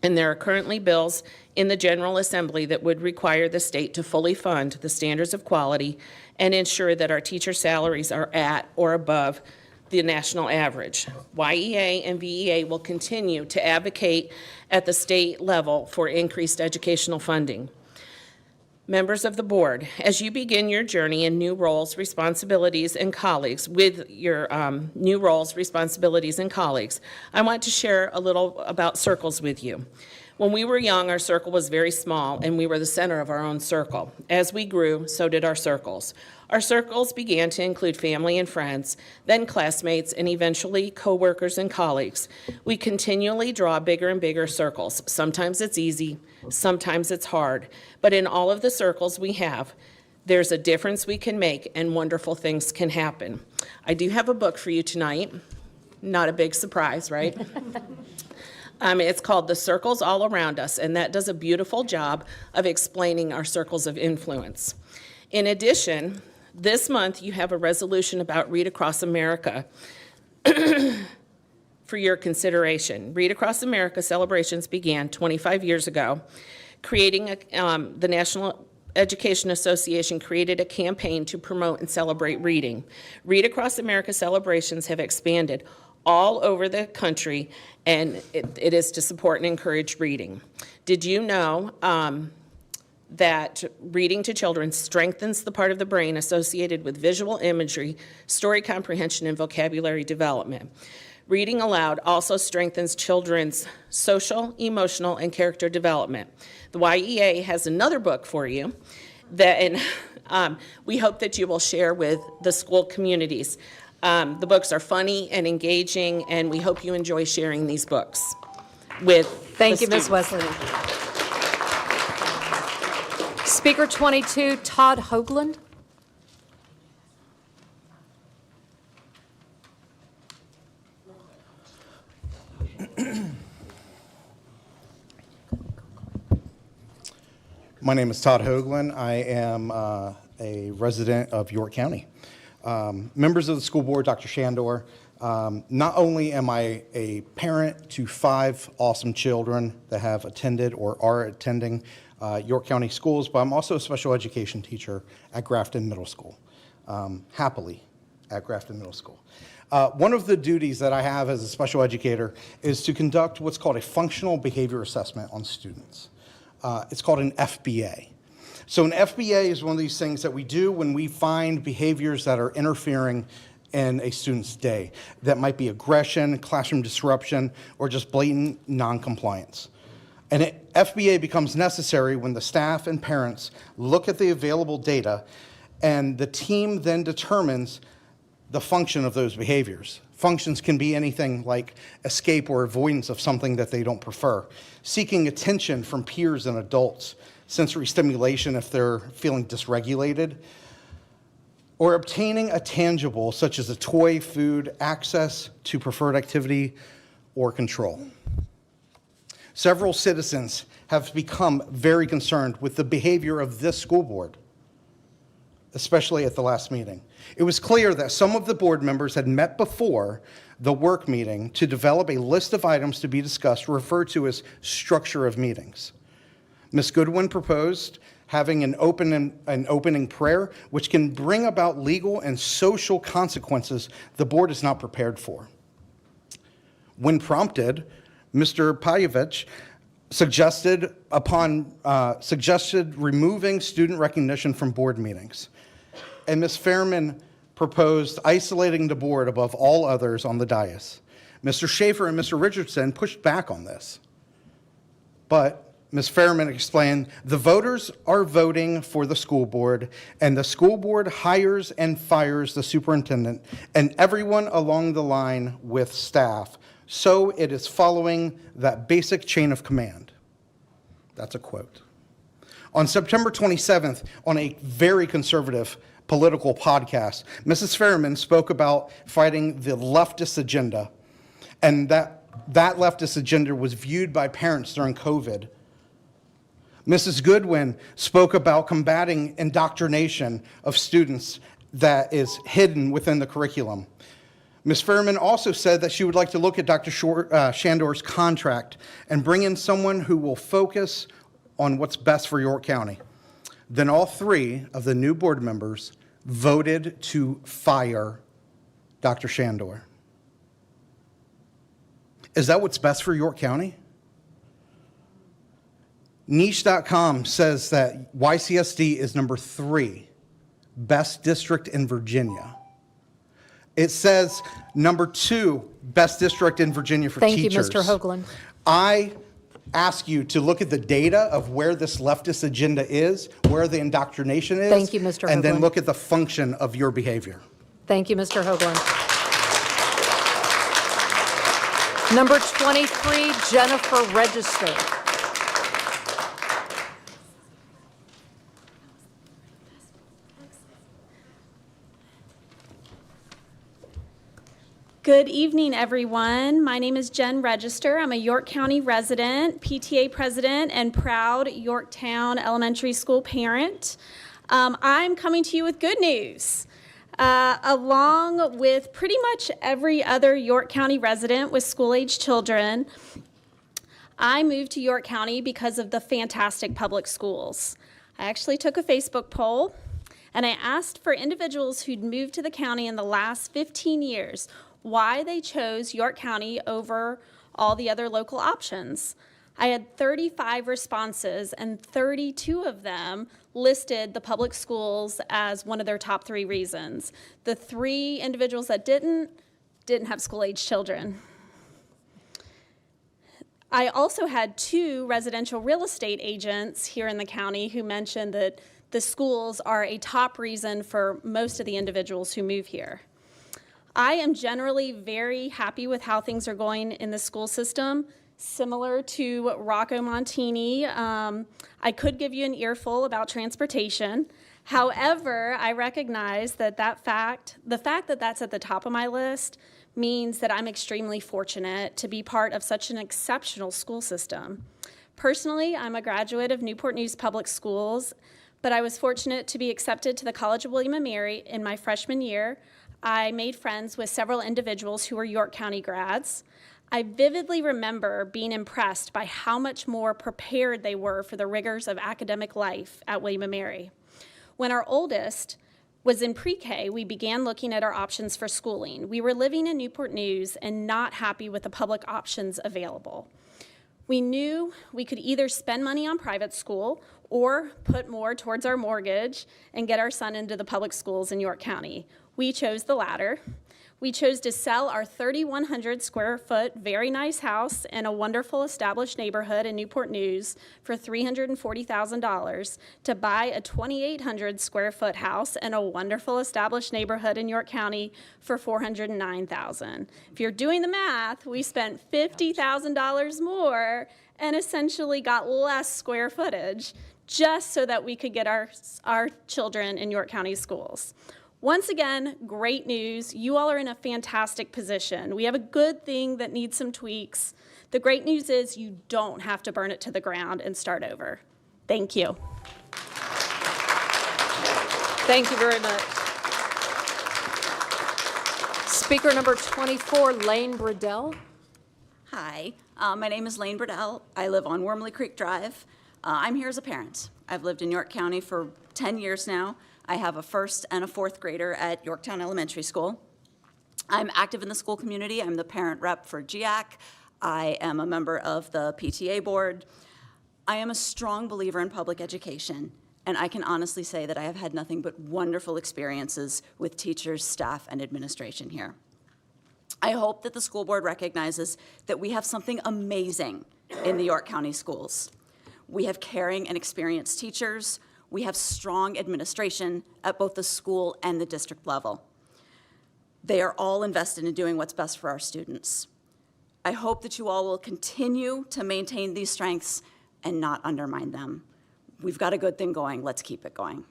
And there are currently bills in the General Assembly that would require the state to fully fund the standards of quality and ensure that our teacher salaries are at or above the national average. YEA and VEA will continue to advocate at the state level for increased educational funding. Members of the board, as you begin your journey in new roles, responsibilities, and colleagues, with your new roles, responsibilities, and colleagues, I want to share a little about circles with you. When we were young, our circle was very small, and we were the center of our own circle. As we grew, so did our circles. Our circles began to include family and friends, then classmates, and eventually coworkers and colleagues. We continually draw bigger and bigger circles. Sometimes it's easy, sometimes it's hard, but in all of the circles we have, there's a difference we can make and wonderful things can happen. I do have a book for you tonight. Not a big surprise, right? It's called The Circles All Around Us, and that does a beautiful job of explaining our circles of influence. In addition, this month you have a resolution about Read Across America for your consideration. Read Across America celebrations began 25 years ago. The National Education Association created a campaign to promote and celebrate reading. Read Across America celebrations have expanded all over the country, and it is to support and encourage reading. Did you know that reading to children strengthens the part of the brain associated with visual imagery, story comprehension, and vocabulary development? Reading aloud also strengthens children's social, emotional, and character development. The YEA has another book for you that we hope that you will share with the school communities. The books are funny and engaging, and we hope you enjoy sharing these books with Thank the you, Ms. students. Wesley. Speaker 22, Todd Hoagland. My name is Todd Hoagland. I am a resident of York County. Members of the school board, Dr. Shandor, not only am I a parent to 5 awesome children that have attended or are attending York County schools, but I'm also a special education teacher at Grafton Middle School, happily at Grafton Middle School. One of the duties that I have as a special educator is to conduct what's called a functional behavior assessment on students. It's called an FBA. So an FBA is one of these things that we do when we find behaviors that are interfering in a student's day. That might be aggression, classroom disruption, or just blatant noncompliance. An FBA becomes necessary when the staff and parents look at the available data, and the team then determines the function of those behaviors. Functions can be anything like escape or avoidance of something that they don't prefer, seeking attention from peers and adults, sensory stimulation if they're feeling dysregulated, or obtaining a tangible such as a toy, food, access to preferred activity, or control. Several citizens have become very concerned with the behavior of this school board, especially at the last meeting. It was clear that some of the board members had met before the work meeting to develop a list of items to be discussed, referred to as structure of meetings. Ms. Goodwin proposed having an opening prayer, which can bring about legal and social consequences the board is not prepared for. When prompted, Mr. Payevich suggested removing student recognition from board meetings. And Ms. Fairman proposed isolating the board above all others on the dais. Mr. Schaefer and Mr. Richardson pushed back on this. But Ms. Fairman explained, the voters are voting for the school board, and the school board hires and fires the superintendent and everyone along the line with staff so it is following that basic chain of command. That's a quote. On September 27th, on a very conservative political podcast, Mrs. Fairman spoke about fighting the leftist agenda, and that leftist agenda was viewed by parents during COVID. Mrs. Goodwin spoke about combating indoctrination of students that is hidden within the curriculum. Ms. Fairman also said that she would like to look at Dr. Shandor's contract and bring in someone who will focus on what's best for York County. Then all three of the new board members voted to fire Dr. Shandor. Is that what's best for York County? Niche.com says that YCSD is number 3, best district in Virginia. It says number 2, best district in Virginia for teachers. Thank you, Mr. Hoagland. I ask you to look at the data of where this leftist agenda is, where the indoctrination is. Thank you, Mr. And then Hoagland. look at the function of your behavior. Thank you, Mr. Hoagland. Number 23, Jennifer Register. Good evening, everyone. My name is Jen Register. I'm a York County resident, PTA president, and proud Yorktown Elementary School parent. I'm coming to you with good news. Along with pretty much every other York County resident with school-age children, I moved to York County because of the fantastic public schools. I actually took a Facebook poll, and I asked for individuals who'd moved to the county in the last 15 years why they chose York County over all the other local options. I had 35 responses, and 32 of them listed the public schools as one of their top 3 reasons. The 3 individuals that didn't have school-age children. I also had 2 residential real estate agents here in the county who mentioned that the schools are a top reason for most of the individuals who move here. I am generally very happy with how things are going in the school system. Similar to Rocco Montini, I could give you an earful about transportation. However, I recognize that the fact that that's at the top of my list means that I'm extremely fortunate to be part of such an exceptional school system. Personally, I'm a graduate of Newport News Public Schools, but I was fortunate to be accepted to the College of William & Mary in my freshman year. I made friends with several individuals who were York County grads. I vividly remember being impressed by how much more prepared they were for the rigors of academic life at William & Mary. When our oldest was in pre-K, we began looking at our options for schooling. We were living in Newport News and not happy with the public options available. We knew we could either spend money on private school or put more towards our mortgage and get our son into the public schools in York County. We chose the latter. We chose to sell our 3,100 square foot, very nice house in a wonderful established neighborhood in Newport News for $340,000 to buy a 2,800 square foot house in a wonderful established neighborhood in York County for $409,000. If you're doing the math, we spent $50,000 more and essentially got less square footage just so that we could get our children in York County schools. Once again, great news. You all are in a fantastic position. We have a good thing that needs some tweaks. The great news is you don't have to burn it to the ground and start over. Thank you. Thank you very much. Speaker number 24, Lane Bradell. Hi, my name is Lane Bradell. I live on Wormley Creek Drive. I'm here as a parent. I've lived in York County for 10 years now. I have a first and a fourth grader at Yorktown Elementary School. I'm active in the school community. I'm the parent rep for GIAC. I am a member of the PTA board. I am a strong believer in public education, and I can honestly say that I have had nothing but wonderful experiences with teachers, staff, and administration here. I hope that the school board recognizes that we have something amazing in the York County schools. We have caring and experienced teachers. We have strong administration at both the school and the district level. They are all invested in doing what's best for our students. I hope that you all will continue to maintain these strengths and not undermine them. We've got a good thing going. Let's keep it going.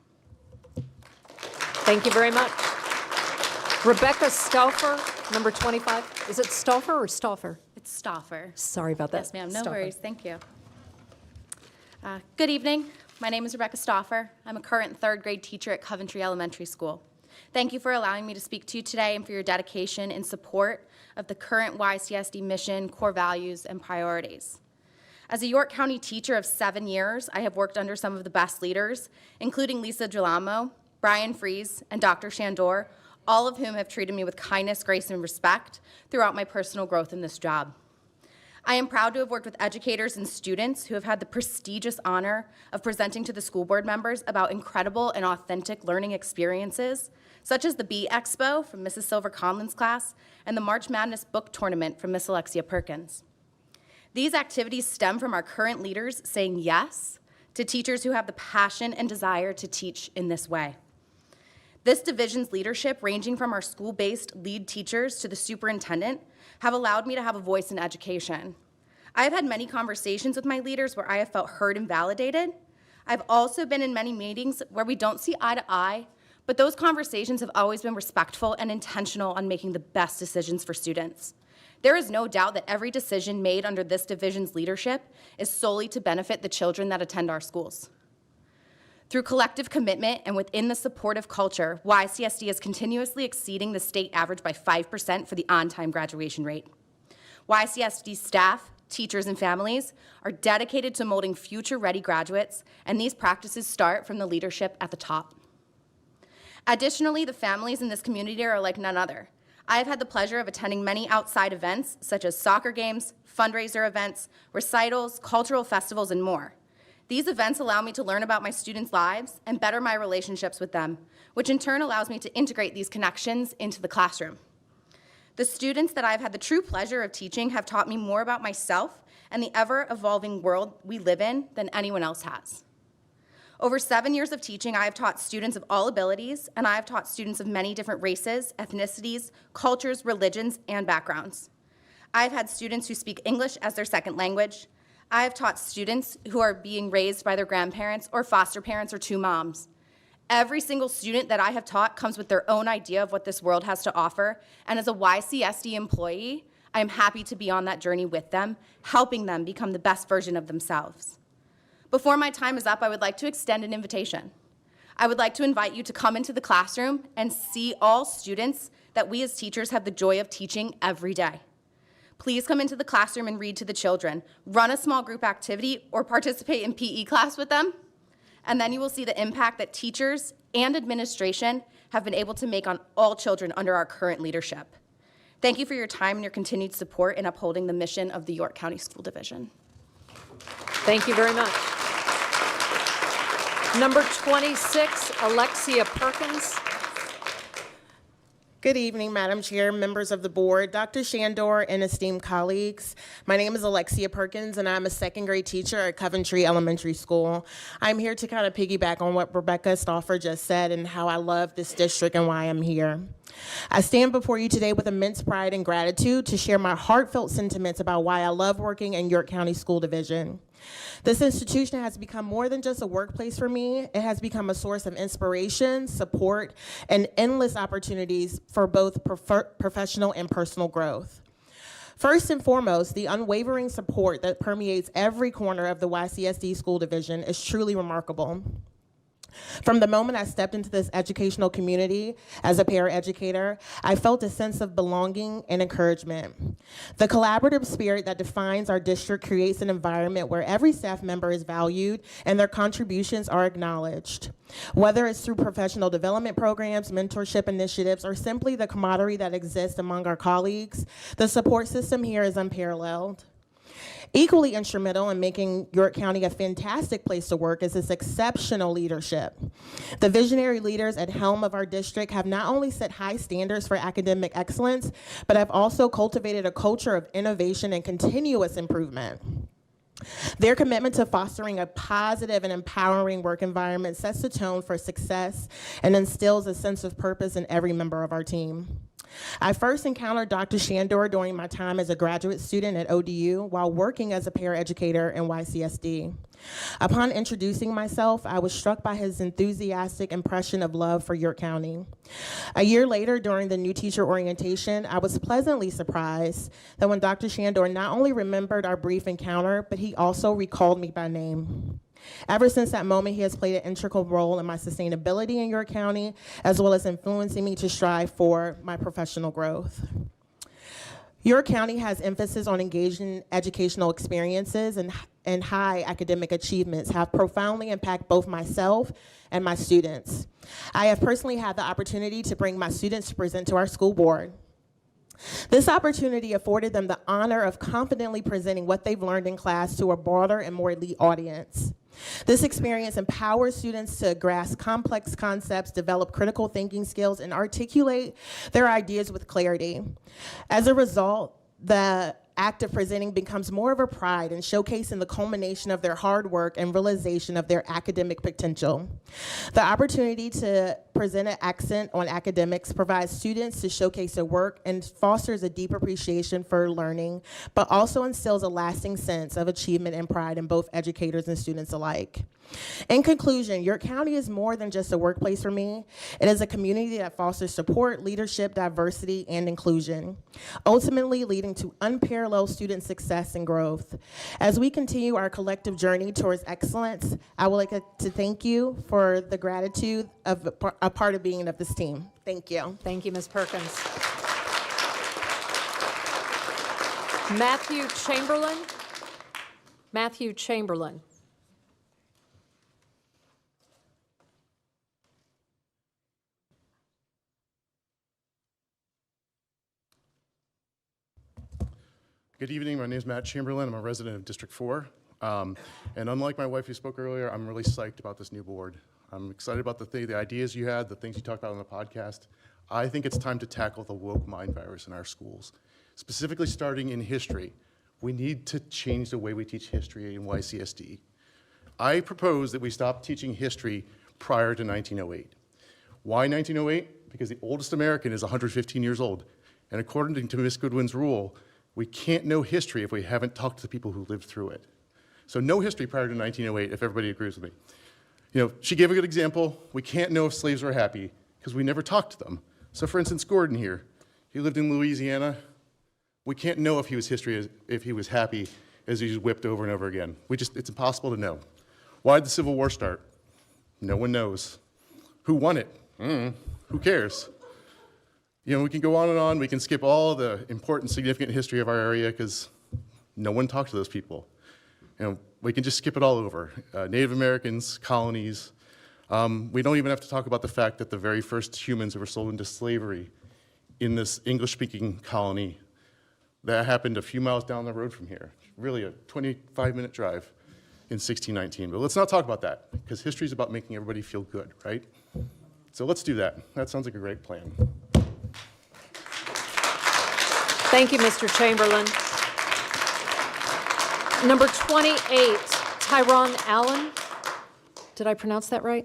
Thank you very much. Rebecca Stauffer, number 25. Is it Stauffer or Stauffer? It's Stauffer. Sorry about that. Yes, ma'am. No Stauffer. worries. Thank you. Good evening. My name is Rebecca Stauffer. I'm a current third grade teacher at Coventry Elementary School. Thank you for allowing me to speak to you today and for your dedication and support of the current YCSD mission, core values, and priorities. As a York County teacher of 7 years, I have worked under some of the best leaders, including Lisa Gelamo, Brian Fries, and Dr. Shandor, all of whom have treated me with kindness, grace, and respect throughout my personal growth in this job. I am proud to have worked with educators and students who have had the prestigious honor of presenting to the school board members about incredible and authentic learning experiences, such as the Bee Expo from Mrs. Silver Conlon's class and the March Madness Book Tournament from Miss Alexia Perkins. These activities stem from our current leaders saying yes to teachers who have the passion and desire to teach in this way. This division's leadership, ranging from our school-based lead teachers to the superintendent, have allowed me to have a voice in education. I have had many conversations with my leaders where I have felt heard and validated. I've also been in many meetings where we don't see eye to eye, but those conversations have always been respectful and intentional on making the best decisions for students. There is no doubt that every decision made under this division's leadership is solely to benefit the children that attend our schools. Through collective commitment and within the supportive culture, YCSD is continuously exceeding the state average by 5% for the on-time graduation rate. YCSD staff, teachers, and families are dedicated to molding future-ready graduates, and these practices start from the leadership at the top. Additionally, the families in this community are like none other. I have had the pleasure of attending many outside events, such as soccer games, fundraiser events, recitals, cultural festivals, and more. These events allow me to learn about my students' lives and better my relationships with them, which in turn allows me to integrate these connections into the classroom. The students that I've had the true pleasure of teaching have taught me more about myself and the ever-evolving world we live in than anyone else has. Over 7 years of teaching, I have taught students of all abilities, and I have taught students of many different races, ethnicities, cultures, religions, and backgrounds. I've had students who speak English as their second language. I have taught students who are being raised by their grandparents or foster parents or two moms. Every single student that I have taught comes with their own idea of what this world has to offer, and as a YCSD employee, I am happy to be on that journey with them, helping them become the best version of themselves. Before my time is up, I would like to extend an invitation. I would like to invite you to come into the classroom and see all students that we as teachers have the joy of teaching every day. Please come into the classroom and read to the children. Run a small group activity or participate in PE class with them. And then you will see the impact that teachers and administration have been able to make on all children under our current leadership. Thank you for your time and your continued support in upholding the mission of the York County School Division. Thank you very much. Number 26, Alexia Perkins. Good evening, Madam Chair, members of the board, Dr. Shandor, and esteemed colleagues. My name is Alexia Perkins, and I'm a second grade teacher at Coventry Elementary School. I'm here to kind of piggyback on what Rebecca Stauffer just said and how I love this district and why I'm here. I stand before you today with immense pride and gratitude to share my heartfelt sentiments about why I love working in York County School Division. This institution has become more than just a workplace for me. It has become a source of inspiration, support, and endless opportunities for both professional and personal growth. First and foremost, the unwavering support that permeates every corner of the YCSD School Division is truly remarkable. From the moment I stepped into this educational community as a paraeducator, I felt a sense of belonging and encouragement. The collaborative spirit that defines our district creates an environment where every staff member is valued and their contributions are acknowledged. Whether it's through professional development programs, mentorship initiatives, or simply the camaraderie that exists among our colleagues, the support system here is unparalleled. Equally instrumental in making York County a fantastic place to work is its exceptional leadership. The visionary leaders at helm of our district have not only set high standards for academic excellence, but have also cultivated a culture of innovation and continuous improvement. Their commitment to fostering a positive and empowering work environment sets the tone for success and instills a sense of purpose in every member of our team. I first encountered Dr. Shandor during my time as a graduate student at ODU while working as a paraeducator in YCSD. Upon introducing myself, I was struck by his enthusiastic impression of love for York County. A year later, during the new teacher orientation, I was pleasantly surprised that when Dr. Shandor not only remembered our brief encounter, but he also recalled me by name. Ever since that moment, he has played an integral role in my sustainability in York County, as well as influencing me to strive for my professional growth. York County has emphasis on engaging educational experiences and high academic achievements have profoundly impacted both myself and my students. I have personally had the opportunity to bring my students to present to our school board. This opportunity afforded them the honor of confidently presenting what they've learned in class to a broader and more elite audience. This experience empowers students to grasp complex concepts, develop critical thinking skills, and articulate their ideas with clarity. As a result, the act of presenting becomes more of a pride in showcasing the culmination of their hard work and realization of their academic potential. The opportunity to present an accent on academics provides students to showcase their work and fosters a deep appreciation for learning, but also instills a lasting sense of achievement and pride in both educators and students alike. In conclusion, York County is more than just a workplace for me. It is a community that fosters support, leadership, diversity, and inclusion, ultimately leading to unparalleled student success and growth. As we continue our collective journey towards excellence, I would like to thank you for the gratitude of a part of being of this team. Thank you. Thank you, Ms. Perkins. Matthew Chamberlain. Matthew Chamberlain. Good evening, my name is Matt Chamberlain. I'm a resident of District 4. And unlike my wife who spoke earlier, I'm really psyched about this new board. I'm excited about the ideas you had, the things you talked about on the podcast. I think it's time to tackle the woke mind virus in our schools, specifically starting in history. We need to change the way we teach history in YCSD. I propose that we stop teaching history prior to 1908. Why 1908? Because the oldest American is 115 years old. And according to Ms. Goodwin's rule, we can't know history if we haven't talked to the people who lived through it. So no history prior to 1908, if everybody agrees with me. You know, she gave a good example. We can't know if slaves were happy because we never talked to them. So for instance, Gordon here, he lived in Louisiana. We can't know if he was happy as he was whipped over and over again. It's impossible to know. Why did the Civil War start? No one knows. Who won it? Who cares? You know, we can go on and on. We can skip all the important, significant history of our area because no one talked to those people. You know, we can just skip it all over. Native Americans, colonies. We don't even have to talk about the fact that the very first humans who were sold into slavery in this English-speaking colony, that happened a few miles down the road from here. Really a 25-minute drive in 1619. But let's not talk about that because history is about making everybody feel good, right? So let's do that. That sounds like a great plan. Thank you, Mr. Chamberlain. Number 28, Tyrone Allen. Did I pronounce that right?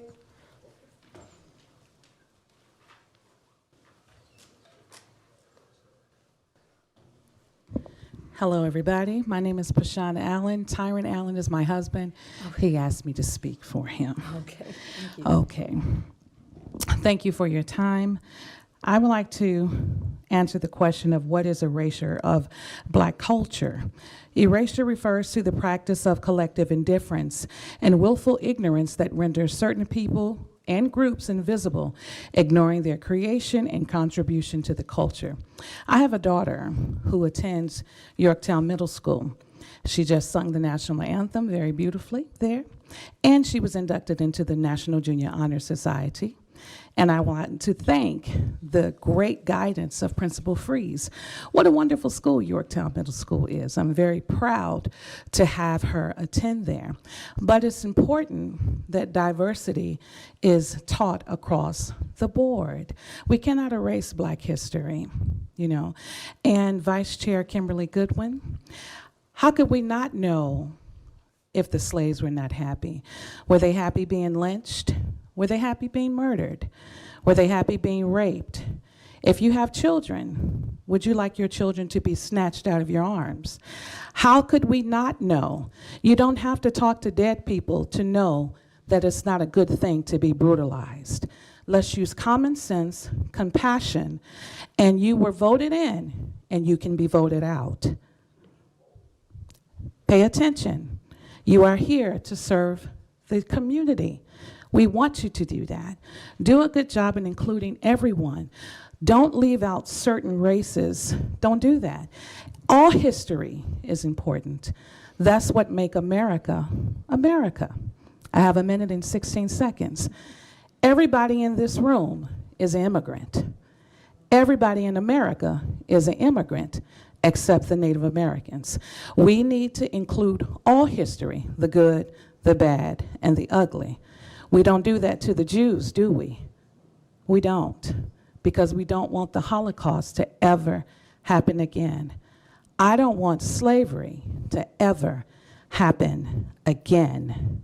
Hello, everybody. My name is Pashana Allen. Tyron Allen is my husband. He asked me to speak for him. Okay. Thank you. Okay. Thank you for your time. I would like to answer the question of what is erasure of Black culture. Erasure refers to the practice of collective indifference and willful ignorance that renders certain people and groups invisible, ignoring their creation and contribution to the culture. I have a daughter who attends Yorktown Middle School. She just sung the national anthem very beautifully there, and she was inducted into the National Junior Honor Society. And I want to thank the great guidance of Principal Freeze. What a wonderful school Yorktown Middle School is. I'm very proud to have her attend there. But it's important that diversity is taught across the board. We cannot erase Black history, you know. And Vice Chair Kimberly Goodwin, how could we not know if the slaves were not happy? Were they happy being lynched? Were they happy being murdered? Were they happy being raped? If you have children, would you like your children to be snatched out of your arms? How could we not know? You don't have to talk to dead people to know that it's not a good thing to be brutalized. Let's use common sense, compassion, and you were voted in, and you can be voted out. Pay attention. You are here to serve the community. We want you to do that. Do a good job in including everyone. Don't leave out certain races. Don't do that. All history is important. That's what makes America, America. I have a minute and 16 seconds. Everybody in this room is an immigrant. Everybody in America is an immigrant, except the Native Americans. We need to include all history, the good, the bad, and the ugly. We don't do that to the Jews, do we? We don't, because we don't want the Holocaust to ever happen again. I don't want slavery to ever happen again.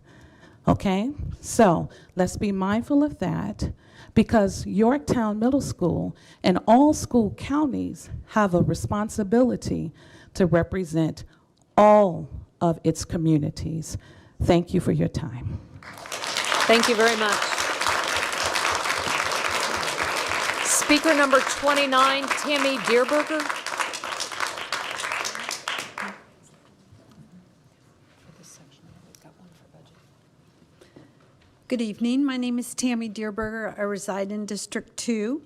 Okay? So let's be mindful of that, because Yorktown Middle School and all school counties have a responsibility to represent all of its communities. Thank you for your time. Thank you very much. Speaker number 29, Tammy Deerberger. Good evening. My name is Tammy Deerberger. I reside in District 2.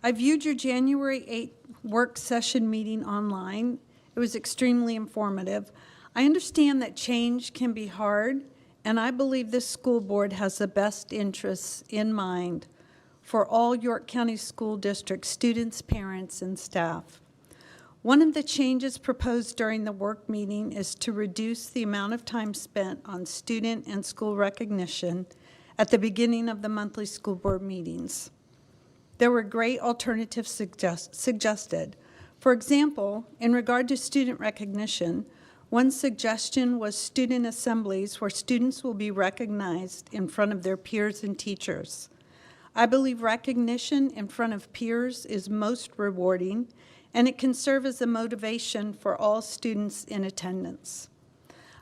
I viewed your January 8th work session meeting online. It was extremely informative. I understand that change can be hard, and I believe this school board has the best interests in mind for all York County School District students, parents, and staff. One of the changes proposed during the work meeting is to reduce the amount of time spent on student and school recognition at the beginning of the monthly school board meetings. There were great alternatives suggested. For example, in regard to student recognition, one suggestion was student assemblies where students will be recognized in front of their peers and teachers. I believe recognition in front of peers is most rewarding, and it can serve as a motivation for all students in attendance.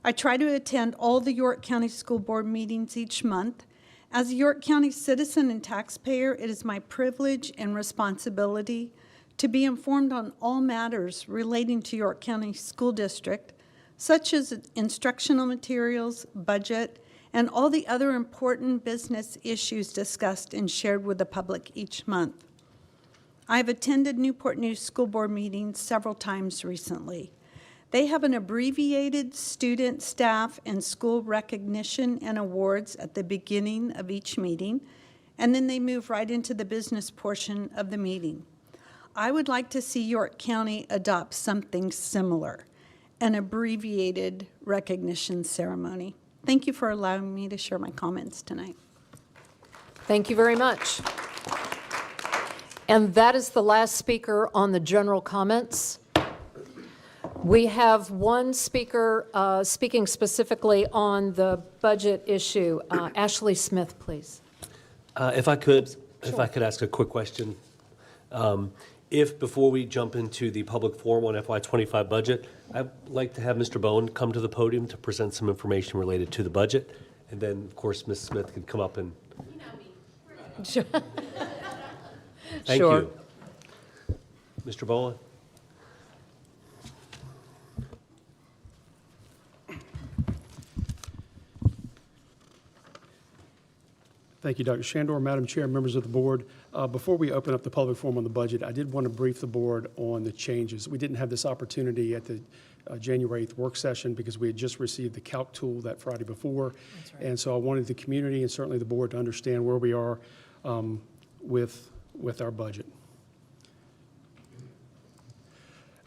I try to attend all the York County School Board meetings each month. As a York County citizen and taxpayer, it is my privilege and responsibility to be informed on all matters relating to York County School District, such as instructional materials, budget, and all the other important business issues discussed and shared with the public each month. I have attended Newport News School Board meetings several times recently. They have an abbreviated student, staff, and school recognition and awards at the beginning of each meeting, and then they move right into the business portion of the meeting. I would like to see York County adopt something similar, an abbreviated recognition ceremony. Thank you for allowing me to share my comments tonight. Thank you very much. And that is the last speaker on the general comments. We have one speaker speaking specifically on the budget issue. Ashley Smith, please. If I could ask a quick question. If before we jump into the public forum on FY25 budget, I'd like to have Mr. Bowen come to the podium to present some information related to the budget. And then, of course, Ms. Smith can come up and... Sure. Thank you. Mr. Bowen. Thank you, Dr. Shandor, Madam Chair, members of the board. Before we open up the public forum on the budget, I did want to brief the board on the changes. We didn't have this opportunity at the January 8th work session because we had just received the calc tool that Friday before. That's right. And so I wanted the community and certainly the board to understand where we are with our budget.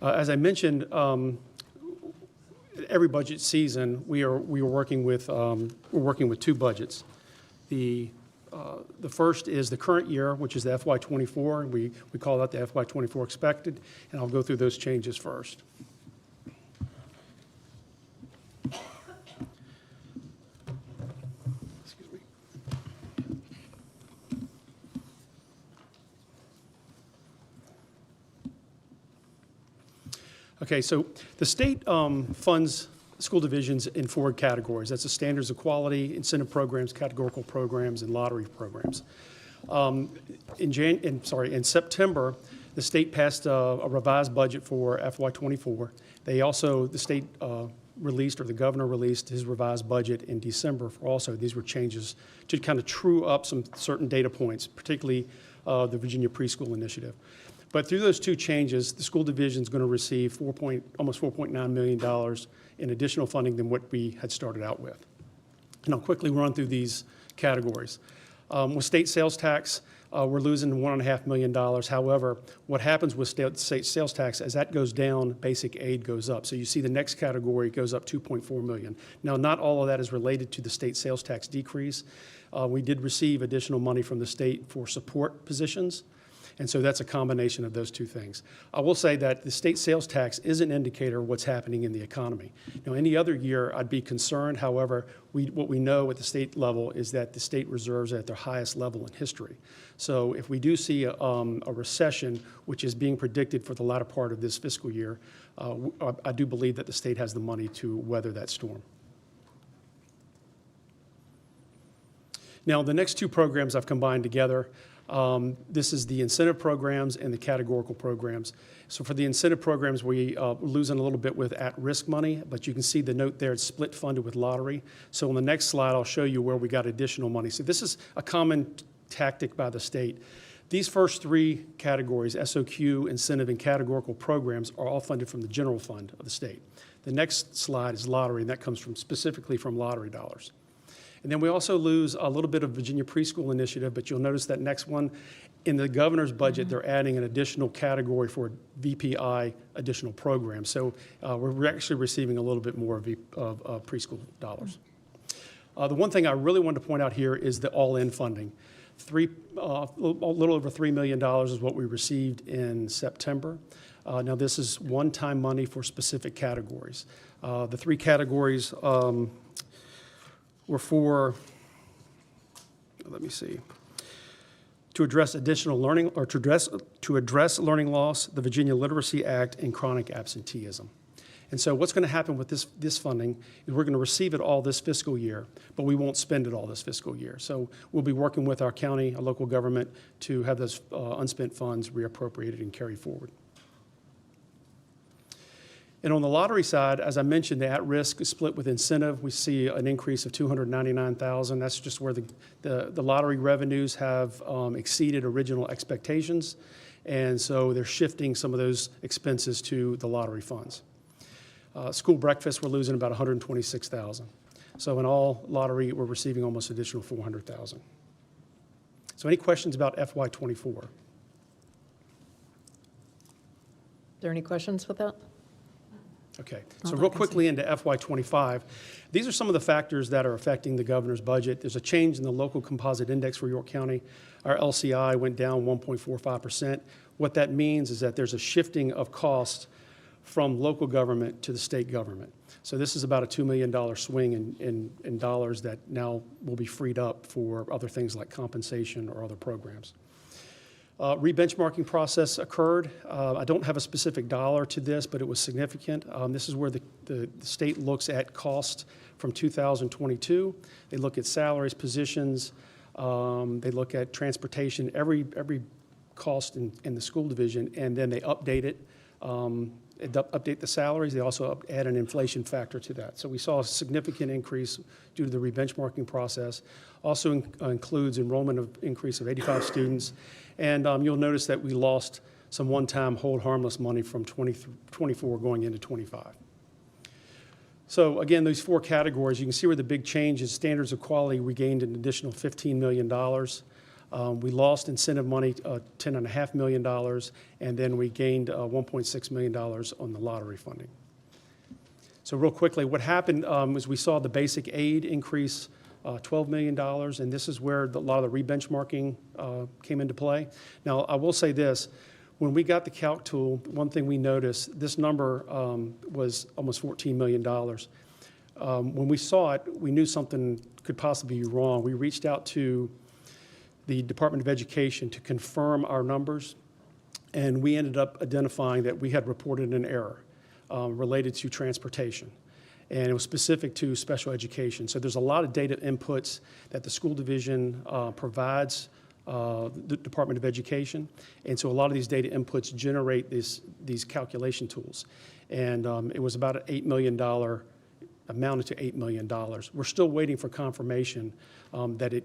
As I mentioned, every budget season we are working with two budgets. The first is the current year, which is the FY24, and we call that the FY24 expected, and I'll go through those changes first. Excuse me. Okay, so the state funds school divisions in 4 categories. That's the standards of quality, incentive programs, categorical programs, and lottery programs. In September, the state passed a revised budget for FY24. The state released, or the governor released, his revised budget in December. These were changes to kind of true up some certain data points, particularly the Virginia Preschool Initiative. But through those 2 changes, the school division is going to receive almost $4.9 million in additional funding than what we had started out with. And I'll quickly run through these categories. With state sales tax, we're losing $1.5 million. However, what happens with state sales tax, as that goes down, basic aid goes up. So you see the next category goes up $2.4 million. Now, not all of that is related to the state sales tax decrease. We did receive additional money from the state for support positions. And so that's a combination of those 2 things. I will say that the state sales tax is an indicator of what's happening in the economy. Now, any other year, I'd be concerned. However, what we know at the state level is that the state reserves are at their highest level in history. So if we do see a recession, which is being predicted for the latter part of this fiscal year, I do believe that the state has the money to weather that storm. Now, the next 2 programs I've combined together. This is the incentive programs and the categorical programs. So for the incentive programs, we're losing a little bit with at-risk money, but you can see the note there, it's split funded with lottery. So on the next slide, I'll show you where we got additional money. So this is a common tactic by the state. These first 3 categories, SOQ, incentive, and categorical programs, are all funded from the general fund of the state. The next slide is lottery, and that comes specifically from lottery dollars. And then we also lose a little bit of Virginia Preschool Initiative, but you'll notice that next one, in the governor's budget, they're adding an additional category for VPI additional programs. So we're actually receiving a little bit more of preschool dollars. The one thing I really wanted to point out here is the all-in funding. A little over $3 million is what we received in September. Now, this is one-time money for specific categories. The 3 categories were for, let me see, to address additional learning, or to address learning loss, the Virginia Literacy Act, and chronic absenteeism. And so what's going to happen with this funding is we're going to receive it all this fiscal year, but we won't spend it all this fiscal year. So we'll be working with our county, our local government, to have those unspent funds reappropriated and carried forward. And on the lottery side, as I mentioned, the at-risk is split with incentive. We see an increase of $299,000. That's just where the lottery revenues have exceeded original expectations. And so they're shifting some of those expenses to the lottery funds. School breakfast, we're losing about $126,000. So in all, lottery, we're receiving almost additional $400,000. So any questions about FY24? Are there any questions with that? Okay, so real quickly into FY25, these are some of the factors that are affecting the governor's budget. There's a change in the local composite index for York County. Our LCI went down 1.45%. What that means is that there's a shifting of cost from local government to the state government. So this is about a $2 million swing in dollars that now will be freed up for other things like compensation or other programs. Rebenchmarking process occurred. I don't have a specific dollar to this, but it was significant. This is where the state looks at cost from 2022. They look at salaries, positions. They look at transportation, every cost in the school division, and then they update it. Update the salaries. They also add an inflation factor to that. So we saw a significant increase due to the rebenchmarking process. Also includes enrollment increase of 85 students. And you'll notice that we lost some one-time hold harmless money from 24 going into 25. So again, these 4 categories, you can see where the big change is. Standards of quality, we gained an additional $15 million. We lost incentive money, $10.5 million, and then we gained $1.6 million on the lottery funding. So real quickly, what happened was we saw the basic aid increase $12 million, and this is where a lot of the rebenchmarking came into play. Now, I will say this. When we got the calc tool, one thing we noticed, this number was almost $14 million. When we saw it, we knew something could possibly be wrong. We reached out to the Department of Education to confirm our numbers, and we ended up identifying that we had reported an error. related to transportation. And it was specific to special education. So there's a lot of data inputs that the school division provides the Department of Education. And so a lot of these data inputs generate these calculation tools. And it was about an $8 million, amounted to $8 million. We're still waiting for confirmation that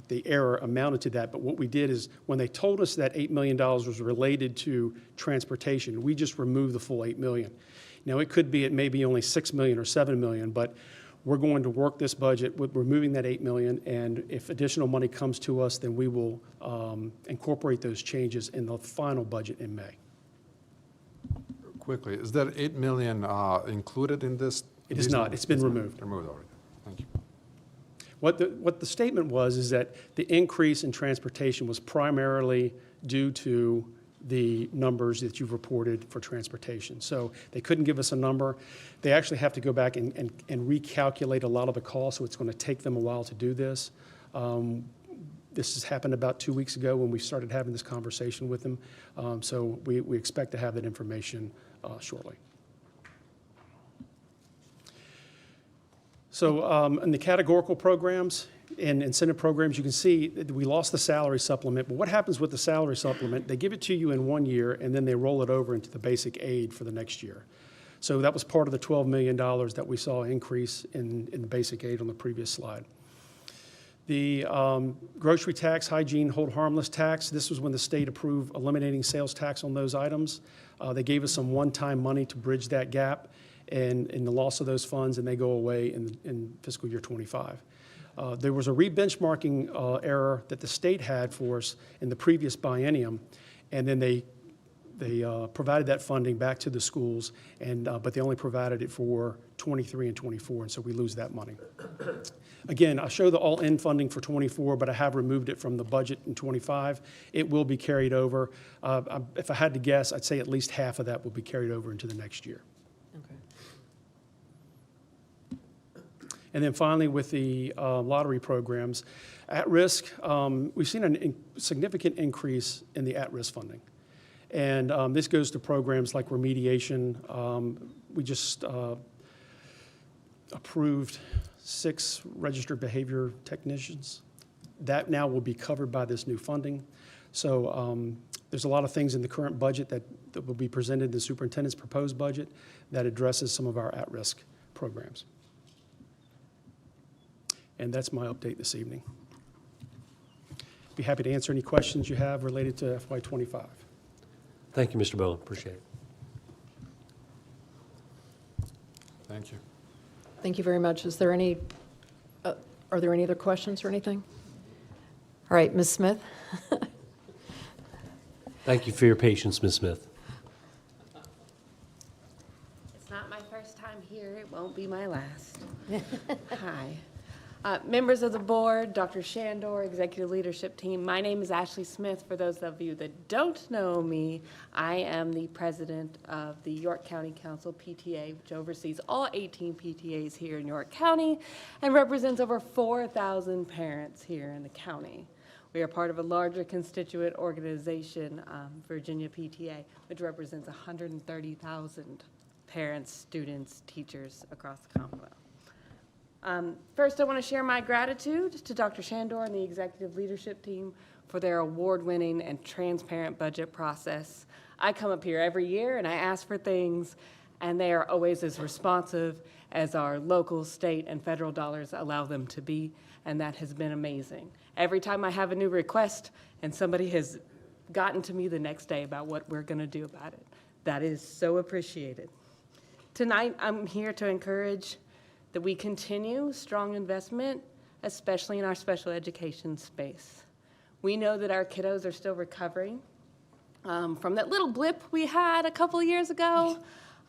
the error amounted to that. But what we did is when they told us that $8 million was related to transportation, we just removed the full $8 million. Now, it could be, it may be only $6 million or $7 million, but we're going to work this budget with removing that $8 million, and if additional money comes to us, then we will incorporate those changes in the final budget in May. Quickly, is that $8 million included in this? It is not. It's been removed. Removed already. Thank you. What the statement was is that the increase in transportation was primarily due to the numbers that you've reported for transportation. So they couldn't give us a number. They actually have to go back and recalculate a lot of the costs, so it's going to take them a while to do this. This has happened about 2 weeks ago when we started having this conversation with them. So we expect to have that information shortly. So in the categorical programs and incentive programs, you can see that we lost the salary supplement. But what happens with the salary supplement? They give it to you in 1 year, and then they roll it over into the basic aid for the next year. So that was part of the $12 million that we saw increase in the basic aid on the previous slide. The grocery tax, hygiene, hold harmless tax, this was when the state approved eliminating sales tax on those items. They gave us some one-time money to bridge that gap and the loss of those funds, and they go away in fiscal year 25. There was a re-benchmarking error that the state had for us in the previous biennium, and then they provided that funding back to the schools, but they only provided it for 23 and 24, and so we lose that money. Again, I show the all-in funding for 24, but I have removed it from the budget in 25. It will be carried over. If I had to guess, I'd say at least half of that will be carried over into the next year. And then finally, with the lottery programs, at risk, we've seen a significant increase in the at-risk funding. And this goes to programs like remediation. We just approved 6 registered behavior technicians. That now will be covered by this new funding. So there's a lot of things in the current budget that will be presented in the superintendent's proposed budget that addresses some of our at-risk programs. And that's my update this evening. Be happy to answer any questions you have related to FY25. Thank you, Mr. Bowen. Appreciate it. Thank you. Thank you very much. Is there any, are there any other questions or anything? All right, Ms. Smith. Thank you for your patience, Ms. Smith. It's not my first time here. It won't be my last. Hi. Members of the board, Dr. Shandor, executive leadership team, my name is Ashley Smith. For those of you that don't know me, I am the president of the York County Council PTA, which oversees all 18 PTAs here in York County and represents over 4,000 parents here in the county. We are part of a larger constituent organization, Virginia PTA, which represents 130,000 parents, students, teachers across the Commonwealth. First, I want to share my gratitude to Dr. Shandor and the executive leadership team for their award-winning and transparent budget process. I come up here every year and I ask for things, and they are always as responsive as our local, state, and federal dollars allow them to be, and that has been amazing. Every time I have a new request and somebody has gotten to me the next day about what we're going to do about it, that is so appreciated. Tonight, I'm here to encourage that we continue strong investment, especially in our special education space. We know that our kiddos are still recovering from that little blip we had a couple of years ago.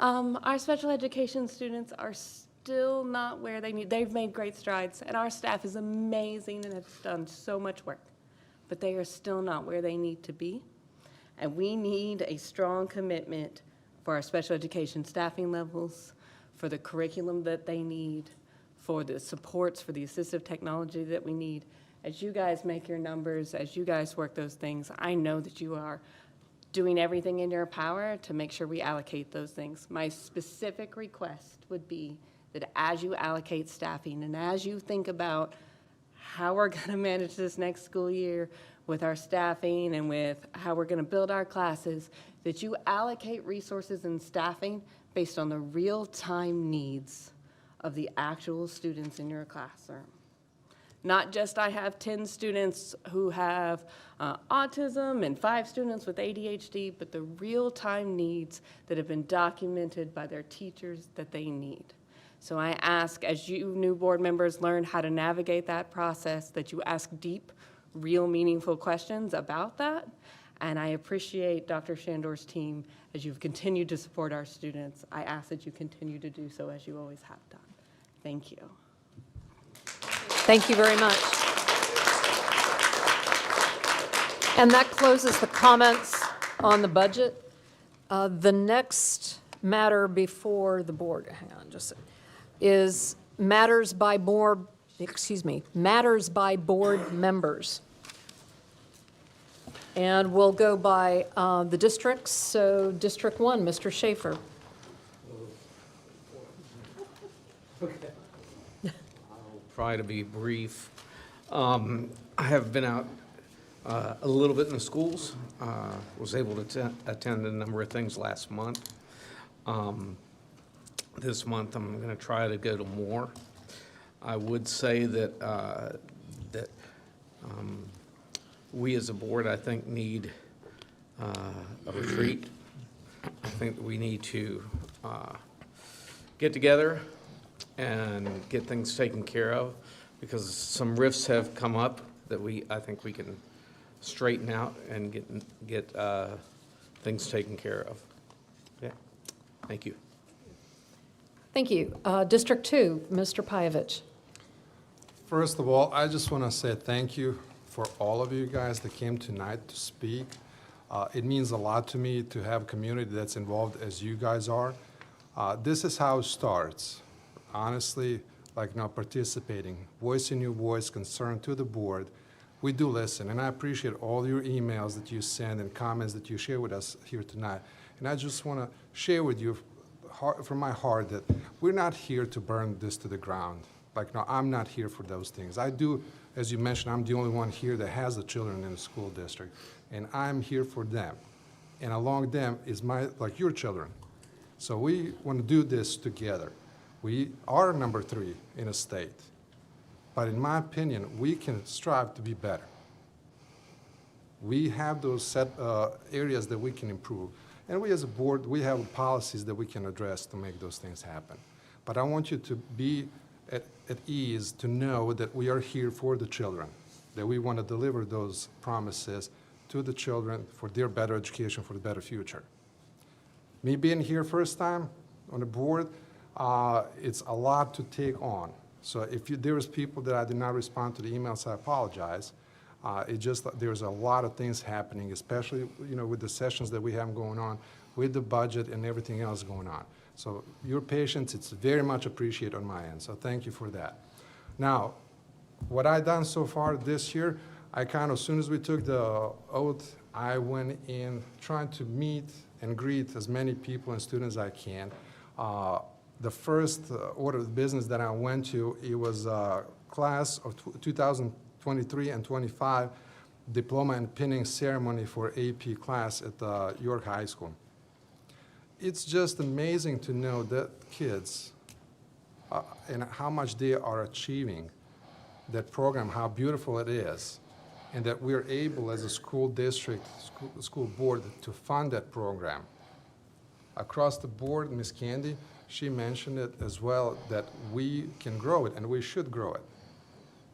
Our special education students are still not where they need. They've made great strides, and our staff is amazing and has done so much work, but they are still not where they need to be. And we need a strong commitment for our special education staffing levels, for the curriculum that they need, for the supports, for the assistive technology that we need. As you guys make your numbers, as you guys work those things, I know that you are doing everything in your power to make sure we allocate those things. My specific request would be that as you allocate staffing and as you think about how we're going to manage this next school year with our staffing and with how we're going to build our classes, that you allocate resources and staffing based on the real-time needs of the actual students in your classroom. Not just I have 10 students who have autism and 5 students with ADHD, but the real-time needs that have been documented by their teachers that they need. So I ask, as you new board members learn how to navigate that process, that you ask deep, real, meaningful questions about that. And I appreciate Dr. Shandor's team as you've continued to support our students. I ask that you continue to do so as you always have done. Thank you. Thank you very much. And that closes the comments on the budget. The next matter before the board, hang on just a second, is matters by board members. And we'll go by the districts. So District 1, Mr. Schaefer. Try to be brief. I have been out a little bit in the schools. Was able to attend a number of things last month. This month I'm going to try to go to more. I would say that we as a board, I think, need a retreat. I think that we need to get together and get things taken care of, because some rifts have come up that I think we can straighten out and get things taken care of. Yeah, thank you. Thank you. District 2, Mr. Payovich. First of all, I just want to say thank you for all of you guys that came tonight to speak. It means a lot to me to have a community that's involved as you guys are. This is how it starts. Honestly, like now participating, voicing your voice, concern to the board. We do listen, and I appreciate all your emails that you send and comments that you share with us here tonight. And I just want to share with you from my heart that we're not here to burn this to the ground. Like, no, I'm not here for those things. I do, as you mentioned, I'm the only one here that has the children in the school district, and I'm here for them. And along them is like your children. So we want to do this together. We are number 3 in a state, but in my opinion, we can strive to be better. We have those set areas that we can improve, and we as a board, we have policies that we can address to make those things happen. But I want you to be at ease to know that we are here for the children, that we want to deliver those promises to the children for their better education, for the better future. Me being here first time on the board, it's a lot to take on. So if there's people that I did not respond to the emails, I apologize. There's a lot of things happening, especially with the sessions that we have going on, with the budget and everything else going on. So your patience, it's very much appreciated on my end. So thank you for that. Now, what I've done so far this year, as soon as we took the oath, I went in trying to meet and greet as many people and students as I can. The first order of business that I went to, it was a class of 2023 and 25 diploma and pinning ceremony for AP class at York High School. It's just amazing to know that kids and how much they are achieving that program, how beautiful it is, and that we're able as a school district, school board to fund that program. Across the board, Ms. Candy, she mentioned it as well, that we can grow it and we should grow it.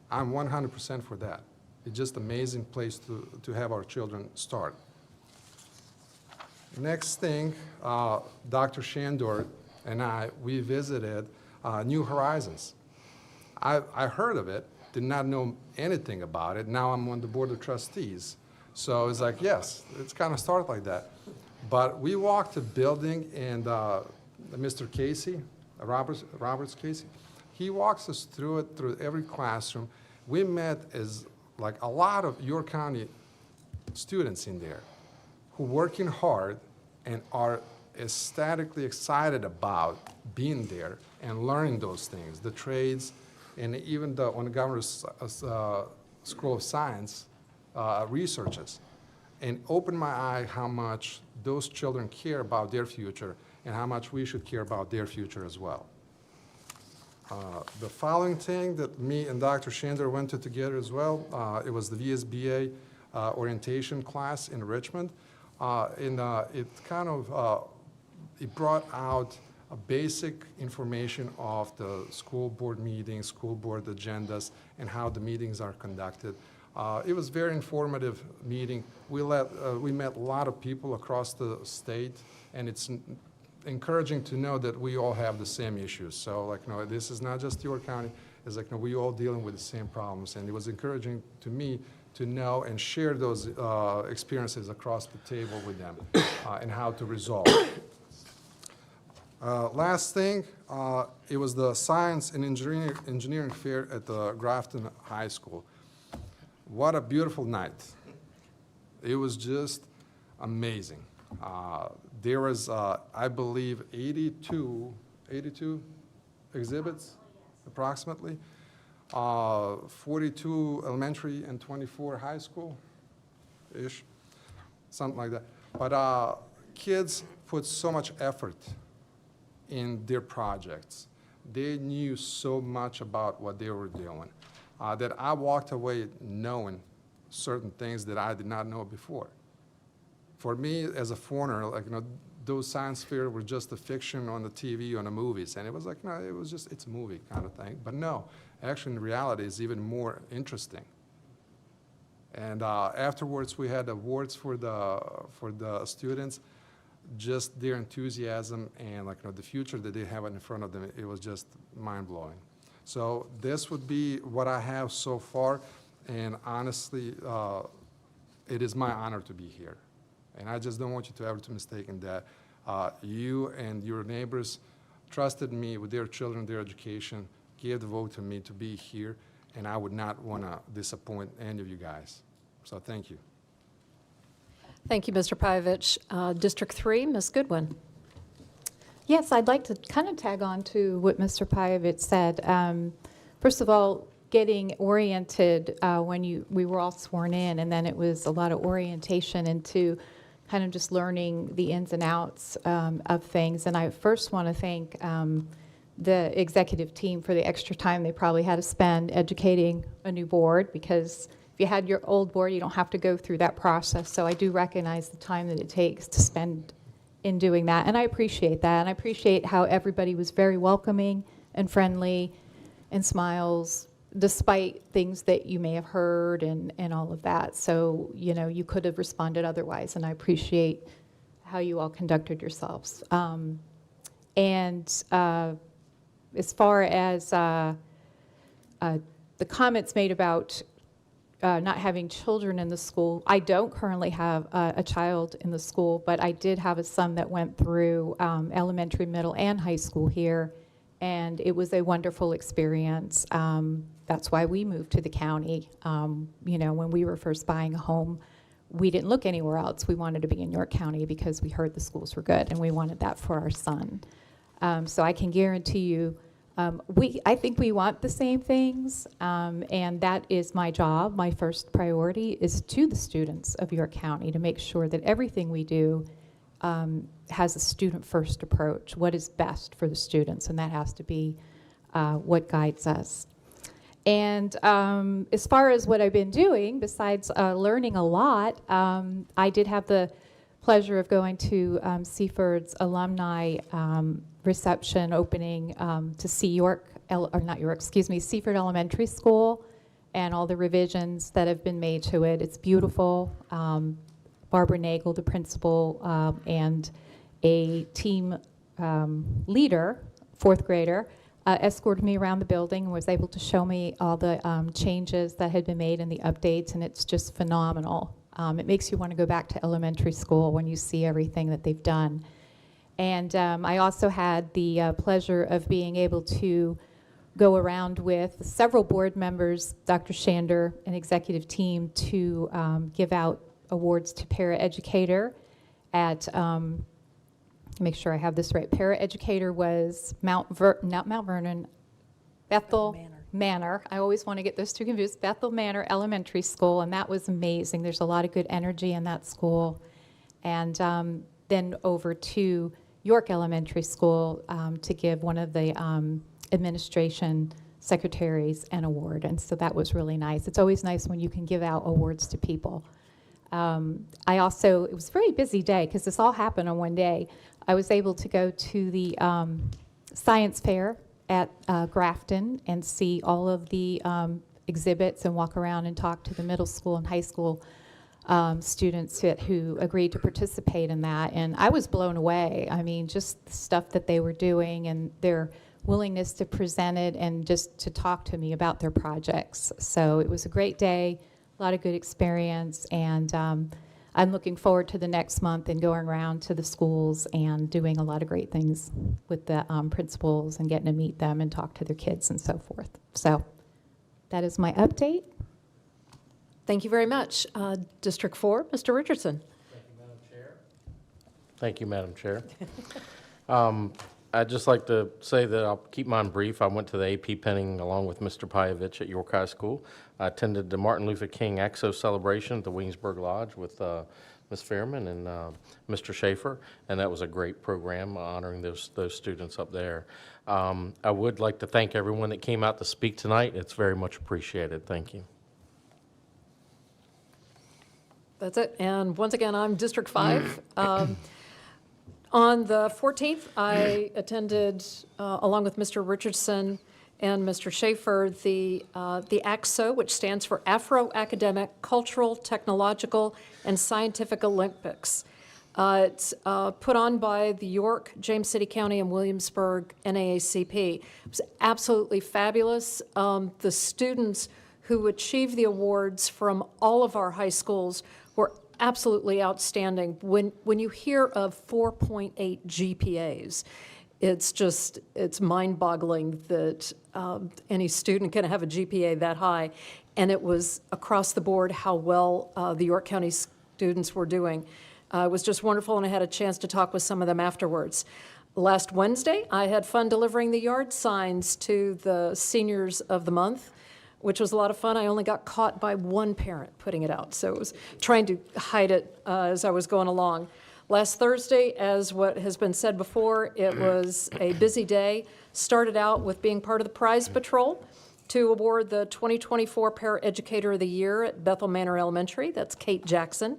I'm 100% for that. It's just an amazing place to have our children start. Next thing, Dr. Shandor and we visited New Horizons. I heard of it, did not know anything about it. Now I'm on the board of trustees. So it's like, yes, it's kind of started like that. But we walked the building, and Mr. Casey, Roberts Casey, he walks us through it, through every classroom. We met as like a lot of York County students in there who working hard and are ecstatically excited about being there and learning those things, the trades, and even on the Governor's School of Science researches, and open my eye how much those children care about their future and how much we should care about their future as well. The following thing that me and Dr. Shander went to together as well, it was the VSBA orientation class in Richmond. It kind of, it brought out a basic information of the school board meetings, school board agendas, and how the meetings are conducted. It was a very informative meeting. We met a lot of people across the state, and it's encouraging to know that we all have the same issues. So, like, no, this is not just York County. It's like, no, we all dealing with the same problems, and it was encouraging to me to know and share those experiences across the table with them and how to resolve. Last thing, it was the science and engineering fair at the Grafton High School. What a beautiful night. It was just amazing. There was, I believe, 82 exhibits, approximately. 42 elementary and 24 high school-ish, something like that. But kids put so much effort in their projects. They knew so much about what they were doing that I walked away knowing certain things that I did not know before. For me, as a foreigner, like, you know, those science fairs were just a fiction on the TV, on the movies, and it was like, no, it was just, it's a movie kind of thing. But no, actually, in reality, it's even more interesting. And afterwards, we had awards for the students. Just their enthusiasm and, like, you know, the future that they have in front of them, it was just mind-blowing. So this would be what I have so far, and honestly, it is my honor to be here. And I just don't want you to ever to mistake that you and your neighbors trusted me with their children, their education, gave the vote to me to be here, and I would not want to disappoint any of you guys. So thank you. Thank you, Mr. Pavich. District 3, Ms. Goodwin. Yes, I'd like to kind of tag on to what Mr. Pavich said. First of all, getting oriented when we were all sworn in, and then it was a lot of orientation into kind of just learning the ins and outs of things. And I first want to thank the executive team for the extra time they probably had to spend educating a new board, because if you had your old board, you don't have to go through that process. So I do recognize the time that it takes to spend in doing that, and I appreciate that. And I appreciate how everybody was very welcoming and friendly and smiles, despite things that you may have heard and all of that. So, you know, you could have responded otherwise, and I appreciate how you all conducted yourselves. As far as the comments made about not having children in the school, I don't currently have a child in the school, but I did have a son that went through elementary, middle, and high school here, and it was a wonderful experience. That's why we moved to the county. You know, when we were first buying a home, we didn't look anywhere else. We wanted to be in York County because we heard the schools were good, and we wanted that for our son. So I can guarantee you, I think we want the same things, and that is my job. My first priority is to the students of York County to make sure that everything we do has a student-first approach, what is best for the students, and that has to be what guides us. And as far as what I've been doing, besides learning a lot, I did have the pleasure of going to Seaford's alumni reception opening to see Seaford Elementary School and all the revisions that have been made to it. It's beautiful. Barbara Nagel, the principal, and a team leader, fourth grader, escorted me around the building and was able to show me all the changes that had been made and the updates, and it's just phenomenal. It makes you want to go back to elementary school when you see everything that they've done. And I also had the pleasure of being able to go around with several board members, Dr. Shander, and executive team, to give out awards to paraeducator at, make sure I have this right, paraeducator was not Mount Vernon, Bethel Manor. I always want to get those two confused. Bethel Manor Elementary School, and that was amazing. There's a lot of good energy in that school. And then over to York Elementary School to give one of the administration secretaries an award. And so that was really nice. It's always nice when you can give out awards to people. I also, it was a very busy day because this all happened on one day. I was able to go to the science fair at Grafton and see all of the exhibits and walk around and talk to the middle school and high school students who agreed to participate in that. And I was blown away. I mean, just the stuff that they were doing and their willingness to present it and just to talk to me about their projects. So it was a great day, a lot of good experience, and I'm looking forward to the next month and going around to the schools and doing a lot of great things with the principals and getting to meet them and talk to their kids and so forth. So that is my update. Thank you very much. District 4, Mr. Richardson. Thank you, Madam Chair. I'd just like to say that I'll keep mine brief. I went to the AP Penning along with Mr. Pajevich at York High School. I attended the Martin Luther King Exo celebration at the Williamsburg Lodge with Ms. Fairman and Mr. Schaefer, and that was a great program honoring those students up there. I would like to thank everyone that came out to speak tonight. It's very much appreciated. Thank you. That's it. And once again, I'm District 5. On the 14th, I attended, along with Mr. Richardson and Mr. Schaefer, the ACSO, which stands for Afro-Academic, Cultural, Technological, and Scientific Olympics. It's put on by the York, James City County, and Williamsburg NAACP. It was absolutely fabulous. The students who achieved the awards from all of our high schools were absolutely outstanding. When you hear of 4.8 GPAs, it's mind-boggling that any student can have a GPA that high. And it was across the board how well the York County students were doing. It was just wonderful, and I had a chance to talk with some of them afterwards. Last Wednesday, I had fun delivering the yard signs to the seniors of the month, which was a lot of fun. I only got caught by one parent putting it out, so it was trying to hide it as I was going along. Last Thursday, as what has been said before, it was a busy day. Started out with being part of the prize patrol to award the 2024 Paraeducator of the Year at Bethel Manor Elementary. That's Kate Jackson.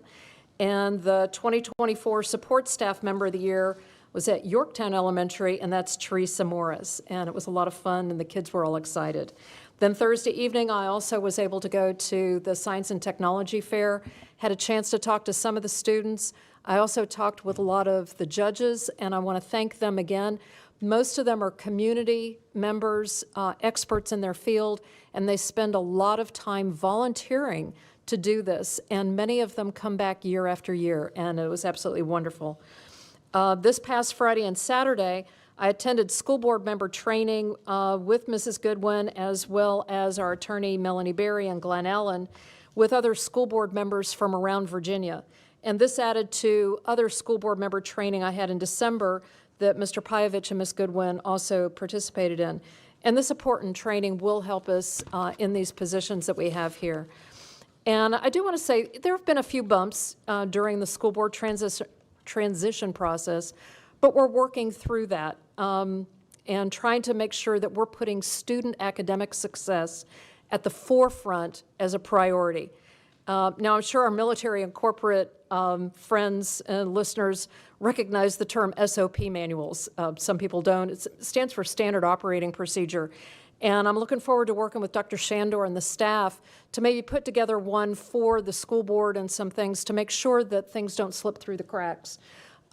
And the 2024 Support Staff Member of the Year was at Yorktown Elementary, and that's Teresa Morris. And it was a lot of fun, and the kids were all excited. Then Thursday evening, I also was able to go to the Science and Technology Fair, had a chance to talk to some of the students. I also talked with a lot of the judges, and I want to thank them again. Most of them are community members, experts in their field, and they spend a lot of time volunteering to do this, and many of them come back year after year, and it was absolutely wonderful. This past Friday and Saturday, I attended school board member training with Mrs. Goodwin, as well as our attorney Melanie Berry and Glenn Allen, with other school board members from around Virginia. And this added to other school board member training I had in December that Mr. Pajevich and Ms. Goodwin also participated in. And this important training will help us in these positions that we have here. And I do want to say there have been a few bumps during the school board transition process, but we're working through that and trying to make sure that we're putting student academic success at the forefront as a priority. Now, I'm sure our military and corporate friends and listeners recognize the term SOP manuals. Some people don't. It stands for Standard Operating Procedure. And I'm looking forward to working with Dr. Shandor and the staff to maybe put together one for the school board and some things to make sure that things don't slip through the cracks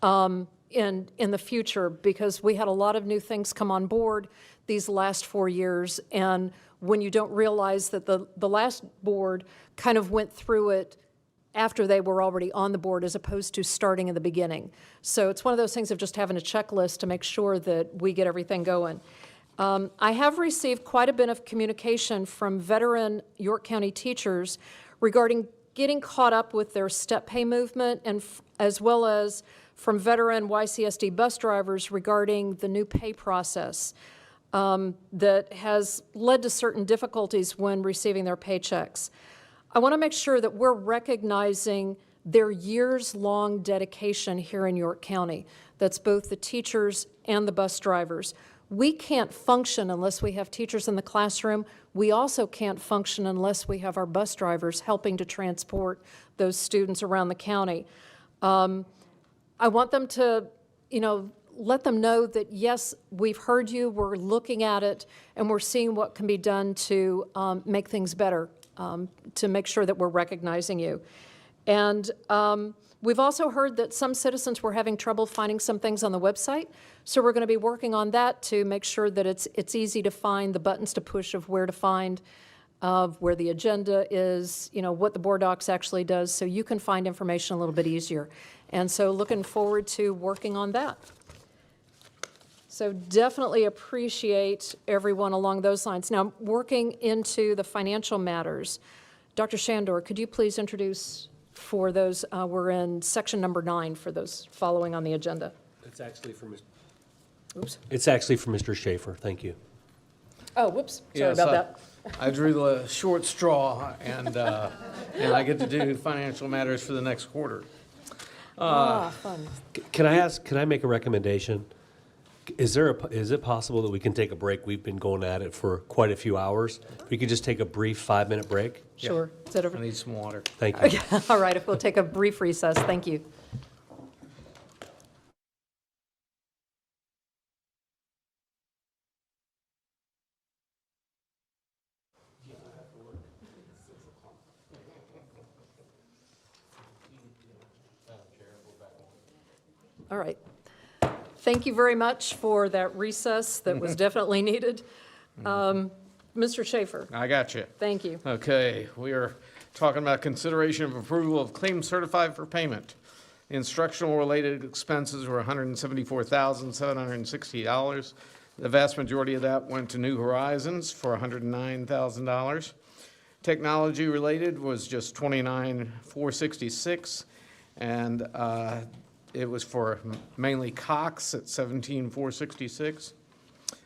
in the future, because we had a lot of new things come on board these last 4 years. And when you don't realize that the last board kind of went through it after they were already on the board as opposed to starting in the beginning. So it's one of those things of just having a checklist to make sure that we get everything going. I have received quite a bit of communication from veteran York County teachers regarding getting caught up with their step pay movement, and as well as from veteran YCSD bus drivers regarding the new pay process that has led to certain difficulties when receiving their paychecks. I want to make sure that we're recognizing their years-long dedication here in York County. That's both the teachers and the bus drivers. We can't function unless we have teachers in the classroom. We also can't function unless we have our bus drivers helping to transport those students around the county. I want them to, let them know that, yes, we've heard you, we're looking at it, and we're seeing what can be done to make things better, to make sure that we're recognizing you. And we've also heard that some citizens were having trouble finding some things on the website, so we're going to be working on that to make sure that it's easy to find, the buttons to push of where to find, of where the agenda is, what the board docs actually does, so you can find information a little bit easier. And so looking forward to working on that. So definitely appreciate everyone along those lines. Now, working into the financial matters, Dr. Shandor, could you please introduce for those, we're in section number 9 for those following on the agenda. It's actually for Mr. Oops. It's actually for Mr. Schaefer. Thank you. Oh, whoops, sorry Yes, about that. I drew the short straw, and I get to do financial matters for the next quarter. Fun. Can I make a recommendation? Is it possible that we can take a break? We've been going at it for quite a few hours. We could just take a brief 5-minute break? Sure. Is that over? I need some water. Thank you. Okay. All right, if we'll take a brief recess, thank you. All right. Thank you very much for that recess that was definitely needed. Mr. Schaefer. I got you. Thank you. Okay, we are talking about consideration of approval of claims certified for payment. Instructional related expenses were $174,760. The vast majority of that went to New Horizons for $109,000. Technology related was just $29,466, and it was for mainly Cox at $17,466.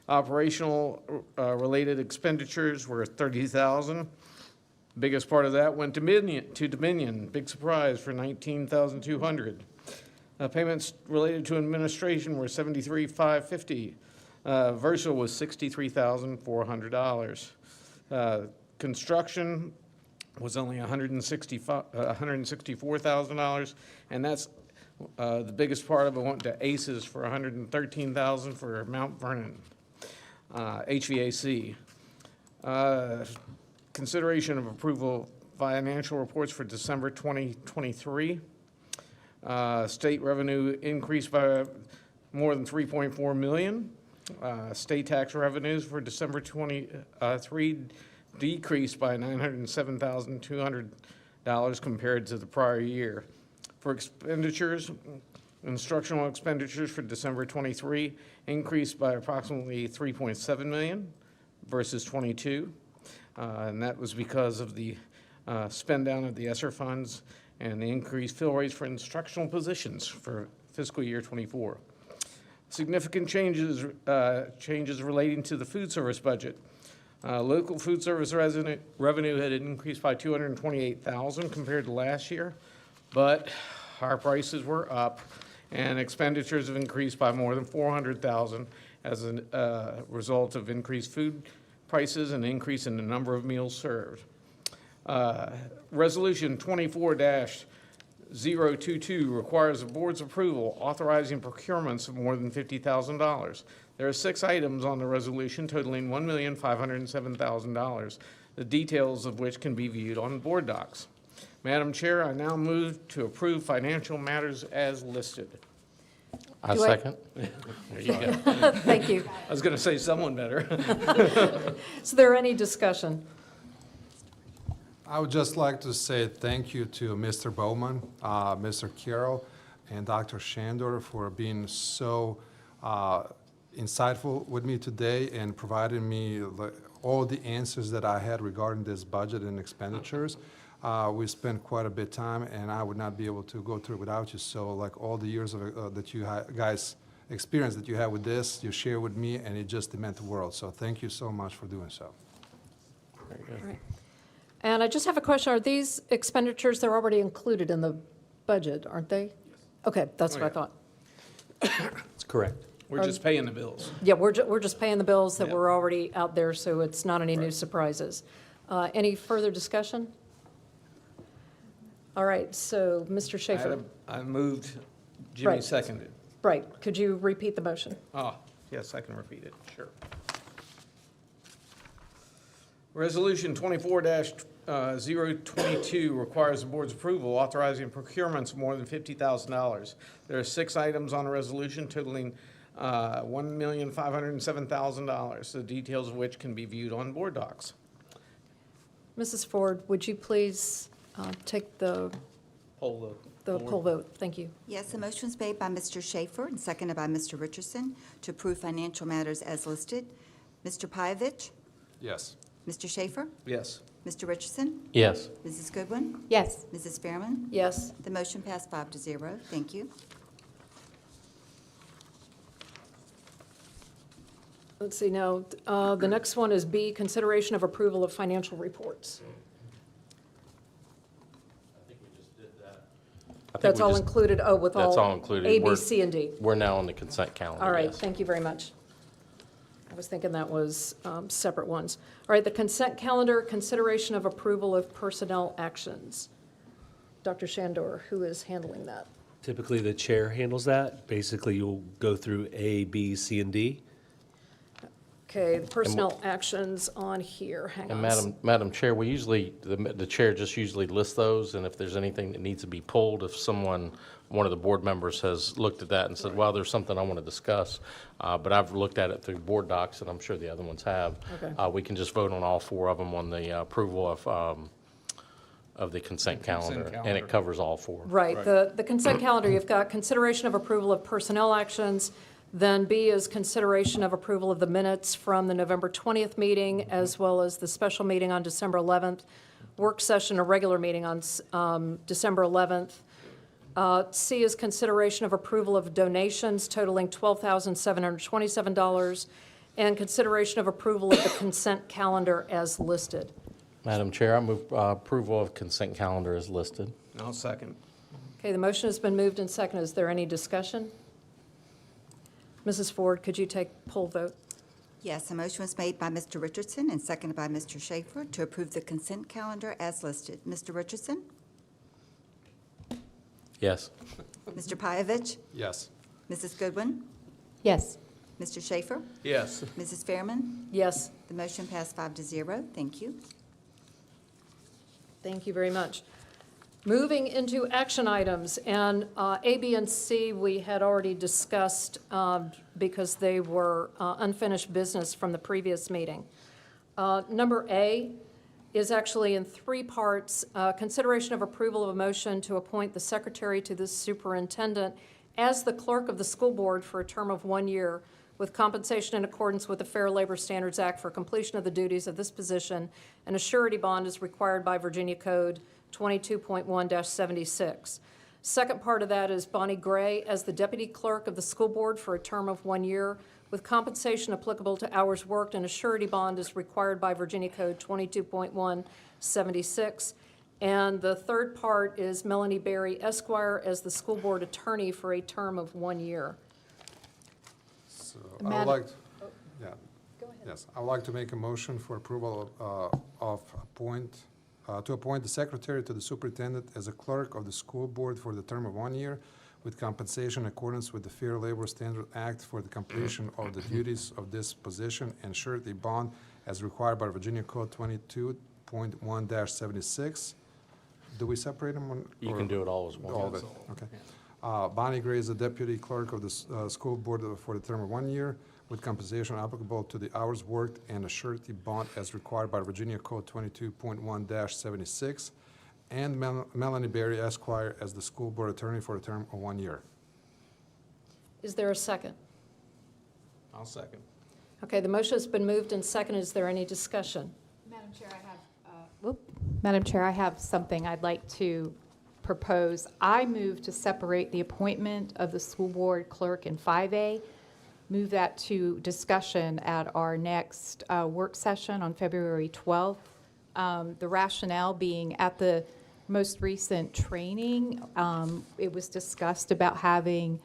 Operational related expenditures were $30,000. Biggest part of that went to Dominion. Big surprise for $19,200. Payments related to administration were $73,550. Versa was $63,400. Construction was only $164,000, and that's the biggest part of it went to ACES for $113,000 for Mount Vernon. HVAC. Consideration of approval financial reports for December 2023. State revenue increased by more than $3.4 million. State tax revenues for December 23 decreased by $907,200 compared to the prior year. For expenditures, instructional expenditures for December 23 increased by approximately $3.7 million versus 22. And that was because of the spend down of the ESSER funds and the increased fill rates for instructional positions for fiscal year 24. Significant changes relating to the food service budget. Local food service revenue had increased by $228,000 compared to last year, but our prices were up and expenditures have increased by more than $400,000 as a result of increased food prices and increase in the number of meals served. Resolution 24-022 requires the board's approval authorizing procurements of more than $50,000. There are 6 items on the resolution totaling $1,507,000, the details of which can be viewed on board docs. Madam Chair, I now move to approve financial matters as listed. I second. There you go. Thank you. I was going to say someone better. Is there any discussion? I would just like to say thank you to Mr. Bowman, Mr. Carroll, and Dr. Shandor for being so insightful with me today and providing me all the answers that I had regarding this budget and expenditures. We spent quite a bit of time, and I would not be able to go through it without you. So like all the years of, that you guys experience that you have with this, you share with me, and it just meant the world. So thank you so much for doing so. Right. And I just have a question. Are these expenditures, they're already included in the budget, aren't they? Okay, that's what I thought. That's correct. We're just paying the bills. Yeah, we're just paying the bills that Yeah. were already out there, so it's not any new surprises. Any further discussion? All right, so Mr. Schaefer. I moved, Jimmy Right. seconded. Right, could you repeat the motion? Yes, I can repeat it, sure. Resolution 24-022 requires the board's approval authorizing procurements of more than $50,000. There are 6 items on the resolution totaling $1,507,000, the details of which can be viewed on board docs. Mrs. Ford, would you please take the Poll poll vote? Thank you. Yes, the motion was made by Mr. Schaefer and seconded by Mr. Richardson to approve financial matters as listed. Mr. Pyavich? Yes. Mr. Schaefer? Yes. Mr. Richardson? Yes. Mrs. Goodwin? Yes. Mrs. Fairman? Yes. The motion passed 5-0. Thank you. Let's see, now, the next one is B, consideration of approval of financial reports. I think That's we all just- included, with all. That's all included. A, B, We're- C, and D. We're now on the consent calendar. All right, yes. thank you very much. I was thinking that was separate ones. All right, the consent calendar, consideration of approval of personnel actions. Dr. Shandor, who is handling that? Typically, the chair handles that. Basically, you'll go through A, B, C, and D. Okay, the personnel actions on here, hang on. And Madam Chair, we usually, the chair just usually lists those, and if there's anything that needs to be pulled, if one of the board members has looked at that and said, well, there's something I want to discuss, but I've looked at it through board docs, and I'm sure the other ones have. Okay. We can just vote on all 4 of them on the approval of the consent calendar, and calendar. it covers all 4. Right, the consent calendar, you've got consideration of approval of personnel actions, then B is consideration of approval of the minutes from the November 20th meeting, as well as the special meeting on December 11th, work session, a regular meeting on December 11th. C is consideration of approval of donations totaling $12,727, and consideration of approval of the consent calendar as listed. Madam Chair, I move approval of consent calendar as listed. I'll second. Okay, the motion has been moved and seconded. Is there any discussion? Mrs. Ford, could you take poll vote? Yes, the motion was made by Mr. Richardson and seconded by Mr. Schaefer to approve the consent calendar as listed. Mr. Richardson? Yes. Mr. Pyavich? Yes. Mrs. Goodwin? Yes. Mr. Schaefer? Yes. Mrs. Fairman? Yes. The motion passed 5-0. Thank you. Thank you very much. Moving into action items, and A, B, and C, we had already discussed because they were unfinished business from the previous meeting. Number A is actually in 3 parts. Consideration of approval of a motion to appoint the secretary to the superintendent as the clerk of the school board for a term of 1 year with compensation in accordance with the Fair Labor Standards Act for completion of the duties of this position, and a surety bond is required by Virginia Code 22.1-76. Second part of that is Bonnie Gray as the deputy clerk of the school board for a term of 1 year with compensation applicable to hours worked, and a surety bond is required by Virginia Code 22.1-76. And the third part is Melanie Berry Esquire as the school board attorney for a term of 1 year. So I would Madam- like, yeah. Yes, I would like to make a motion for approval to appoint the secretary to the superintendent as a clerk of the school board for the term of 1 year with compensation in accordance with the Fair Labor Standards Act for the completion of the duties of this position, and surety bond as required by Virginia Code 22.1-76. Do we separate them? You can do it all as one. All of it, okay. Bonnie Gray is the deputy clerk of the school board for the term of 1 year with compensation applicable to the hours worked, and a surety bond as required by Virginia Code 22.1-76, and Melanie Berry Esquire as the school board attorney for a term of 1 year. Is there a second? I'll second. Okay, the motion has been moved and seconded. Is there any discussion? Madam Chair, I have Madam Chair, I have something I'd like to propose. I move to separate the appointment of the school board clerk in 5A, move that to discussion at our next work session on February 12th. The rationale being at the most recent training, it was discussed about having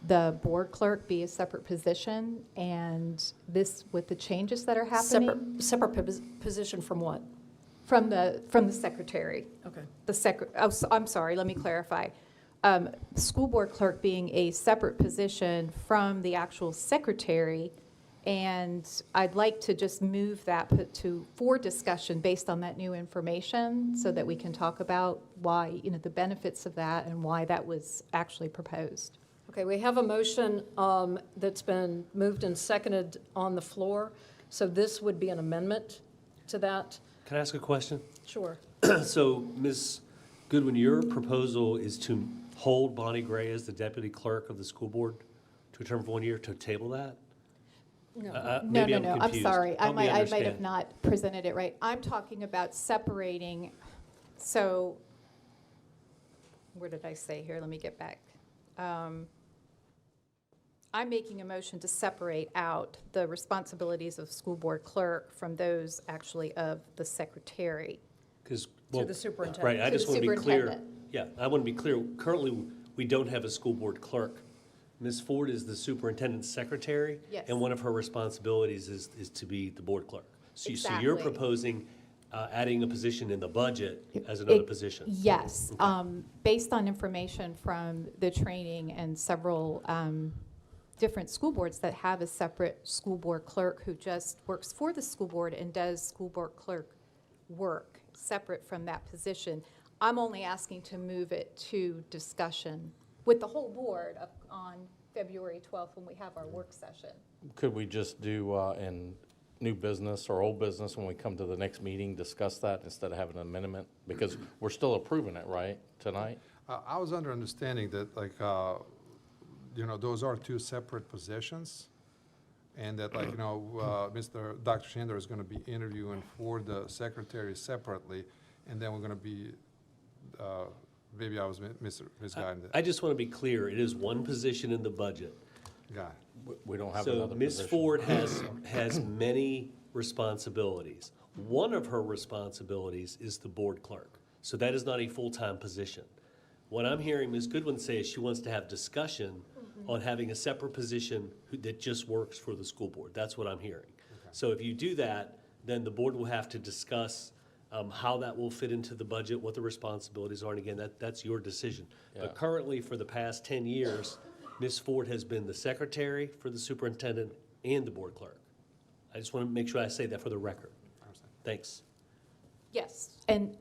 the board clerk be a separate position, and this, with the changes that are happening. Separate position from what? From the secretary. Okay. I'm sorry, let me clarify. School board clerk being a separate position from the actual secretary, and I'd like to just move that for discussion based on that new information so that we can talk about why, the benefits of that and why that was actually proposed. Okay, we have a motion that's been moved and seconded on the floor, so this would be an amendment to that. Can I ask a question? Sure. So, Ms. Goodwin, your proposal is to hold Bonnie Gray as the deputy clerk of the school board to a term of 1 year, to table that? No. Maybe No, I'm confused. sorry. I Help me might have understand. not presented it right. I'm talking about separating, so, where did I say here? Let me get back. I'm making a motion to separate out the responsibilities of school board clerk from those actually of the secretary. Because, To the superintendent. Right, I To just the want to be clear. superintendent. Yeah, I want to be clear. Currently, we don't have a school board clerk. Ms. Ford is the superintendent's secretary. Yes. And one of her responsibilities is to be the board clerk. So you're Exactly. proposing adding a position in the budget as another position? Yes. Based on information from the training and several different school boards that have a separate school board clerk who just works for the school board and does school board clerk work separate from that position. I'm only asking to move it to discussion with the whole board on February 12th when we have our work session. Could we just do in new business or old business when we come to the next meeting, discuss that instead of having an amendment? Because we're still approving it, right, tonight? I was under understanding that, like, those are two separate positions, and that, like, Dr. Shander is going to be interviewing for the secretary separately, and then we're going to be, maybe I was misguided. I just want to be clear. It is one position in the budget. Got it. We don't have So another Ms. position. Ford has many responsibilities. One of her responsibilities is the board clerk. So that is not a full-time position. What I'm hearing Ms. Goodwin say is she wants to have discussion on having a separate position that just works for the school board. That's what I'm hearing. So if you do that, then the board will have to discuss how that will fit into the budget, what the responsibilities are, and again, that's your decision. But currently, for the past 10 years, Ms. Ford has been the secretary for the superintendent and the board clerk. I just want to make sure I say that for the record. Thanks. Yes, and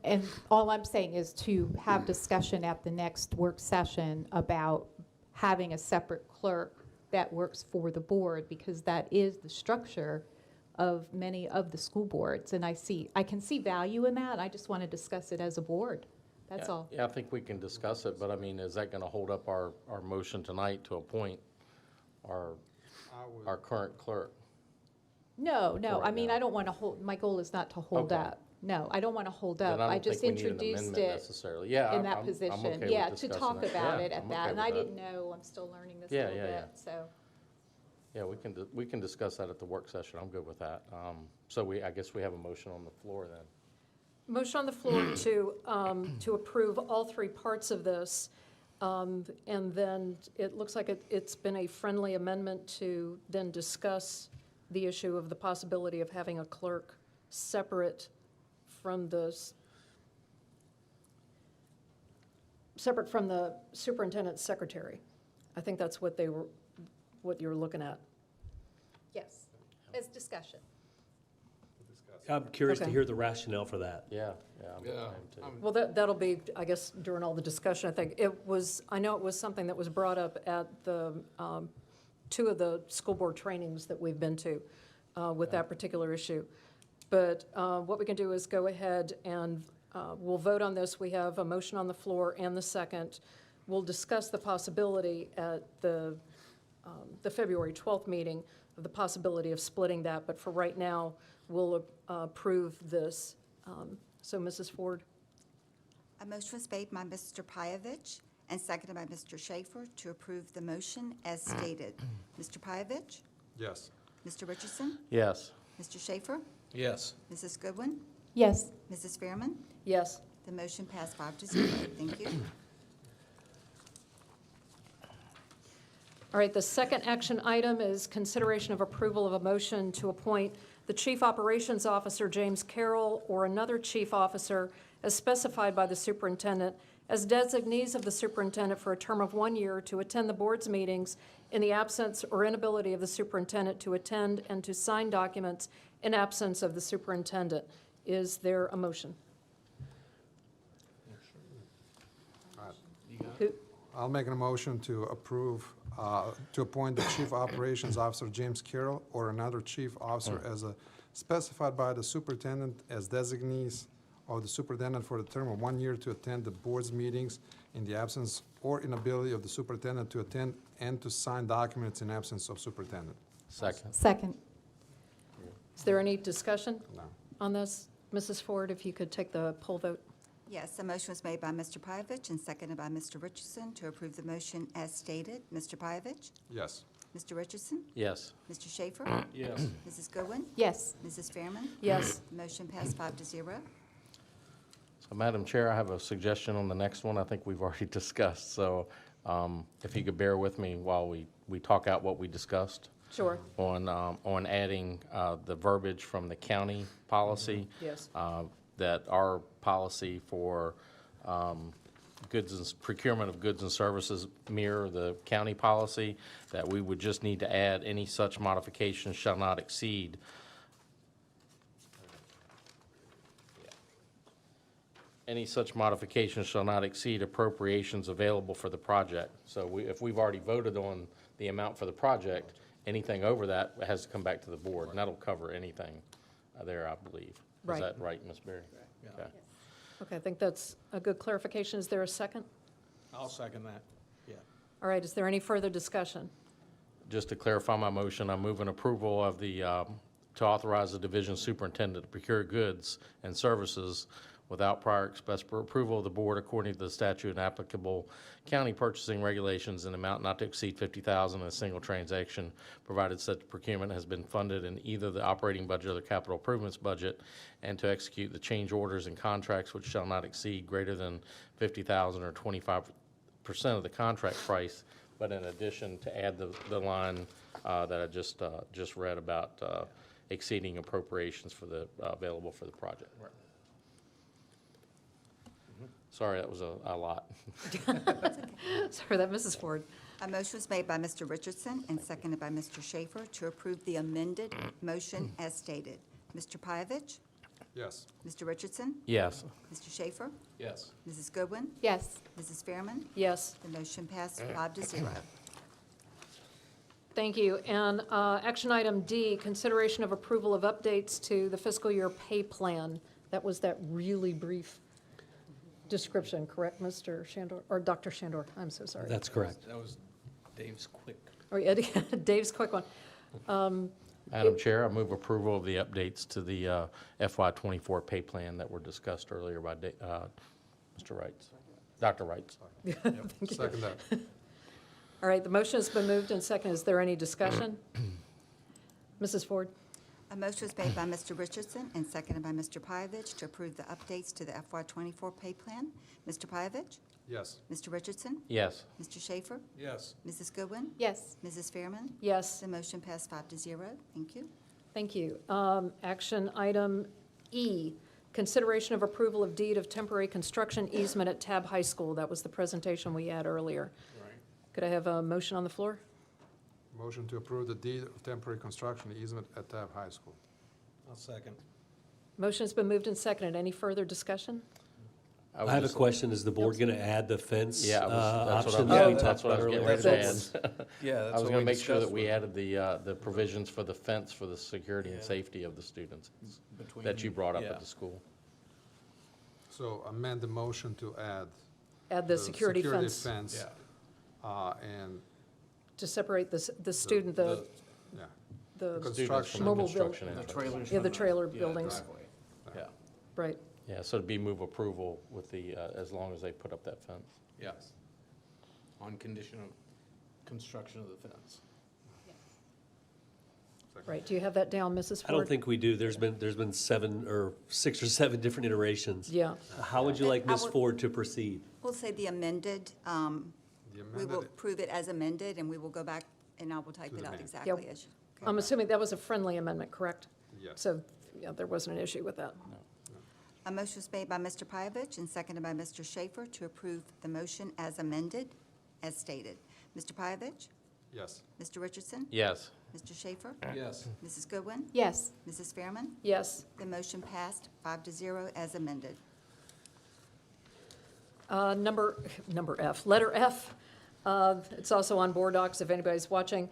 all I'm saying is to have discussion at the next work session about having a separate clerk that works for the board, because that is the structure of many of the school boards. And I can see value in that. I just want to discuss it as a board. That's all. Yeah, I think we can discuss it, but I mean, is that going to hold up our motion tonight to appoint our current clerk? No, right I mean, now. I don't want to hold, my goal is not to hold Okay. up. No, I don't want to hold Then up. I I don't just think we need an introduced amendment it necessarily. Yeah, in that I'm position. okay with Yeah, to discussing talk it. about Yeah, it at I'm that. okay And with I that. didn't know, I'm still learning this a Yeah, little yeah, bit, so. Yeah, we can discuss that at the work session. I'm good with that. So I guess we have a motion on the floor then. Motion on the floor to approve all three parts of this. And then it looks like it's been a friendly amendment to then discuss the issue of the possibility of having a clerk separate from the superintendent's secretary. I think that's what you're looking at. Yes, as discussion. I'm curious to Okay. hear the rationale for that. Yeah, I am too. Well, that'll be, I guess, during all the discussion. I know it was something that was brought up at the, two of the school board trainings that we've been to with that particular issue. But what we can do is go ahead and we'll vote on this. We have a motion on the floor and the second. We'll discuss the possibility at the February 12th meeting of the possibility of splitting that. But for right now, we'll approve this. So Mrs. Ford? A motion was made by Mr. Pyavich and seconded by Mr. Schaefer to approve the motion as stated. Mr. Pyavich? Yes. Mr. Richardson? Yes. Mr. Schaefer? Yes. Mrs. Goodwin? Yes. Mrs. Fairman? Yes. The motion passed 5-0. Thank you. All right, the second action item is consideration of approval of a motion to appoint the Chief Operations Officer, James Carroll, or another chief officer as specified by the superintendent as designees of the superintendent for a term of 1 year to attend the board's meetings in the absence or inability of the superintendent to attend and to sign documents in absence of the superintendent. Is there a motion? Who- I'll make a motion to approve, to appoint the Chief Operations Officer, James Carroll, or another chief officer as specified by the superintendent as designees of the superintendent for the term of 1 year to attend the board's meetings in the absence or inability of the superintendent to attend and to sign documents in absence of superintendent. Second. Second. Is there any discussion No. on this? Mrs. Ford, if you could take the poll vote. Yes, a motion was made by Mr. Pyavich and seconded by Mr. Richardson to approve the motion as stated. Mr. Pyavich? Yes. Mr. Richardson? Yes. Mr. Schaefer? Yes. Mrs. Goodwin? Yes. Mrs. Fairman? Yes. The motion passed 5-0. So, Madam Chair, I have a suggestion on the next one I think we've already discussed. So if you could bear with me while we talk out what we discussed Sure. on adding the verbiage from the county policy. Yes. That our policy for procurement of goods and services mirror the county policy, that we would just need to add any such modification shall not exceed. Any such modification shall not exceed appropriations available for the project. So if we've already voted on the amount for the project, anything over that has to come back to the board, and that'll cover anything there, I believe. Right. Is that right, Ms. Berry? Okay. Okay, I think that's a good clarification. Is there a second? I'll second that. Yeah. All right, is there any further discussion? Just to clarify my motion, I'm moving approval of to authorize the division superintendent to procure goods and services without prior express approval of the board according to the statute and applicable county purchasing regulations in amount not to exceed $50,000 in a single transaction, provided such procurement has been funded in either the operating budget or the capital improvements budget, and to execute the change orders and contracts which shall not exceed greater than $50,000 or 25% of the contract price, but in addition to add the line that I just read about exceeding appropriations for the available for the project. Sorry, that was a lot. Sorry, that Mrs. Ford. A motion was made by Mr. Richardson and seconded by Mr. Schaefer to approve the amended motion as stated. Mr. Pyavich? Yes. Mr. Richardson? Yes. Mr. Schaefer? Yes. Mrs. Goodwin? Yes. Mrs. Fairman? Yes. The motion passed 5-0. Thank you. And action item D, consideration of approval of updates to the fiscal year pay plan. That was that really brief description, correct, Mr. Shandor, or Dr. Shandor? I'm so sorry. That's correct. That was Dave's quick. Or Dave's quick one. Madam Chair, I move approval of the updates to the FY24 pay plan that were discussed earlier by Mr. Wrights, Dr. Wrights. Thank you. Second that. All right, the motion has been moved and seconded. Is there any discussion? Mrs. Ford? A motion was made by Mr. Richardson and seconded by Mr. Pyavich to approve the updates to the FY24 pay plan. Mr. Pyavich? Yes. Mr. Richardson? Yes. Mr. Schaefer? Yes. Mrs. Goodwin? Yes. Mrs. Fairman? Yes. The motion passed 5-0. Thank you. Thank you. Action item E, consideration of approval of deed of temporary construction easement at Tab High School. That was the presentation we had earlier. Right. Could I have a motion on the floor? Motion to approve the deed of temporary construction easement at Tab High School. I'll second. Motion has been moved and seconded. Any further discussion? I have a question. Is the board going to add the fence Yeah, that's what option I that we was, talked that's what I about was getting earlier? ready to add. Yeah, I that's was what going we to make sure that discussed we with- added the provisions for the fence for the security and safety of the students Between- that you brought up yeah. at the school. So amend the motion to Add the security fence fence, and to separate the student, the yeah, the Students construction. from the Mobile build- construction The entrance. trailers. Yeah, the from trailer buildings. driveway. Yeah. Right. Yeah, so it'd be move approval with the, as long as they put up that fence. Yes. On condition of construction of the fence. Right, do you have that down, Mrs. Ford? I don't think we do. There's been 6 or 7 different iterations. Yeah. How would you like I Ms. would- Ford to proceed? We'll say the amended, we will approve it as amended, and we will go back, and I will type it out exactly as. I'm assuming that was a friendly amendment, correct? Yes. So, yeah, there wasn't an issue with that. A motion was made by Mr. Pyavich and seconded by Mr. Schaefer to approve the motion as amended, as stated. Mr. Pyavich? Yes. Mr. Richardson? Yes. Mr. Schaefer? Yes. Mrs. Goodwin? Yes. Mrs. Fairman? Yes. The motion passed 5-0 as amended. Number F, letter F, it's also on board docs if anybody's watching.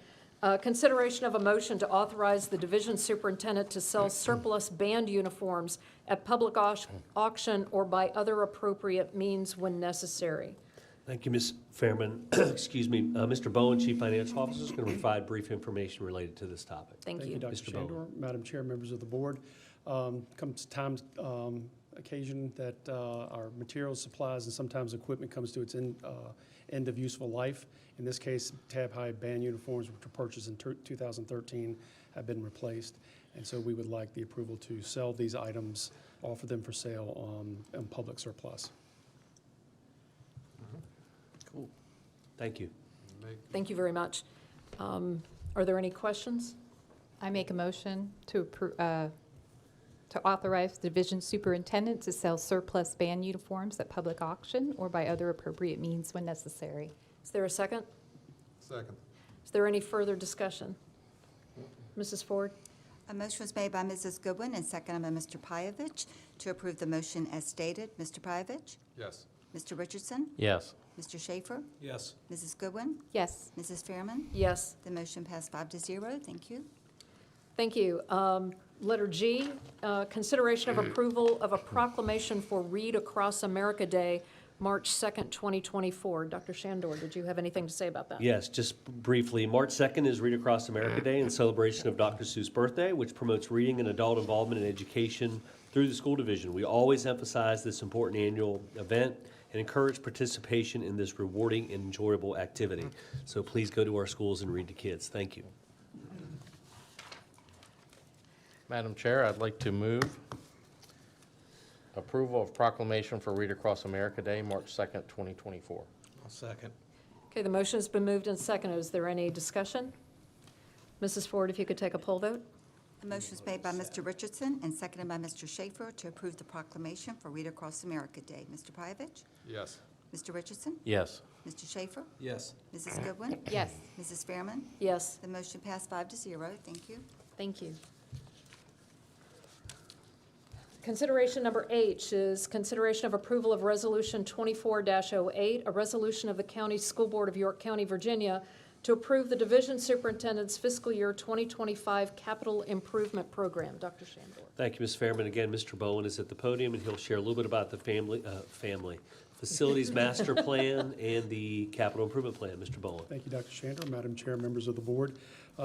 Consideration of a motion to authorize the division superintendent to sell surplus band uniforms at public auction or by other appropriate means when necessary. Thank you, Ms. Fairman. Excuse me. Mr. Bowen, Chief Financial Officer, is going to provide brief information related to this topic. Thank you. Dr. Mr. Bowen. Shandor, Madam Chair, members of the board. Comes occasion that our materials, supplies, and sometimes equipment comes to its end of useful life. In this case, Tab High band uniforms, which were purchased in 2013, have been replaced. And so we would like the approval to sell these items, offer them for sale on public surplus. Cool. Thank you. Thank you very much. Are there any questions? I make a motion to authorize the division superintendent to sell surplus band uniforms at public auction or by other appropriate means when necessary. Is there a second? Second. Is there any further discussion? Mrs. Ford? A motion was made by Mrs. Goodwin and seconded by Mr. Pyavich to approve the motion as stated. Mr. Pyavich? Yes. Mr. Richardson? Yes. Mr. Schaefer? Yes. Mrs. Goodwin? Yes. Mrs. Fairman? Yes. The motion passed 5-0. Thank you. Thank you. Letter G, consideration of approval of a proclamation for Read Across America Day, March 2nd, 2024. Dr. Shandor, did you have anything to say about that? Yes, just briefly. March 2nd is Read Across America Day in celebration of Dr. Seuss' birthday, which promotes reading and adult involvement in education through the school division. We always emphasize this important annual event and encourage participation in this rewarding and enjoyable activity. So please go to our schools and read to kids. Thank you. Madam Chair, I'd like to move approval of proclamation for Read Across America Day, March 2nd, 2024. I'll second. Okay, the motion has been moved and seconded. Is there any discussion? Mrs. Ford, if you could take a poll vote? A motion was made by Mr. Richardson and seconded by Mr. Schaefer to approve the proclamation for Read Across America Day. Mr. Pyavich? Yes. Mr. Richardson? Yes. Mr. Schaefer? Yes. Mrs. Goodwin? Yes. Mrs. Fairman? Yes. The motion passed 5-0. Thank you. Thank you. Consideration number H is consideration of approval of Resolution 24-08, a resolution of the County School Board of York County, Virginia, to approve the division superintendent's fiscal year 2025 capital improvement program. Dr. Shandor. Thank you, Ms. Fairman. Again, Mr. Bowen is at the podium, and he'll share a little bit about the facilities master plan and the capital improvement plan. Mr. Bowen. Thank you, Dr. Shandor, Madam Chair, members of the board.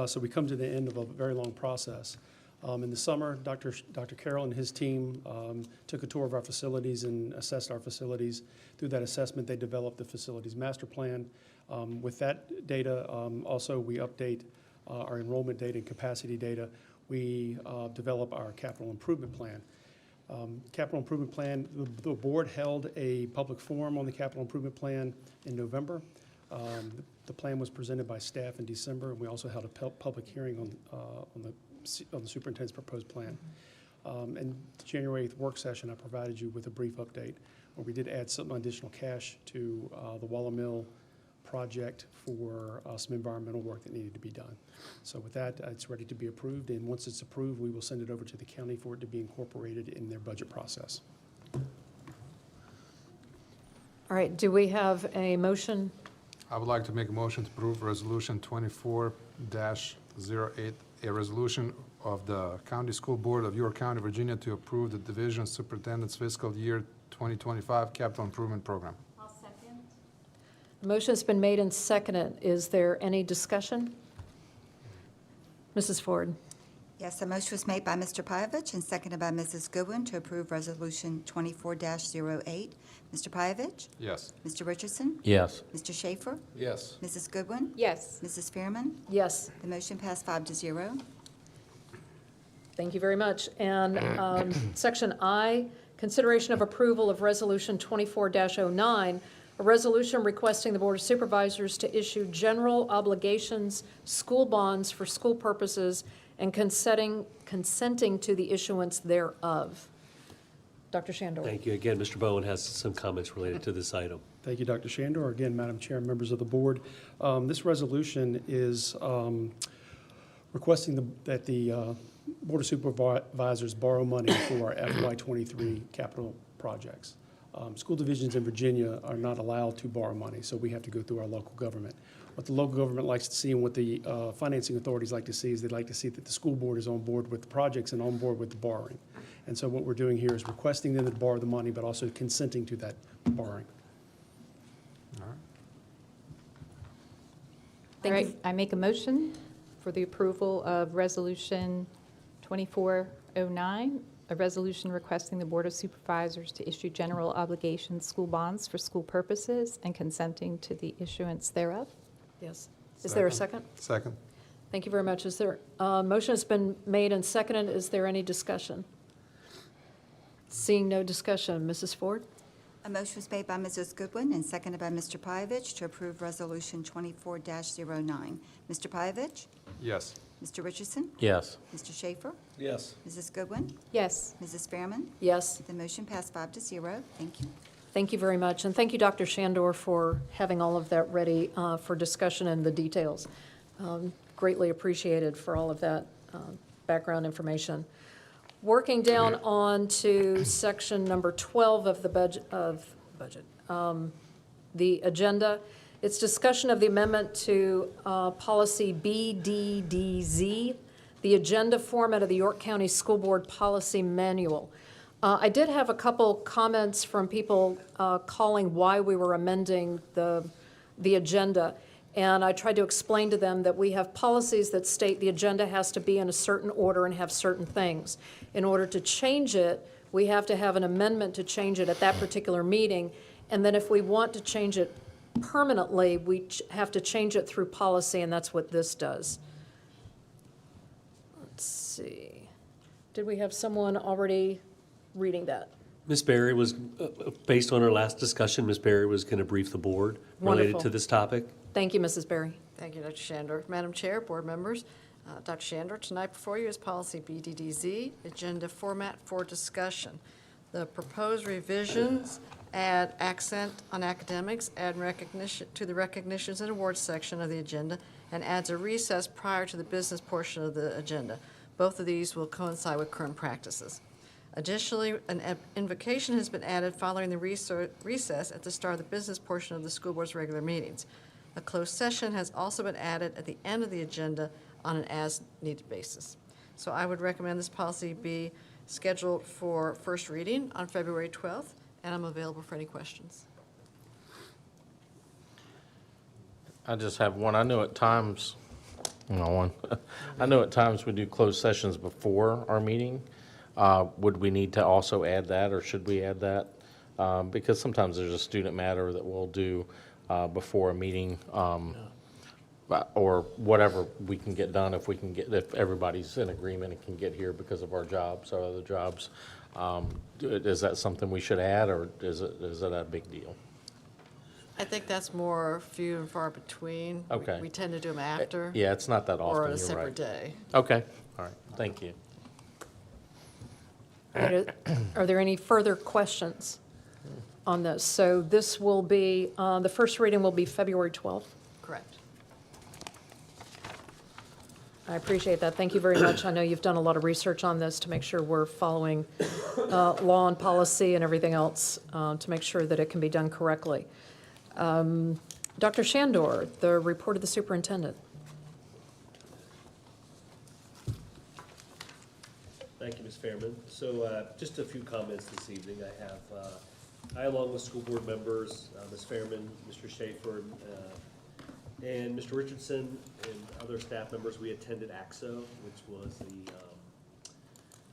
So we come to the end of a very long process. In the summer, Dr. Carroll and his team took a tour of our facilities and assessed our facilities. Through that assessment, they developed the facilities master plan. With that data, also we update our enrollment data and capacity data. We develop our capital improvement plan. Capital improvement plan, the board held a public forum on the capital improvement plan in November. The plan was presented by staff in December, and we also held a public hearing on the superintendent's proposed plan. And the January 8th work session, I provided you with a brief update where we did add some additional cash to the Walla Mill project for some environmental work that needed to be done. So with that, it's ready to be approved, and once it's approved, we will send it over to the county for it to be incorporated in their budget process. All right, do we have a motion? I would like to make a motion to approve Resolution 24-08, a resolution of the County School Board of York County, Virginia, to approve the division superintendent's fiscal year 2025 capital improvement program. I'll second. The motion has been made and seconded. Is there any discussion? Mrs. Ford. Yes, a motion was made by Mr. Pyavich and seconded by Mrs. Goodwin to approve Resolution 24-08. Mr. Pyavich? Yes. Mr. Richardson? Yes. Mr. Schaefer? Yes. Mrs. Goodwin? Yes. Mrs. Fearman? Yes. The motion passed 5-0. Thank you very much. And Section I, consideration of approval of Resolution 24-09, a resolution requesting the Board of Supervisors to issue general obligations school bonds for school purposes and consenting to the issuance thereof. Dr. Shandor. Thank you. Again, Mr. Bowen has some comments related to this item. Thank you, Dr. Shandor. Again, Madam Chair, members of the board. This resolution is requesting that the Board of Supervisors borrow money for our FY23 capital projects. School divisions in Virginia are not allowed to borrow money, so we have to go through our local government. What the local government likes to see and what the financing authorities like to see is they'd like to see that the school board is on board with the projects and on board with the borrowing. And so what we're doing here is requesting them to borrow the money, but also consenting to that borrowing. Thank All you. right, I make a motion for the approval of Resolution 2409, a resolution requesting the Board of Supervisors to issue general obligation school bonds for school purposes and consenting to the issuance thereof. Yes. Is there a second? Second. Thank you very much. Is there, motion has been made and seconded. Is there any discussion? Seeing no discussion, Mrs. Ford? A motion was made by Mrs. Goodwin and seconded by Mr. Pyavich to approve Resolution 24-09. Mr. Pyavich? Yes. Mr. Richardson? Yes. Mr. Schaefer? Yes. Mrs. Goodwin? Yes. Mrs. Fairman? Yes. The motion passed 5-0. Thank you. Thank you very much. And thank you, Dr. Shandor, for having all of that ready for discussion and the details. Greatly appreciated for all of that background information. Working down on to section number 12 of the the agenda, it's discussion of the amendment to policy BDDZ, the agenda format of the York County School Board Policy Manual. I did have a couple comments from people calling why we were amending the agenda. And I tried to explain to them that we have policies that state the agenda has to be in a certain order and have certain things. In order to change it, we have to have an amendment to change it at that particular meeting. And then if we want to change it permanently, we have to change it through policy, and that's what this does. Let's see. Did we have someone already reading that? Ms. Berry was, based on our last discussion, Ms. Berry was going to brief the board related Wonderful. to this topic. Thank you, Mrs. Berry. Thank you, Dr. Shandor. Madam Chair, board members, Dr. Shandor, tonight before you is policy BDDZ, agenda format for discussion. The proposed revisions add accent on academics, add recognition to the recognitions and awards section of the agenda, and adds a recess prior to the business portion of the agenda. Both of these will coincide with current practices. Additionally, an invocation has been added following the recess at the start of the business portion of the school board's regular meetings. A closed session has also been added at the end of the agenda on an as-needed basis. So I would recommend this policy be scheduled for first reading on February 12th, and I'm available for any questions. I just have one. I know at times, I know at times we do closed sessions before our meeting. Would we need to also add that, or should we add that? Because sometimes there's a student matter that we'll do before a meeting, or whatever we can get done if everybody's in agreement and can get here because of our jobs or other jobs. Is that something we should add, or is it a big deal? I think that's more few and far between. Okay. We tend to do them after. Yeah, it's not that often. Or on a You're separate right. day. Okay. All right. Thank you. Are there any further questions on this? So this will be, the first reading will be February 12th. Correct. I appreciate that. Thank you very much. I know you've done a lot of research on this to make sure we're following law and policy and everything else to make sure that it can be done correctly. Dr. Shandor, the report of the superintendent. Thank you, Ms. Fairman. So just a few comments this evening. I along with school board members, Ms. Fairman, Mr. Schaefer, And Mr. Richardson and other staff members, we attended AXO, which was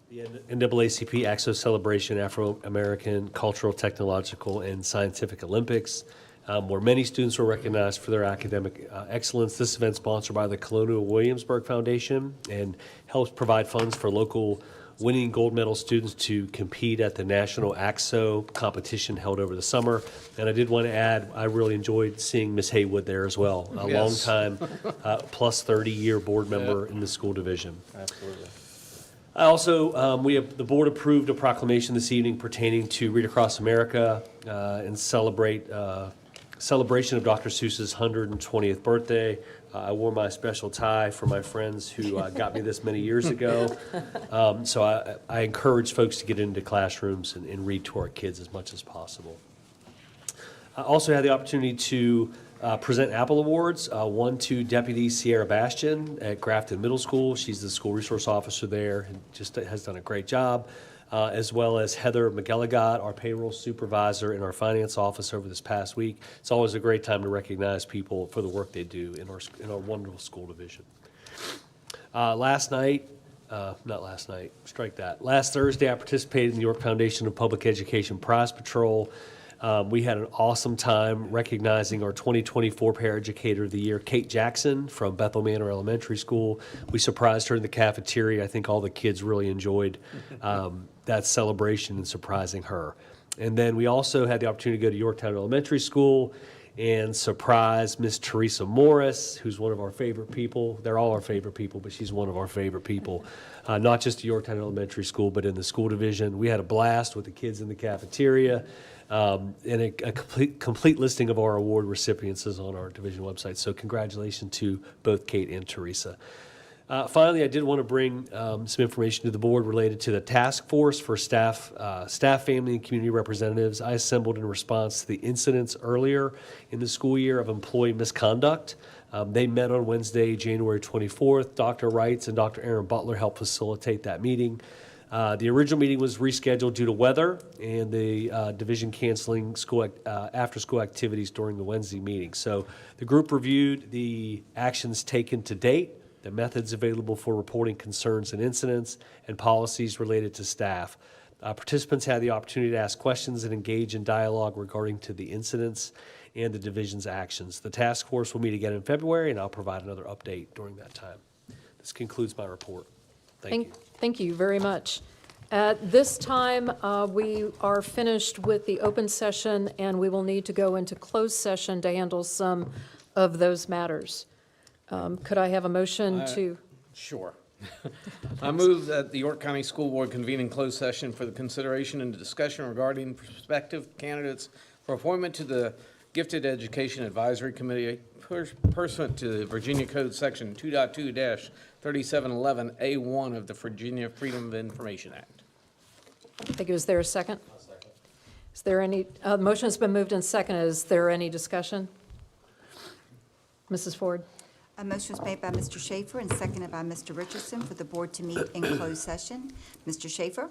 the NAACP AXO Celebration Afro-American Cultural, Technological, and Scientific Olympics, where many students were recognized for their academic excellence. This event, sponsored by the Colonial Williamsburg Foundation, and helps provide funds for local winning gold medal students to compete at the National AXO competition held over the summer. And I did want to add, I really enjoyed seeing Ms. Haywood there as well, a Yes. long-time plus 30-year board member in the school division. Absolutely. I also, the board approved a proclamation this evening pertaining to Read Across America and celebration of Dr. Seuss's 120th birthday. I wore my special tie for my friends who got me this many years ago. So I encourage folks to get into classrooms and read to our kids as much as possible. I also had the opportunity to present Apple Awards, one to Deputy Sierra Bastian at Grafton Middle School. She's the school resource officer there and just has done a great job, as well as Heather McGilligot, our payroll supervisor and our finance officer over this past week. It's always a great time to recognize people for the work they do in our wonderful school division. Last Thursday, I participated in the York Foundation of Public Education Prize Patrol. We had an awesome time recognizing our 2024 Paraeducator of the Year, Kate Jackson from Bethel Manor Elementary School. We surprised her in the cafeteria. I think all the kids really enjoyed that celebration and surprising her. And then we also had the opportunity to go to Yorktown Elementary School and surprise Miss Teresa Morris, who's one of our favorite people. They're all our favorite people, but she's one of our favorite people, not just at Yorktown Elementary School, but in the school division. We had a blast with the kids in the cafeteria. And a complete listing of our award recipients is on our division website. So congratulations to both Kate and Teresa. Finally, I did want to bring some information to the board related to the task force for staff, family, and community representatives. I assembled in response to the incidents earlier in the school year of employee misconduct. They met on Wednesday, January 24th. Dr. Wrights and Dr. Aaron Butler helped facilitate that meeting. The original meeting was rescheduled due to weather and the division canceling after-school activities during the Wednesday meeting. So the group reviewed the actions taken to date, the methods available for reporting concerns and incidents, and policies related to staff. Participants had the opportunity to ask questions and engage in dialogue regarding to the incidents and the division's actions. The task force will meet again in February, and I'll provide another update during that time. This concludes my report. Thank you. Thank you very much. At this time, we are finished with the open session, and we will need to go into closed session to handle some of those matters. Could I have a motion to? Sure. I move that the York County School Board convene in closed session for the consideration and discussion regarding prospective candidates for appointment to the Gifted Education Advisory Committee pursuant to the Virginia Code Section 2.2-3711A1 of the Virginia Freedom of Information Act. Thank you. Is there a second? I'll second. Is there any, motion has been moved and seconded. Is there any discussion? Mrs. Ford? A motion was made by Mr. Schaefer and seconded by Mr. Richardson for the board to meet in closed session. Mr. Schaefer?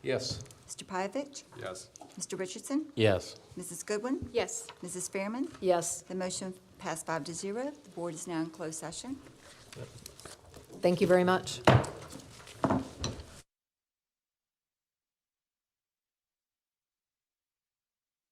Yes. Mr. Pyavich? Yes. Mr. Richardson? Yes. Mrs. Goodwin? Yes. Mrs. Fairman? Yes. The motion passed 5-0. The board is now in closed session. Thank you very much.